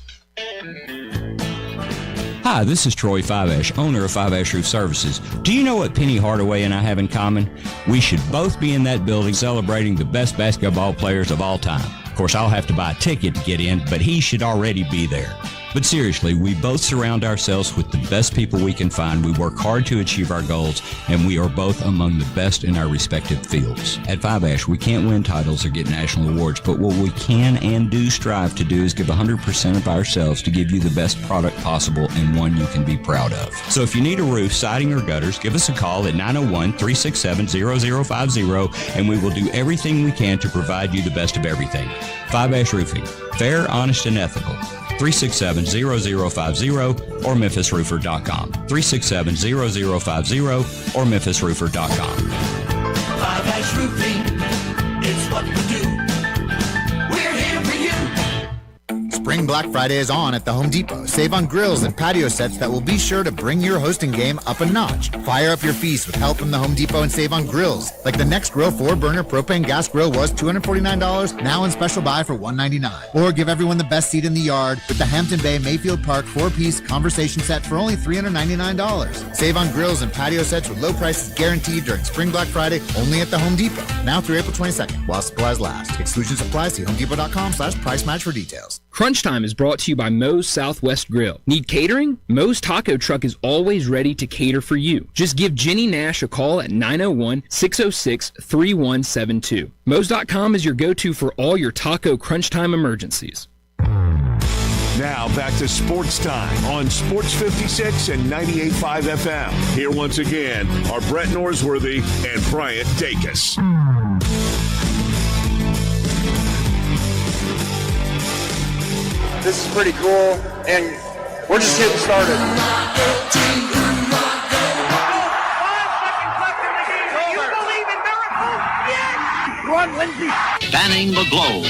Hi, this is Troy Fiveash, owner of Fiveash Roof Services. Do you know what Penny Hardaway and I have in common? We should both be in that building celebrating the best basketball players of all time. Of course, I'll have to buy a ticket to get in, but he should already be there. But seriously, we both surround ourselves with the best people we can find. We work hard to achieve our goals, and we are both among the best in our respective fields. At Fiveash, we can't win titles or get national awards, but what we can and do strive to do is give 100% of ourselves to give you the best product possible and one you can be proud of. So if you need a roof, siding, or gutters, give us a call at 901-367-0050, and we will do everything we can to provide you the best of everything. Fiveash Roofing. Fair, honest, and ethical. 367-0050 or memphisroofer.com. 367-0050 or memphisroofer.com. Fiveash Roofing, it's what we do. We're here for you. Spring Black Friday is on at the Home Depot. Save on grills and patio sets that will be sure to bring your hosting game up a notch. Fire up your feast with help from the Home Depot and save on grills. Like the Next Grill 4-burner propane gas grill was $249, now in special buy for $199. Or give everyone the best seat in the yard with the Hampton Bay Mayfield Park 4-piece conversation set for only $399. Save on grills and patio sets with low prices guaranteed during Spring Black Friday only at the Home Depot. Now through April 22nd, while supplies last. Exclusions apply. See homedepot.com/price match for details. Crunch Time is brought to you by Moe's Southwest Grill. Need catering? Moe's Taco Truck is always ready to cater for you. Just give Jenny Nash a call at 901-606-3172. Moe's.com is your go-to for all your taco crunch time emergencies. Now back to Sports Time on Sports 56 and 98.5 FM. Here once again are Brett Norsworthy and Bryant Dacus. This is pretty cool, and we're just getting started. Run, Lindsay. Spanning the globe.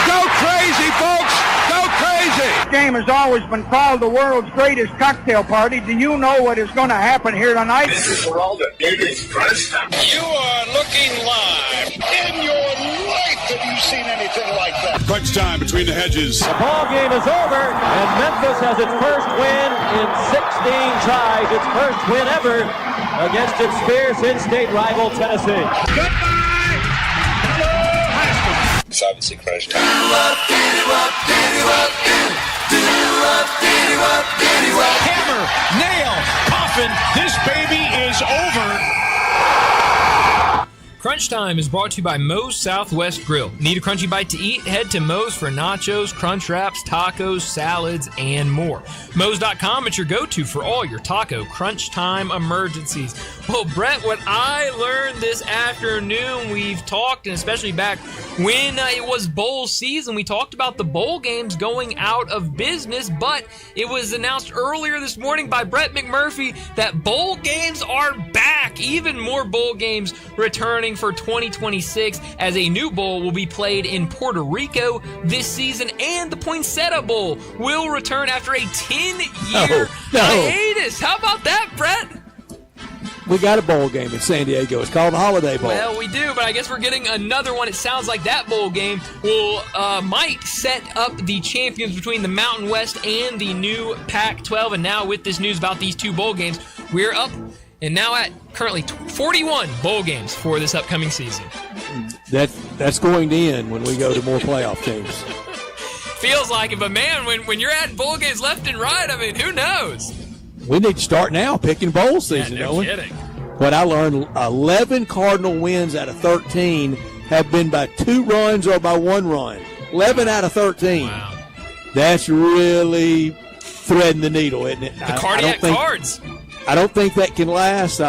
Go crazy, folks! Go crazy! This game has always been called the world's greatest cocktail party. Do you know what is going to happen here tonight? This is for all the biggest Crunch Time. You are looking live. In your life have you seen anything like that? Crunch time between the hedges. The ball game is over, and Memphis has its first win in 16 tries, its first win ever against its fierce in-state rival Tennessee. It's obviously Crunch Time. Hammer, nail, coffin, this baby is over. Crunch Time is brought to you by Moe's Southwest Grill. Need a crunchy bite to eat? Head to Moe's for nachos, crunch wraps, tacos, salads, and more. Moe's.com is your go-to for all your taco crunch time emergencies. Well, Brett, what I learned this afternoon, we've talked, and especially back when it was bowl season, we talked about the bowl games going out of business, but it was announced earlier this morning by Brett McMurphy that bowl games are back. Even more bowl games returning for 2026 as a new bowl will be played in Puerto Rico this season, and the Poinsettia Bowl will return after a 10-year hiatus. How about that, Brett? We got a bowl game in San Diego. It's called the Holiday Bowl. Well, we do, but I guess we're getting another one. It sounds like that bowl game will might set up the champions between the Mountain West and the new Pac-12. And now with this news about these two bowl games, we're up and now at currently 41 bowl games for this upcoming season. That's going to end when we go to more playoff teams. feels like it. But, man, when you're adding bowl games left and right, I mean, who knows? We need to start now picking bowl season, no don't we? kidding. What I learned, 11 Cardinal wins out of 13 have been by 2 runs or by 1 run. 11 out of 13. Wow. That's really threading the needle, isn't it? The cardiac cards. I don't think that can last,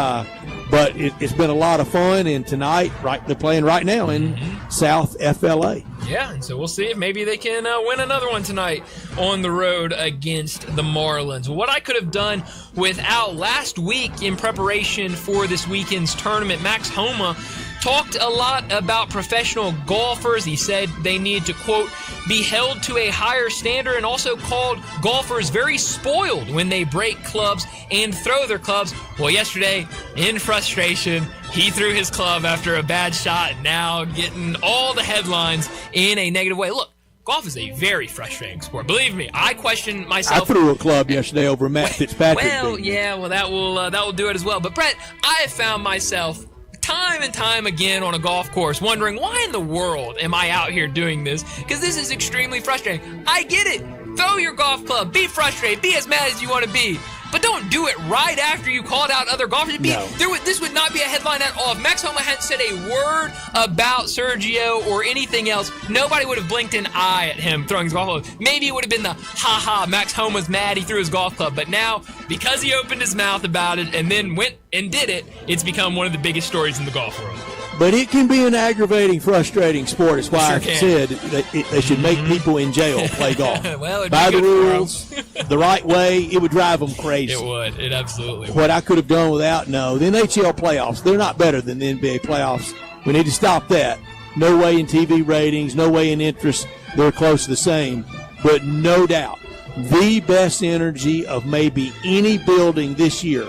but it's been a lot of fun. And tonight, they're playing right now in South FLA. Yeah, and so we'll see if maybe they can win another one tonight on the road against the Marlins. What I could have done without last week in preparation for this weekend's tournament, Max Homa talked a lot about professional golfers. He said they need to, quote, be held to a higher standard, and also called golfers very spoiled when they break clubs and throw their clubs. Well, yesterday, in frustration, he threw his club after a bad shot, now getting all the headlines in a negative way. Look, golf is a very frustrating sport. Believe me, I question myself. I threw a club yesterday over Matt Fitzpatrick. Well, yeah, well, that will do it as well. But, Brett, I have found myself time and time again on a golf course wondering, why in the world am I out here doing this? Because this is extremely frustrating. I get it. Throw your golf club. Be frustrated. Be as mad as you want to be. But don't do it right after you called out other golfers. This would not be a headline at all. If Max Homa hadn't said a word about Sergio or anything else, nobody would have blinked an eye at him throwing his golf club. Maybe it would have been the, ha-ha, Max Homa's mad, he threw his golf club. But now, because he opened his mouth about it and then went and did it, it's become one of the biggest stories in the golf world. But it can be an aggravating, frustrating sport. It's why Sure I said that they should make people in jail play golf. Well, by the rules, the right way. It would drive them crazy. It would. It absolutely would. What I could have done without, the NHL playoffs, they're not better than the NBA playoffs. We need to stop that. No way in TV ratings, no way in interest. They're close to the same. But no doubt, the best energy of maybe any building this year.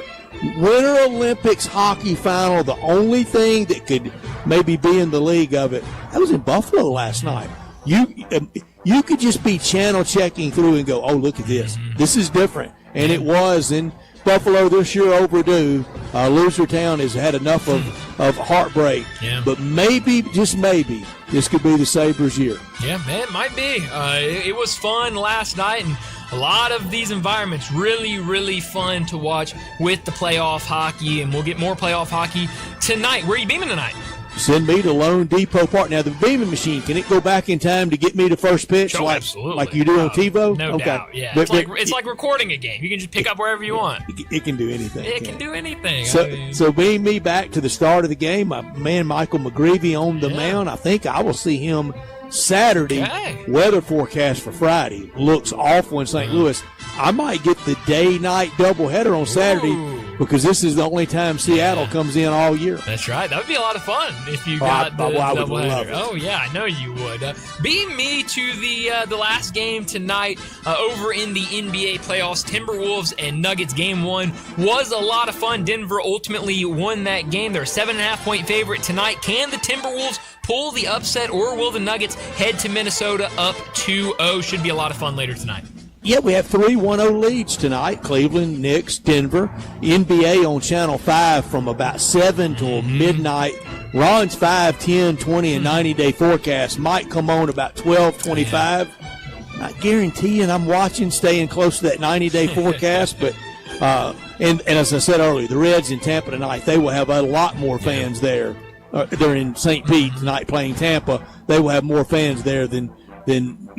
Winter Olympics hockey final, the only thing that could maybe be in the league of it, that was in Buffalo last night. You could just be channel checking through and go, oh, look at this. This is different. And it was in Buffalo this year, overdue. Losertown has had enough of heartbreak. Yeah. But maybe, just maybe, this could be the Sabres' year. Yeah, man, it might be. It was fun last night, and a lot of these environments really, really fun to watch with the playoff hockey, and we'll get more playoff hockey tonight. Where are you beaming tonight? Send me to Lone Depot Park. Now, the beaming machine, can it go back in time to get me to first pitch? Oh, absolutely. Like you do on TiVo? No okay. doubt, yeah. But, it's like recording a game. You can just pick up wherever you want. It can do anything. It can do anything. So beam me back to the start of the game. My man Michael McGreevy on the mound. I think I will see him Saturday. Okay. Weather forecast for Friday looks awful in St. Louis. I might get the day-night doubleheader on Saturday because this is the only time Seattle comes in all year. That's right. That would be a lot of fun if you got the doubleheader. Oh, yeah, I know you would. Beam me to the last game tonight over in the NBA playoffs. Timberwolves and Nuggets game 1 was a lot of fun. Denver ultimately won that game. They're a 7.5-point favorite tonight. Can the Timberwolves pull the upset, or will the Nuggets head to Minnesota up 2-0? Should be a lot of fun later tonight. Yeah, we have 3 1-0 leads tonight. Cleveland, Knicks, Denver. NBA on Channel 5 from about 7 till midnight. Ron's 5, 10, 20, and 90-day forecast might come on about 12:25. Not guaranteeing I'm watching, staying close to that 90-day forecast, but and as I said earlier, the Reds in Tampa tonight, they will have a lot more fans there. They're in St. Pete tonight playing Tampa. They will have more fans there than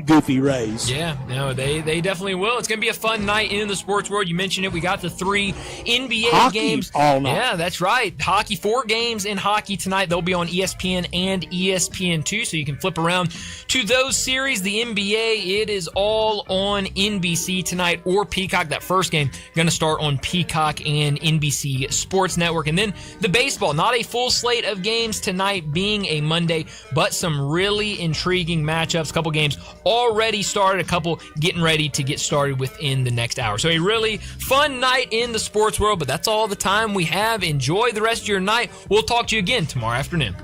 Goofy Rays. Yeah, no, they definitely will. It's going to be a fun night in the sports world. You mentioned it. We got the 3 NBA hockey games all night. Yeah, that's right. Hockey, 4 games in hockey tonight. They'll be on ESPN and ESPN2, so you can flip around to those series. The NBA, it is all on NBC tonight or Peacock. That first game going to start on Peacock and NBC Sports Network. And then the baseball, not a full slate of games tonight being a Monday, but some really intriguing matchups. A couple games already started, a couple getting ready to get started within the next hour. So a really fun night in the sports world, but that's all the time we have. Enjoy the rest of your night. We'll talk to you again tomorrow afternoon.